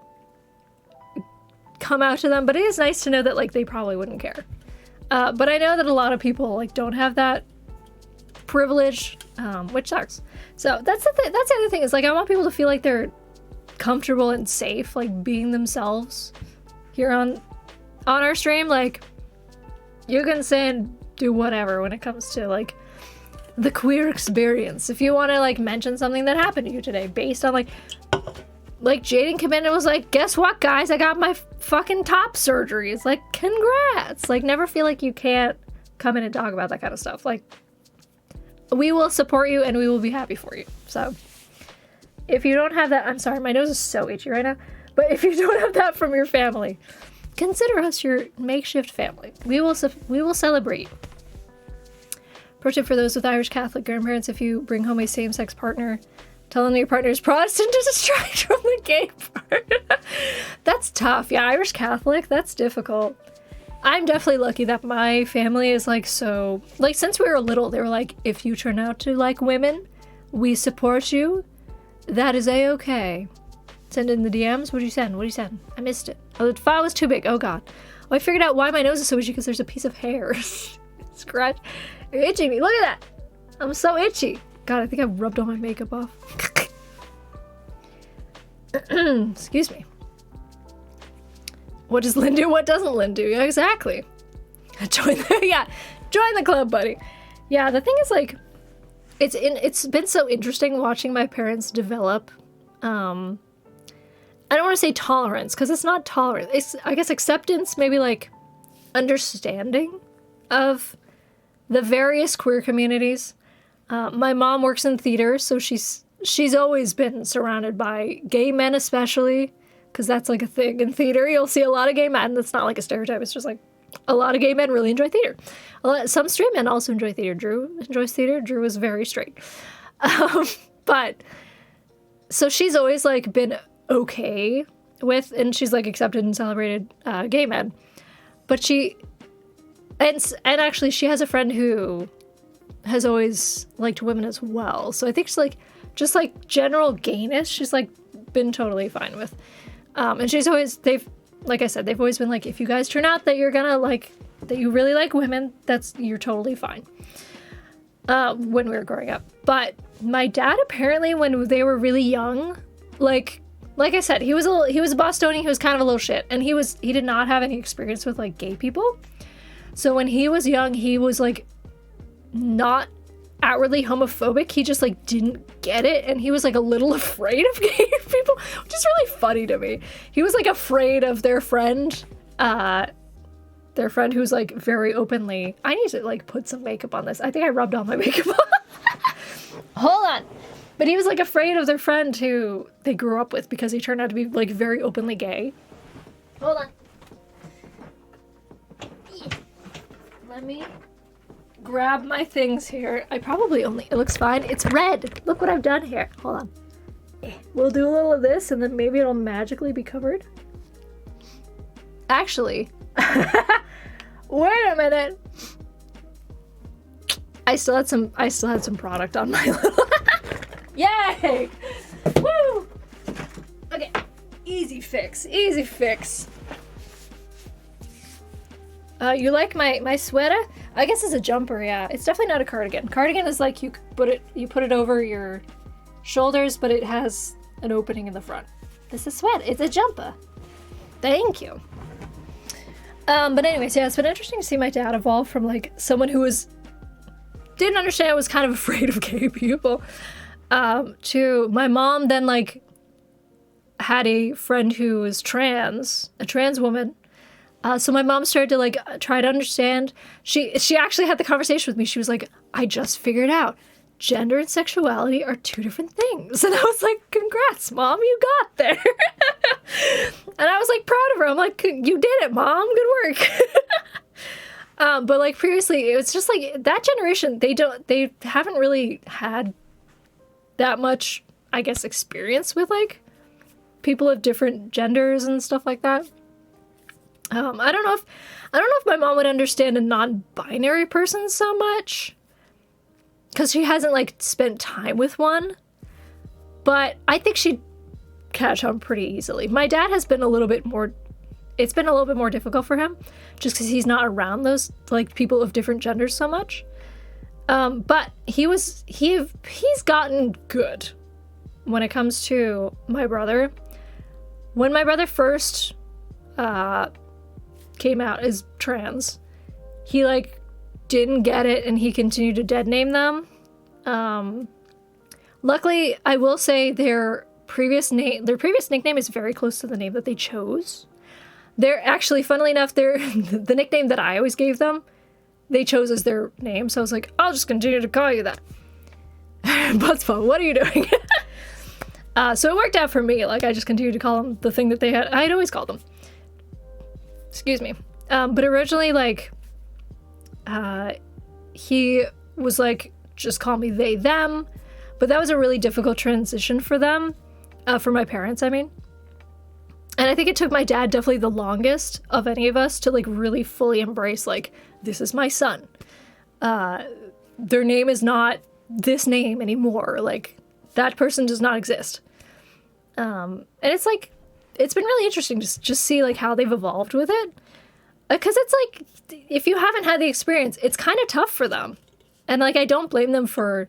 come out to them, but it is nice to know that, like, they probably wouldn't care. But I know that a lot of people, like, don't have that privilege, which sucks. So that's the other thing, is, like, I want people to feel like they're comfortable and safe, like, being themselves here on our stream. Like, you can say and do whatever when it comes to, like, the queer experience. If you want to, like, mention something that happened to you today based on, like Jaden came in and was like, guess what, guys? I got my fucking top surgery. It's like, congrats. Like, never feel like you can't come in and talk about that kind of stuff. Like, we will support you and we will be happy for you. So if you don't have that, I'm sorry, my nose is so itchy right now. But if you don't have that from your family, consider us your makeshift family. We will celebrate. Pro tip for those with Irish Catholic grandparents: if you bring home a same-sex partner, tell them your partner is Protestant to distract from the gay part. That's tough. Yeah, Irish Catholic, that's difficult. I'm definitely lucky that my family is like, so, like, since we were little, they were like, if you turn out to like women, we support you. That is a-okay. Send in the DMs. What'd you send? I missed it. Oh, the file was too big. Oh, God. Oh, I figured out why my nose is so itchy, because there's a piece of hair. Scratch. You're itching me. Look at that. I'm so itchy. God, I think I rubbed all my makeup off. Excuse me. What does Lynn do? What doesn't Lynn do? Yeah, exactly. Join the club, buddy. Yeah, the thing is, like, it's been so interesting watching my parents develop, I don't want to say tolerance, because it's not tolerance. It's, I guess, acceptance, maybe, like, understanding of the various queer communities. My mom works in theater, so she's always been surrounded by gay men, especially, because that's, like, a thing in theater. You'll see a lot of gay men. That's not, like, a stereotype. It's just, like, a lot of gay men really enjoy theater. Some straight men also enjoy theater. Drew enjoys theater. Drew is very straight. But, so she's always, like, been okay with, and she's, like, accepted and celebrated gay men. But and actually she has a friend who has always liked women as well. So I think she's, like, just, like, general gayness, she's, like, been totally fine with. And she's always, like I said, they've always been like, if you guys turn out that you're gonna, like, that you really like women, you're totally fine. When we were growing up. But my dad, apparently, when they were really young, like I said, he was a Bostonian, he was kind of a little shit, and he did not have any experience with, like, gay people. So when he was young, he was, like, not outwardly homophobic, he just, like, didn't get it, and he was, like, a little afraid of gay people, which is really funny to me. He was, like, afraid of their friend who's, like, very openly, I need to, like, put some makeup on this. I think I rubbed all my makeup on. Hold on. But he was, like, afraid of their friend who they grew up with because he turned out to be, like, very openly gay. Hold on. Let me grab my things here. It looks fine. It's red. Look what I've done here. Hold on. We'll do a little of this and then maybe it'll magically be covered. Actually, wait a minute. I still had some product on my little Yay! Woo! Okay. Easy fix. You like my sweater? I guess it's a jumper, yeah. It's definitely not a cardigan. Cardigan is like you put it over your shoulders, but it has an opening in the front. This is sweat. It's a jumper. Thank you. But anyways, yeah, it's been interesting to see my dad evolve from, like, someone who didn't understand, was kind of afraid of gay people, to my mom then, like, had a friend who was a trans woman. So my mom started to, like, try to understand. She actually had the conversation with me. She was like, I just figured out gender and sexuality are two different things. And I was like, congrats, Mom, you got there. And I was, like, proud of her. I'm like, you did it, Mom. Good work. But, like, previously, it was just, like, that generation, they haven't really had that much, I guess, experience with, like, people of different genders and stuff like that. I don't know if my mom would understand a non-binary person so much, because she hasn't, like, spent time with one, but I think she'd catch on pretty easily. My dad has been it's been a little bit more difficult for him, just because he's not around those, like, people of different genders so much. But he's gotten good when it comes to my brother. When my brother first came out as trans, he, like, didn't get it and he continued to dead name them. Luckily, I will say their previous nickname is very close to the name that they chose. They're actually, funnily enough, the nickname that I always gave them they chose as their name. So I was like, I'll just continue to call you that. Buzzfo, what are you doing? So it worked out for me. Like, I just continued to call them the thing that I'd always called them. Excuse me. But originally, like, he was like, just call me they, them. But that was a really difficult transition for them. For my parents, I mean. And I think it took my dad definitely the longest of any of us to, like, really fully embrace, like, this is my son. Their name is not this name anymore. Like, that person does not exist. And it's, like, it's been really interesting to just see, like, how they've evolved with it. Because it's, like, if you haven't had the experience, it's kind of tough for them. And, like, I don't blame them for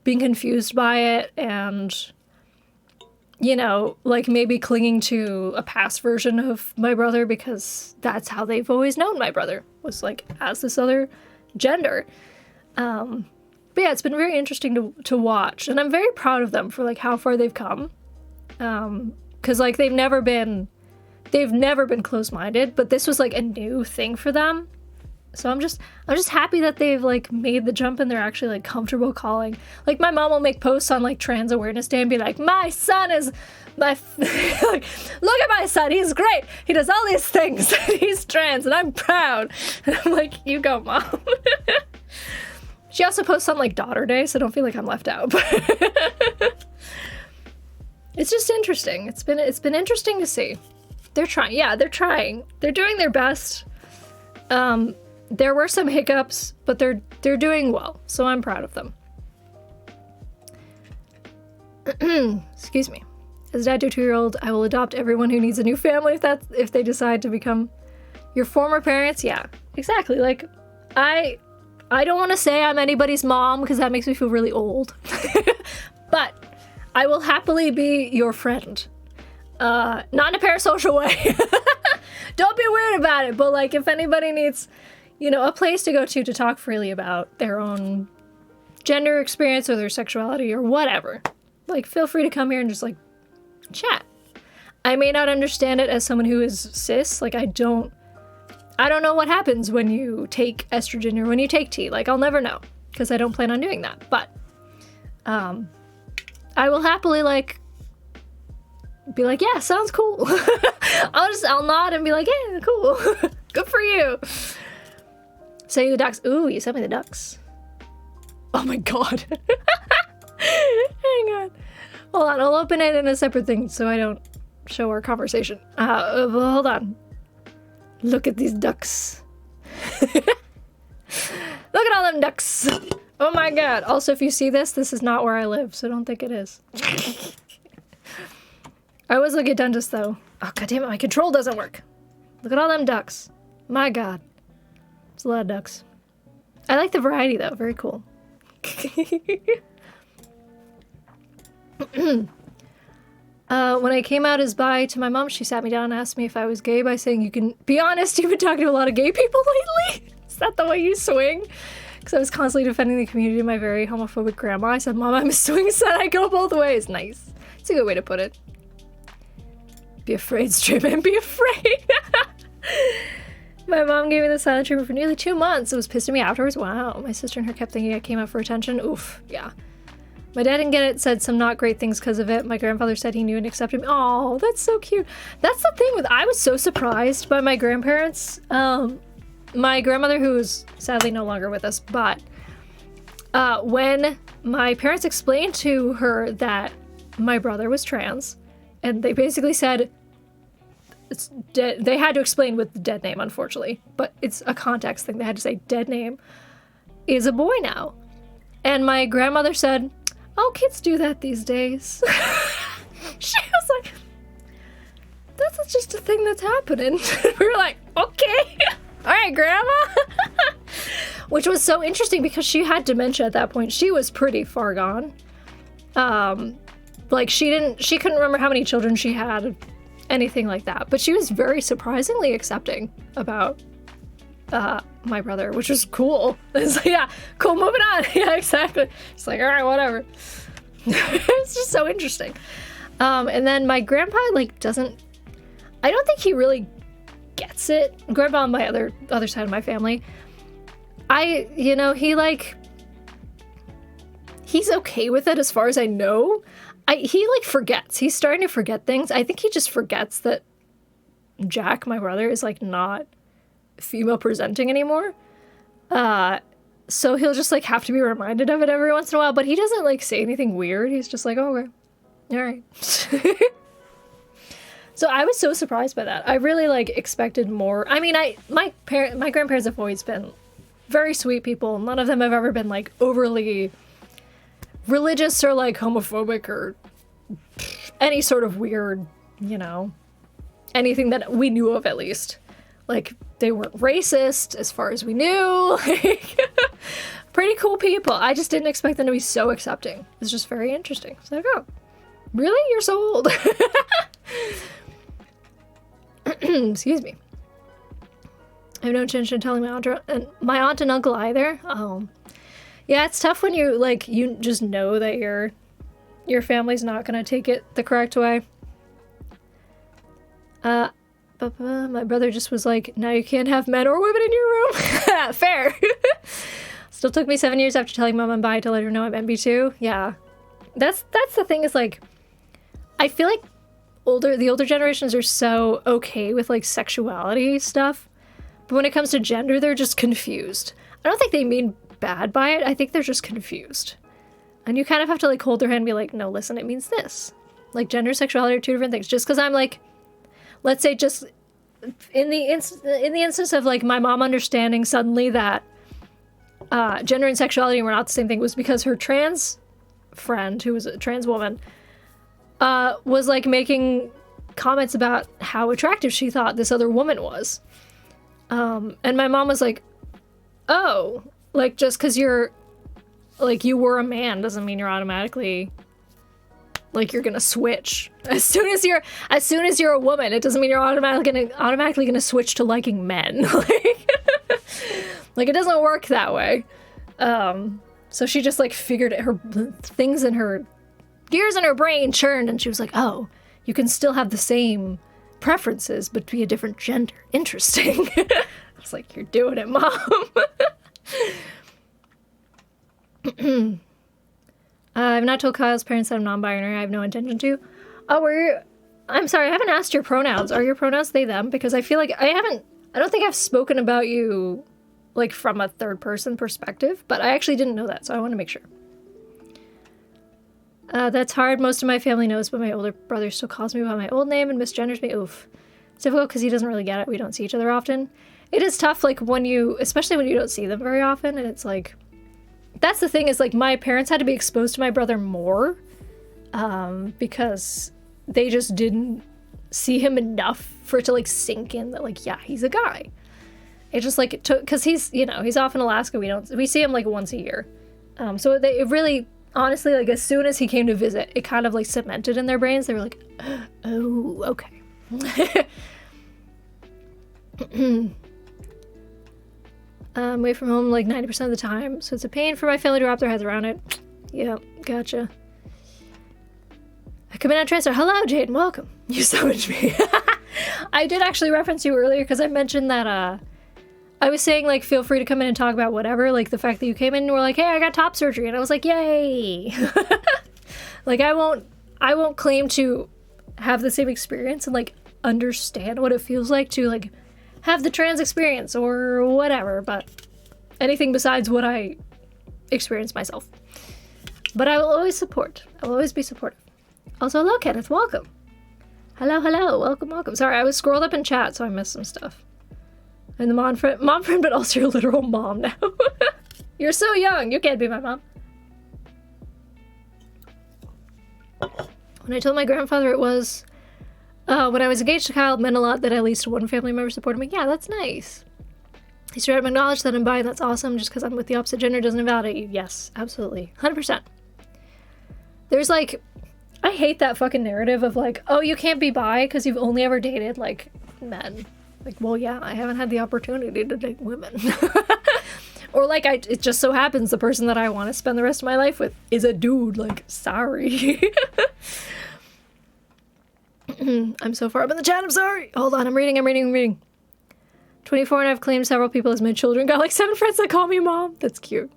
being confused by it and, you know, like, maybe clinging to a past version of my brother because that's how they've always known my brother, was, like, as this other gender. But yeah, it's been very interesting to watch, and I'm very proud of them for, like, how far they've come. Because, like, they've never been closed-minded, but this was, like, a new thing for them. So I'm just happy that they've, like, made the jump and they're actually, like, comfortable calling. Like, my mom will make posts on, like, Trans Awareness Day and be like, my son is like, look at my son, he's great. He does all these things. He's trans and I'm proud. And I'm like, you go, Mom. She also posts on, like, Daughter Day, so don't feel like I'm left out. It's just interesting. It's been interesting to see. They're trying. Yeah, they're trying. They're doing their best. There were some hiccups, but they're doing well, so I'm proud of them. Excuse me. As dad to a 2-year-old, I will adopt everyone who needs a new family if they decide to become your former parents. Yeah, exactly. Like, I don't want to say I'm anybody's mom because that makes me feel really old. But I will happily be your friend. Not in a parasocial way. Don't be weird about it, but, like, if anybody needs, you know, a place to go to talk freely about their own gender experience or their sexuality or whatever, like, feel free to come here and just, like, chat. I may not understand it as someone who is cis. Like, I don't know what happens when you take estrogen or when you take tea. Like, I'll never know because I don't plan on doing that. But I will happily, like, be like, yeah, sounds cool. I'll nod and be like, yeah, cool. Good for you. Send you the ducks. Ooh, you sent me the ducks. Oh my god. Hang on. Hold on, I'll open it in a separate thing so I don't show our conversation. Hold on. Look at these ducks. Look at all them ducks. Oh my god. Also, if you see this is not where I live, so don't think it is. I always look at dentists, though. Oh, god damn it, my control doesn't work. Look at all them ducks. My god. It's a lot of ducks. I like the variety, though. Very cool. When I came out as bi to my mom, she sat me down and asked me if I was gay by saying, you can be honest, you've been talking to a lot of gay people lately? Is that the way you swing? Because I was constantly defending the community of my very homophobic grandma. I said, Mom, I'm a swing set. I go both ways. Nice. It's a good way to put it. Be afraid, straight man, be afraid. My mom gave me the silent treatment for nearly 2 months. It was pissing me afterwards. Wow. My sister and her kept thinking I came out for attention. Oof. Yeah. My dad didn't get it, said some not great things because of it. My grandfather said he knew and accepted me. Oh, that's so cute. That's the thing with, I was so surprised by my grandparents. My grandmother, who is sadly no longer with us, but when my parents explained to her that my brother was trans, and they basically said, it's dead. They had to explain with the dead name, unfortunately, but it's a context thing. They had to say dead name is a boy now. And my grandmother said, oh, kids do that these days. She was like, that's just a thing that's happening. We were like, okay. All right, Grandma. Which was so interesting because she had dementia at that point. She was pretty far gone. Like, she couldn't remember how many children she had, anything like that. But she was very surprisingly accepting about my brother, which was cool. It's like, yeah, cool, moving on. Yeah, exactly. It's like, all right, whatever. It's just so interesting. And then my grandpa, like, I don't think he really gets it. Grandpa on my other side of my family, he's okay with it as far as I know. He like forgets. He's starting to forget things. I think he just forgets that Jack, my brother, is like not female presenting anymore. So he'll just like have to be reminded of it every once in a while, but he doesn't like say anything weird. He's just like, oh, okay. All right. So I was so surprised by that. I really like expected more. I mean, my grandparents have always been very sweet people. None of them have ever been like overly religious or like homophobic or any sort of weird, anything that we knew of at least. Like, they weren't racist as far as we knew. Like, pretty cool people. I just didn't expect them to be so accepting. It's just very interesting. It's like, oh, really? You're so old. Excuse me. I have no intention of telling my aunt and uncle either. Oh. Yeah, it's tough when you just know that your family's not gonna take it the correct way. But my brother just was like, now you can't have men or women in your room. Fair. Still took me 7 years after telling mom I'm bi to let her know I'm MB2. Yeah. That's the thing is like, I feel like the older generations are so okay with like sexuality stuff. But when it comes to gender, they're just confused. I don't think they mean bad by it. I think they're just confused. And you kind of have to like hold their hand and be like, no, listen, it means this. Like gender and sexuality are two different things. Just because I'm like, let's say just in the instance of like my mom understanding suddenly that gender and sexuality were not the same thing was because her trans friend, who was a trans woman, was like making comments about how attractive she thought this other woman was. And my mom was like, oh, like just because you're like you were a man doesn't mean you're automatically like you're gonna switch. As soon as you're a woman, it doesn't mean you're automatically gonna switch to liking men. Like it doesn't work that way. So she just like figured it, her things in her gears in her brain churned, and she was like, oh, you can still have the same preferences but be a different gender. Interesting. I was like, you're doing it, Mom. I've not told Kyle's parents that I'm non-binary. I have no intention to. Oh, I'm sorry, I haven't asked your pronouns. Are your pronouns they, them? Because I feel like I don't think I've spoken about you like from a third person perspective, but I actually didn't know that, so I want to make sure. That's hard. Most of my family knows, but my older brother still calls me by my old name and misgenders me. Oof. It's difficult because he doesn't really get it. We don't see each other often. It is tough, like, especially when you don't see them very often, and it's like, that's the thing is, like, my parents had to be exposed to my brother more, because they just didn't see him enough for it to, like, sink in that, like, yeah, he's a guy. It just, like, it took, because he's off in Alaska, we see him, like, once a year. So it really, honestly, like, as soon as he came to visit, it kind of, like, cemented in their brains. They were like, oh, okay. Away from home like 90% of the time, so it's a pain for my family to wrap their heads around it. Yeah, gotcha. I come in on transfer. Hello, Jaden, welcome. You summoned me. I did actually reference you earlier because I mentioned that I was saying like feel free to come in and talk about whatever, like the fact that you came in and were like, hey, I got top surgery, and I was like, yay. Like I won't claim to have the same experience and like understand what it feels like to like have the trans experience or whatever, but anything besides what I experienced myself. But I will always support. I will always be supportive. Also, hello, Kenneth. Welcome. Hello. Welcome. Sorry, I was scrolled up in chat, so I missed some stuff. And the mom friend, but also your literal mom now. You're so young. You can't be my mom. When I told my grandfather it was... when I was engaged to Kyle, it meant a lot that at least one family member supported me. Yeah, that's nice. He straight up acknowledged that I'm bi, and that's awesome. Just because I'm with the opposite gender doesn't invalidate you. Yes, absolutely. 100%. There's like... I hate that fucking narrative of like, oh, you can't be bi because you've only ever dated, like, men. Like, well, yeah, I haven't had the opportunity to date women. Or like, it just so happens the person that I want to spend the rest of my life with is a dude. Like, sorry. I'm so far up in the chat, I'm sorry. Hold on, I'm reading. 24 and I've claimed several people as my children. Got like 7 friends that call me mom. That's cute.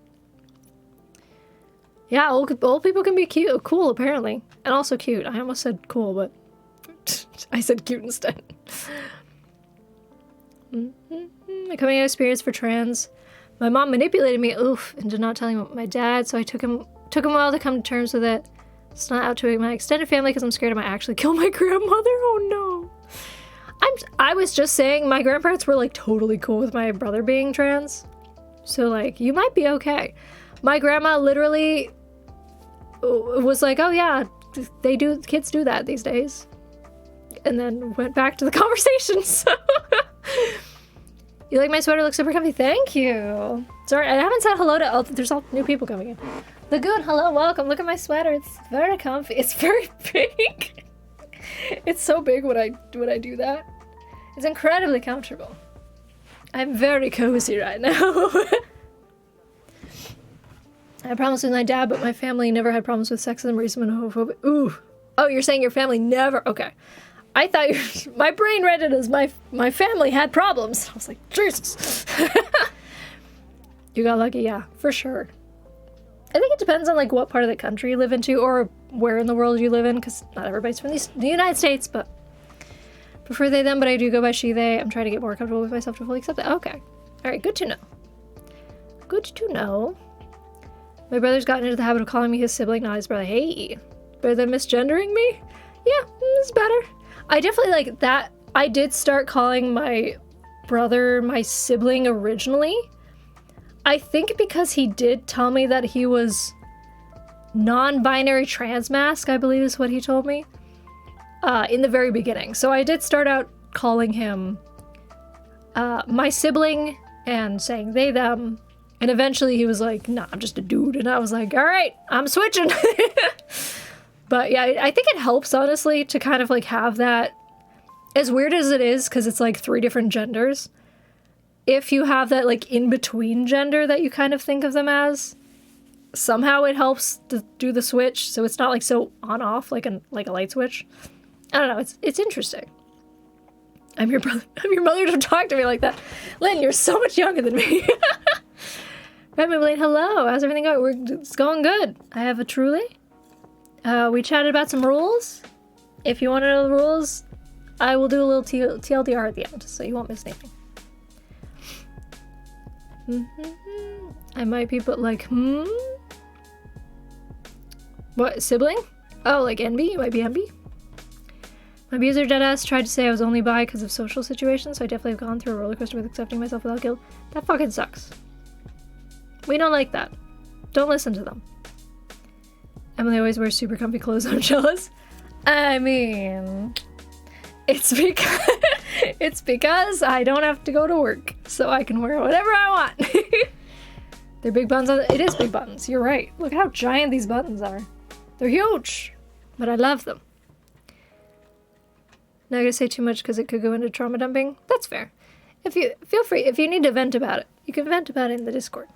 Yeah, old people can be cute, cool apparently. And also cute. I almost said cool, but I said cute instead. My coming out experience for trans. My mom manipulated me, into not telling my dad, so I took him a while to come to terms with it. It's not out to my extended family because I'm scared I might actually kill my grandmother. Oh no. I was just saying my grandparents were like totally cool with my brother being trans. So like, you might be okay. My grandma literally was like, oh yeah, kids do that these days. And then went back to the conversations. You like my sweater? Looks super comfy. Thank you. Sorry, I haven't said hello to, there's all new people coming in. Lagoon, hello, welcome. Look at my sweater. It's very comfy. It's very big. It's so big when I do that. It's incredibly comfortable. I'm very cozy right now. I had problems with my dad, but my family never had problems with sexism, racism, and homophobia. Ooh. Oh, you're saying your family never? Okay. I thought my brain read it as my family had problems. I was like, Jesus. You got lucky, yeah, for sure. I think it depends on like what part of the country you live into or where in the world you live in, because not everybody's from the United States, but prefer they, them, but I do go by she, they. I'm trying to get more comfortable with myself to fully accept that. Okay. All right, good to know. Good to know. My brother's gotten into the habit of calling me his sibling, not his brother. Hey, better than misgendering me? Yeah, it's better. I definitely like that. I did start calling my brother my sibling originally. I think because he did tell me that he was non-binary transmasc, I believe is what he told me, in the very beginning. So I did start out calling him my sibling and saying they, them. And eventually he was like, nah, I'm just a dude. And I was like, all right, I'm switching. But yeah, I think it helps, honestly, to kind of like have that, as weird as it is, because it's like 3 different genders. If you have that like in-between gender that you kind of think of them as, somehow it helps to do the switch. So it's not like so on-off like a light switch. I don't know, it's interesting. I'm your brother. I'm your mother, don't talk to me like that. Lynn, you're so much younger than me. Redmond Blaine, hello. How's everything going? It's going good. I have a truly. We chatted about some rules. If you want to know the rules, I will do a little TLDR at the end, so you won't miss anything. I might be, but like, What, sibling? Oh, like envy? You might be envy? My abuser deadass tried to say I was only bi because of social situations, so I definitely have gone through a roller coaster with accepting myself without guilt. That fucking sucks. We don't like that. Don't listen to them. Emily always wears super comfy clothes. I'm jealous. I mean, it's because I don't have to go to work, so I can wear whatever I want. They're big buttons on it is big buttons. You're right. Look how giant these buttons are. They're huge, but I love them. Not gonna say too much because it could go into trauma dumping. That's fair. If you feel free, if you need to vent about it, you can vent about it in the Discord.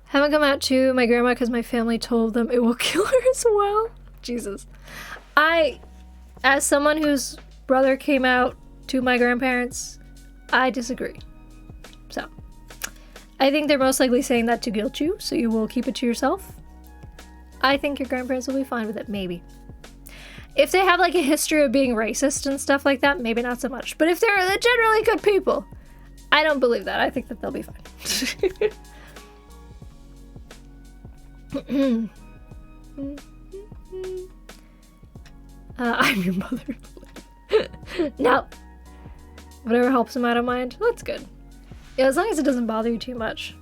Haven't come out to my grandma because my family told them it will kill her as well. Jesus. As someone whose brother came out to my grandparents, I disagree. So, I think they're most likely saying that to guilt you, so you will keep it to yourself. I think your grandparents will be fine with it, maybe. If they have like a history of being racist and stuff like that, maybe not so much. But if they're generally good people, I don't believe that. I think that they'll be fine. I'm your mother. No. Whatever helps him, I don't mind. That's good. Yeah, as long as it doesn't bother you too much.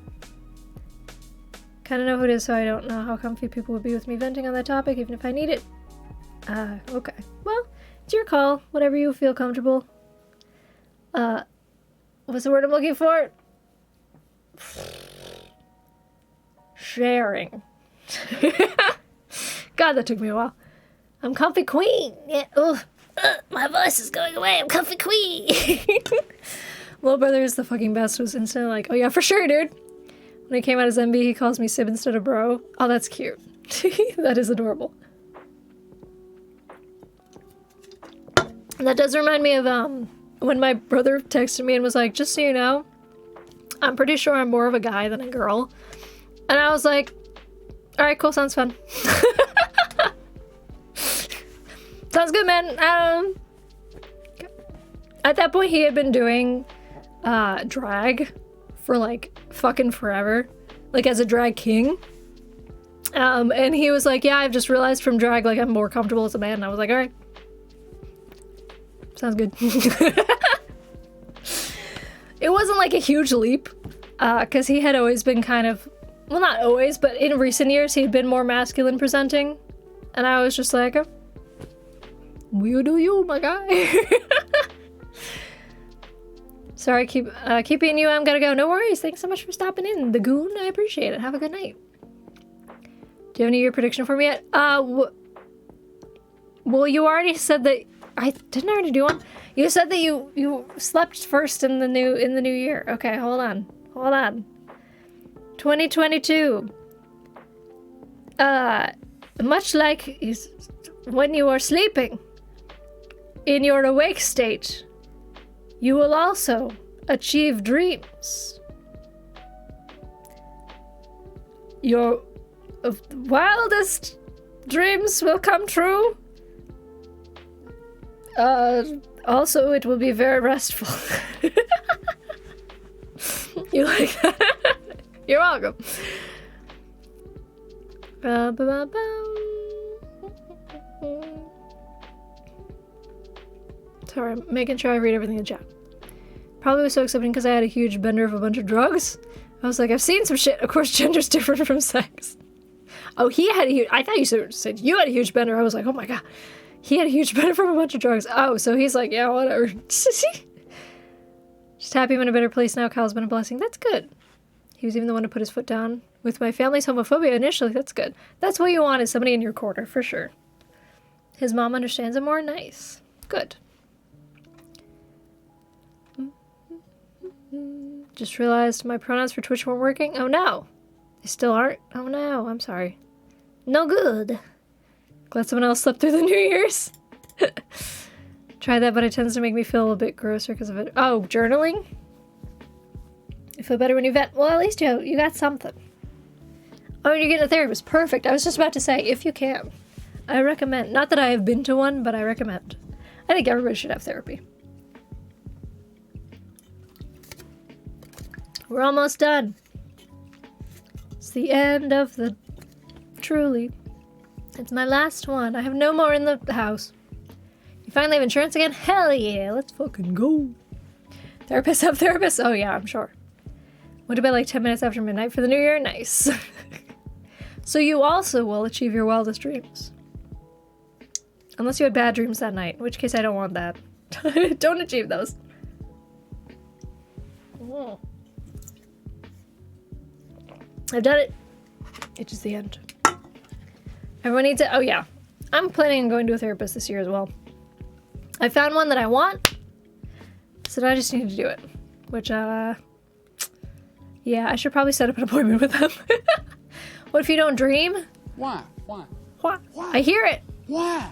Kind of know who it is, so I don't know how comfy people would be with me venting on that topic, even if I need it. Okay. Well, it's your call. Whatever you feel comfortable. What's the word I'm looking for? Sharing. God, that took me a while. I'm comfy queen. Yeah. My voice is going away. I'm comfy queen. Little brother is the fucking best. Was instantly like, oh yeah, for sure, dude. When he came out as MB, he calls me Sib instead of bro. Oh, that's cute. That is adorable. That does remind me of when my brother texted me and was like, just so you know, I'm pretty sure I'm more of a guy than a girl. And I was like, alright, cool, sounds fun. Sounds good, man. At that point, he had been doing drag for like fucking forever, like as a drag king. And he was like, yeah, I've just realized from drag, like I'm more comfortable as a man. And I was like, all right, sounds good. It wasn't like a huge leap, because he had always been kind of, well, not always, but in recent years, he'd been more masculine presenting. And I was just like, oh, you do you, my guy. Sorry, keep being you. I'm gonna go. No worries. Thanks so much for stopping in, the goon. I appreciate it. Have a good night. Do you have any year prediction for me yet? Well, you already said that. I didn't already do one. You said that you slept first in the new year. Okay, hold on. 2022. Much like when you are sleeping, in your awake state, you will also achieve dreams. Your wildest dreams will come true. Also, it will be very restful. You like that? You're welcome. Sorry, I'm making sure I read everything in the chat. Probably was so accepting because I had a huge bender of a bunch of drugs. I was like, I've seen some shit. Of course, gender's different from sex. Oh, he had a huge... I thought you said you had a huge bender. I was like, oh my god. He had a huge bender from a bunch of drugs. Oh, so he's like, yeah, whatever. Just happy I'm in a better place now. Kyle's been a blessing. That's good. He was even the one to put his foot down with my family's homophobia initially. That's good. That's what you want, is somebody in your corner, for sure. His mom understands him more. Nice. Good. Just realized my pronouns for Twitch weren't working. Oh no. They still aren't? Oh no, I'm sorry. No good. Glad someone else slept through the New Year's. Try that, but it tends to make me feel a bit grosser because of it. Oh, journaling? You feel better when you vent? Well, at least you got something. Oh, and you're getting a therapist. Perfect. I was just about to say, if you can. I recommend. Not that I have been to one, but I recommend. I think everybody should have therapy. We're almost done. It's the end of the... Truly. It's my last one. I have no more in the house. You finally have insurance again? Hell yeah, let's fucking go. Therapists have therapists? Oh yeah, I'm sure. Went to bed like 10 minutes after midnight for the new year? Nice. So you also will achieve your wildest dreams. Unless you had bad dreams that night, in which case I don't want that. Don't achieve those. Oh. I've done it. It's just the end. Everyone needs it. Oh yeah. I'm planning on going to a therapist this year as well. I found one that I want, so I just need to do it. Which, yeah, I should probably set up an appointment with them. What if you don't dream? Why? I hear it. Why?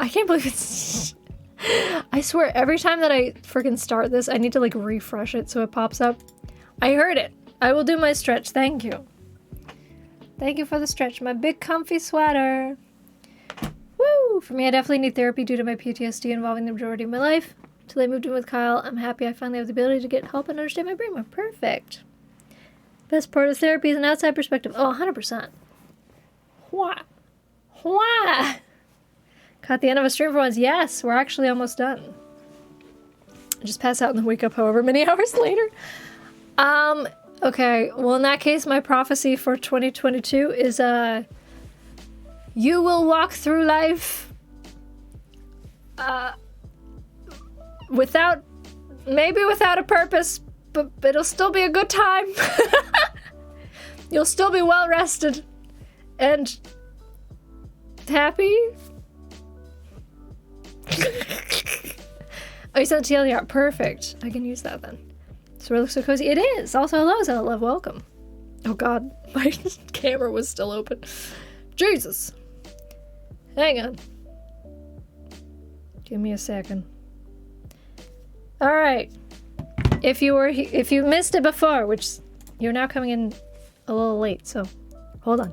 I can't believe it's... I swear, every time that I freaking start this, I need to, like, refresh it so it pops up. I heard it. I will do my stretch. Thank you. Thank you for the stretch. My big comfy sweater. Woo! For me, I definitely need therapy due to my PTSD involving the majority of my life. Till I moved in with Kyle, I'm happy I finally have the ability to get help and understand my brain more. Perfect. Best part of therapy is an outside perspective. Oh, 100%. Why? Caught the end of a stream for once. Yes, we're actually almost done. I just pass out and then wake up however many hours later. Okay. Well, in that case, my prophecy for 2022 is, you will walk through life, maybe without a purpose, but it'll still be a good time. You'll still be well rested and happy. Oh, you sent TLDR. Perfect. I can use that then. So it looks so cozy. It is. Also, hello, Zelda. Welcome. Oh god, my camera was still open. Jesus. Hang on. Give me a second. All right. If you missed it before, which you're now coming in a little late, so hold on.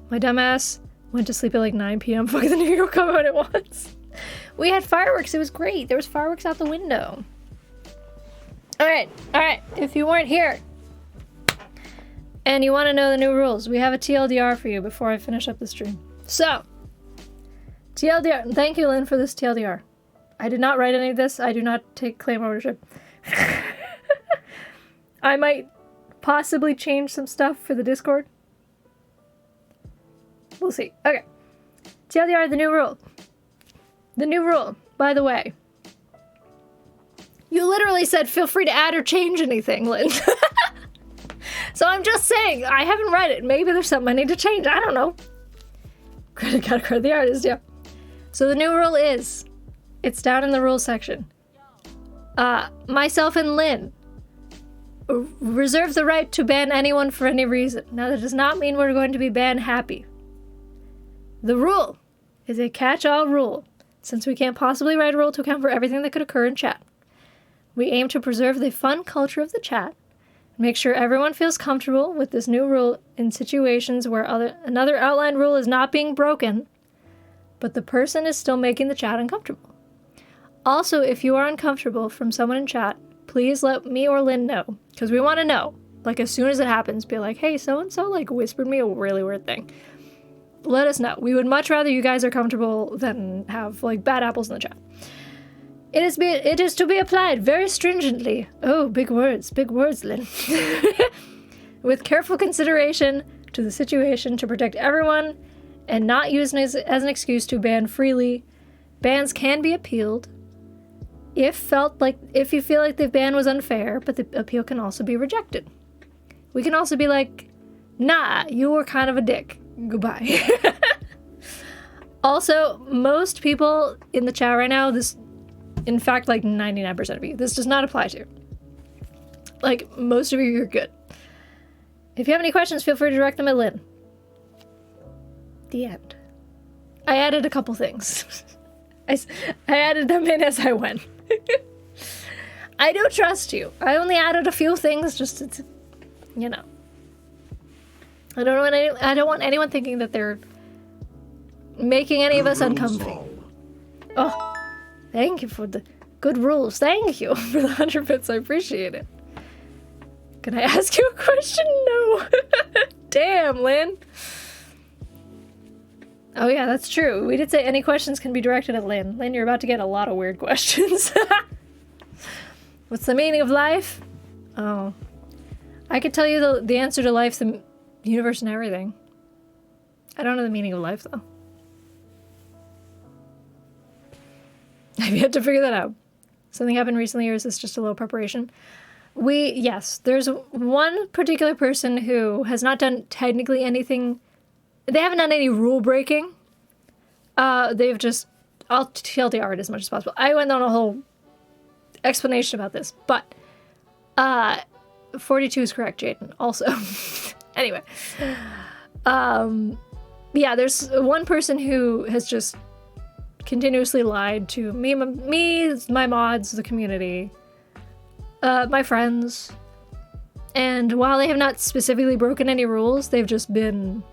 My dumbass went to sleep at like 9 p.m. Fuck, the New York come out at once. We had fireworks. It was great. There was fireworks out the window. All right. If you weren't here and you want to know the new rules, we have a TLDR for you before I finish up the stream. So, TLDR. Thank you, Lynn, for this TLDR. I did not write any of this. I do not take claim ownership. I might possibly change some stuff for the Discord. We'll see. Okay. TLDR, the new rule. The new rule, by the way. You literally said feel free to add or change anything, Lynn. So I'm just saying, I haven't read it. Maybe there's something I need to change. I don't know. Gotta credit the artist, yeah. So the new rule is, it's down in the rules section. Myself and Lynn reserve the right to ban anyone for any reason. Now, that does not mean we're going to be ban happy. The rule is a catch-all rule, since we can't possibly write a rule to account for everything that could occur in chat. We aim to preserve the fun culture of the chat, make sure everyone feels comfortable with this new rule in situations where another outlined rule is not being broken, but the person is still making the chat uncomfortable. Also, if you are uncomfortable from someone in chat, please let me or Lynn know, because we want to know. Like, as soon as it happens, be like, hey, so-and-so, like, whispered me a really weird thing. Let us know. We would much rather you guys are comfortable than have, like, bad apples in the chat. It is to be applied very stringently. Oh, big words, Lynn. With careful consideration to the situation to protect everyone and not used as an excuse to ban freely. Bans can be appealed if you feel like the ban was unfair, but the appeal can also be rejected. We can also be like, nah, you were kind of a dick. Goodbye. Also, most people in the chat right now, in fact, like 99% of you, this does not apply to. Like, most of you, you're good. If you have any questions, feel free to direct them at Lynn. The end. I added a couple things. I added them in as I went. I do trust you. I only added a few things just to, you know. I don't want anyone thinking that they're making any of us uncomfortable. Oh, thank you for the good rules. Thank you for the 100 bits. I appreciate it. Can I ask you a question? No. Damn, Lynn. Oh yeah, that's true. We did say any questions can be directed at Lynn. Lynn, you're about to get a lot of weird questions. What's the meaning of life? Oh. I could tell you the answer to life, the universe, and everything. I don't know the meaning of life, though. I've yet to figure that out. Something happened recently, or is this just a little preparation? Yes, there's one particular person who has not done technically anything. They haven't done any rule breaking. They've just, I'll tell the art as much as possible. I went on a whole explanation about this, but 42 is correct, Jaden, also. Anyway. Yeah, there's one person who has just continuously lied to me, my mods, the community, my friends. And while they have not specifically broken any rules, they've just been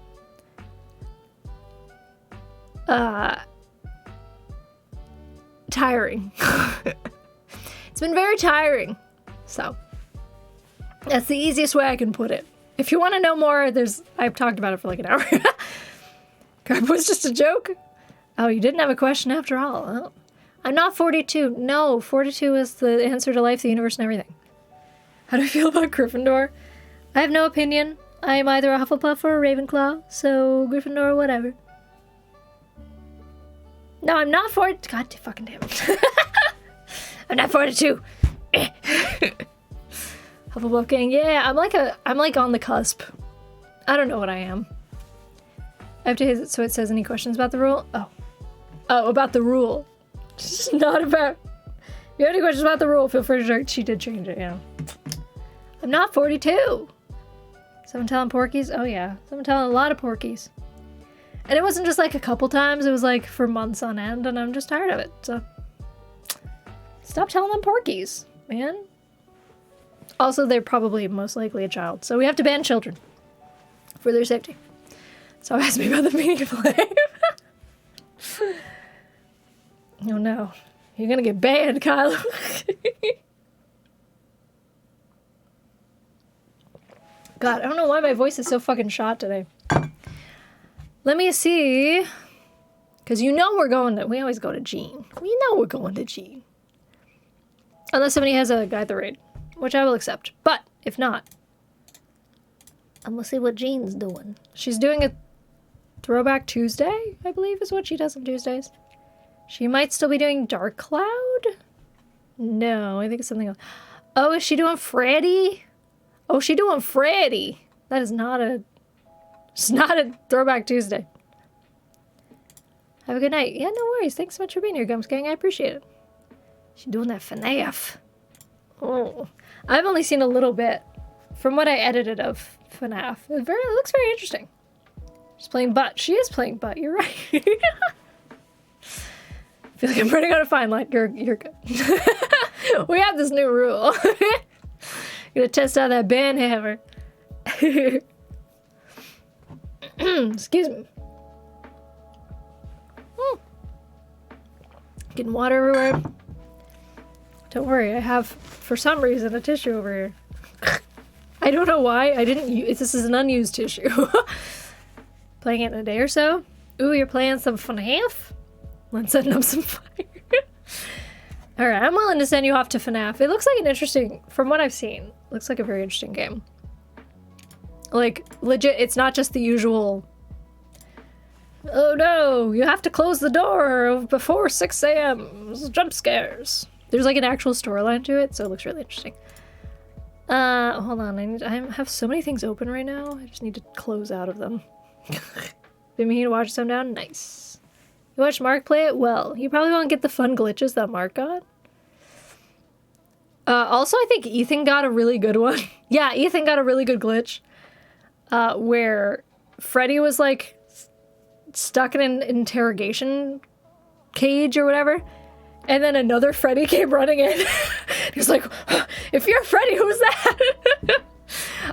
tiring. It's been very tiring. So that's the easiest way I can put it. If you want to know more, I've talked about it for like an hour. Crap was just a joke. Oh, you didn't have a question after all. Oh. I'm not 42. No, 42 is the answer to life, the universe, and everything. How do I feel about Gryffindor? I have no opinion. I am either a Hufflepuff or a Ravenclaw, so Gryffindor or whatever. No, I'm not 40. God fucking damn it. I'm not 42. Hufflepuff gang. Yeah, I'm like on the cusp. I don't know what I am. I have to hit it so it says any questions about the rule? Oh, about the rule. It's not about... If you have any questions about the rule, feel free to direct. She did change it, yeah. I'm not 42. Someone telling porkies? Oh yeah, someone telling a lot of porkies. And it wasn't just like a couple times, it was like for months on end, and I'm just tired of it, so... Stop telling them porkies, man. Also, they're probably most likely a child, so we have to ban children for their safety. So ask me about the meaning of life. Oh no. You're gonna get banned, Kylo. God, I don't know why my voice is so fucking shot today. Let me see. Because you know we're going to... We always go to Jean. We know we're going to Jean. Unless somebody has a guide the raid. Which I will accept. But, if not... I'm gonna see what Jean's doing. She's doing a Throwback Tuesday, I believe is what she does on Tuesdays. She might still be doing Dark Cloud? No, I think it's something else. Oh, is she doing Freddy? Oh, she doing Freddy. That is not a... It's not a Throwback Tuesday. Have a good night. Yeah, no worries. Thanks so much for being here, Gums Gang. I appreciate it. She's doing that FNAF. Oh. I've only seen a little bit from what I edited of FNAF. It looks very interesting. She's playing butt. She is playing butt. You're right. I feel like I'm running out of fine line. You're good. We have this new rule. Gonna test out that band hammer. Excuse me. Getting water everywhere. Don't worry, I have, for some reason, a tissue over here. I don't know why. I didn't use... This is an unused tissue. Playing it in a day or so. Ooh, you're playing some FNAF? Let's send up some fire. Alright, I'm willing to send you off to FNAF. It looks like an interesting... From what I've seen, looks like a very interesting game. Like, legit, it's not just the usual... Oh no, you have to close the door before 6 a.m. Jump scares. There's like an actual storyline to it, so it looks really interesting. Hold on, I have so many things open right now. I just need to close out of them. Been meaning to watch some down? Nice. You watched Mark play it? Well, you probably won't get the fun glitches that Mark got. Also, I think Ethan got a really good one. Yeah, Ethan got a really good glitch. Where Freddy was like stuck in an interrogation cage or whatever. And then another Freddy came running in. He was like, if you're Freddy, who's that?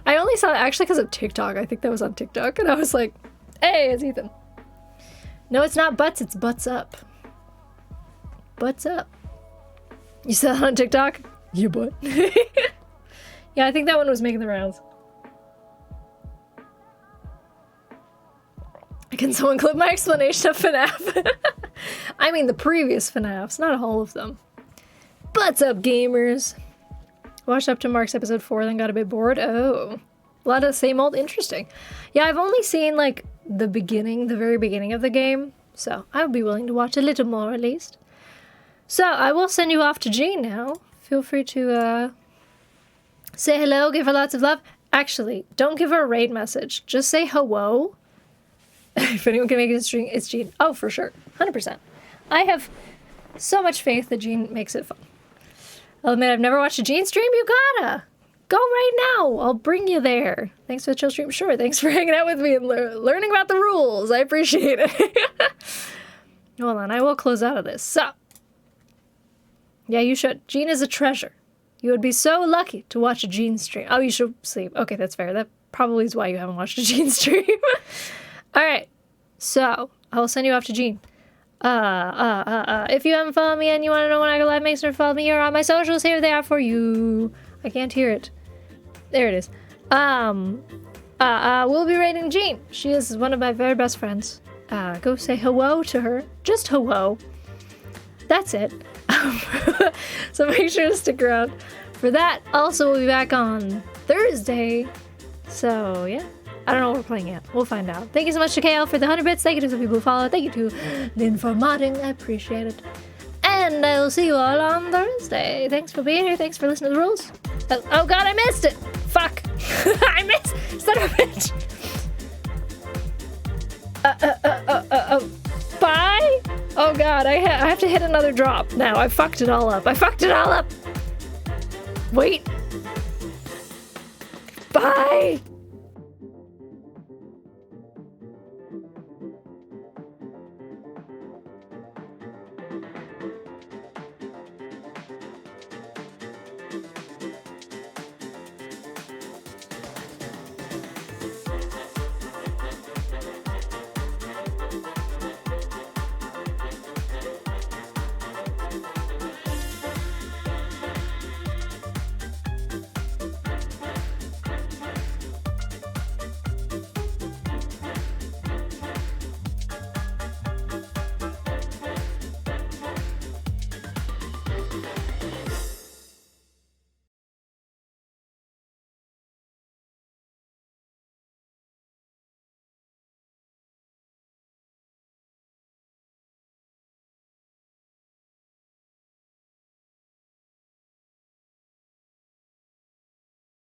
I only saw it actually because of TikTok. I think that was on TikTok. And I was like, hey, it's Ethan. No, it's not butts, it's butts up. Butts up. You saw that on TikTok? You butt. Yeah, I think that one was making the rounds. Can someone clip my explanation of FNAF? I mean the previous FNAFs, not all of them. Butts up, gamers. Watched up to Mark's episode 4, then got a bit bored. Oh. A lot of the same old interesting. Yeah, I've only seen like the very beginning of the game. So I would be willing to watch a little more at least. So I will send you off to Jean now. Feel free to say hello, give her lots of love. Actually, don't give her a raid message. Just say hello. If anyone can make it a string, it's Jean. Oh, for sure. 100%. I have so much faith that Jean makes it fun. I'll admit I've never watched a Jean stream. You gotta. Go right now. I'll bring you there. Thanks for the chill stream. Sure, thanks for hanging out with me and learning about the rules. I appreciate it. Hold on, I will close out of this. So. Yeah, you should. Jean is a treasure. You would be so lucky to watch a Jean stream. Oh, you should sleep. Okay, that's fair. That probably is why you haven't watched a Jean stream. Alright, so I will send you off to Jean. If you haven't followed me and you want to know when I go live, make sure to follow me here on my socials. Here they are for you. I can't hear it. There it is. We'll be raiding Jean. She is one of my very best friends. Go say hello to her. Just hello. That's it. So make sure to stick around for that. Also, we'll be back on Thursday. So, yeah. I don't know what we're playing yet. We'll find out. Thank you so much to KL for the 100 bits. Thank you to the people who followed. Thank you to the Informating. I appreciate it. And I will see you all on Thursday. Thanks for being here. Thanks for listening to the rules. Oh god, I missed it! Fuck! I missed! Son of a bitch! Bye? Oh god, I have to hit another drop now. I fucked it all up. Wait. Bye!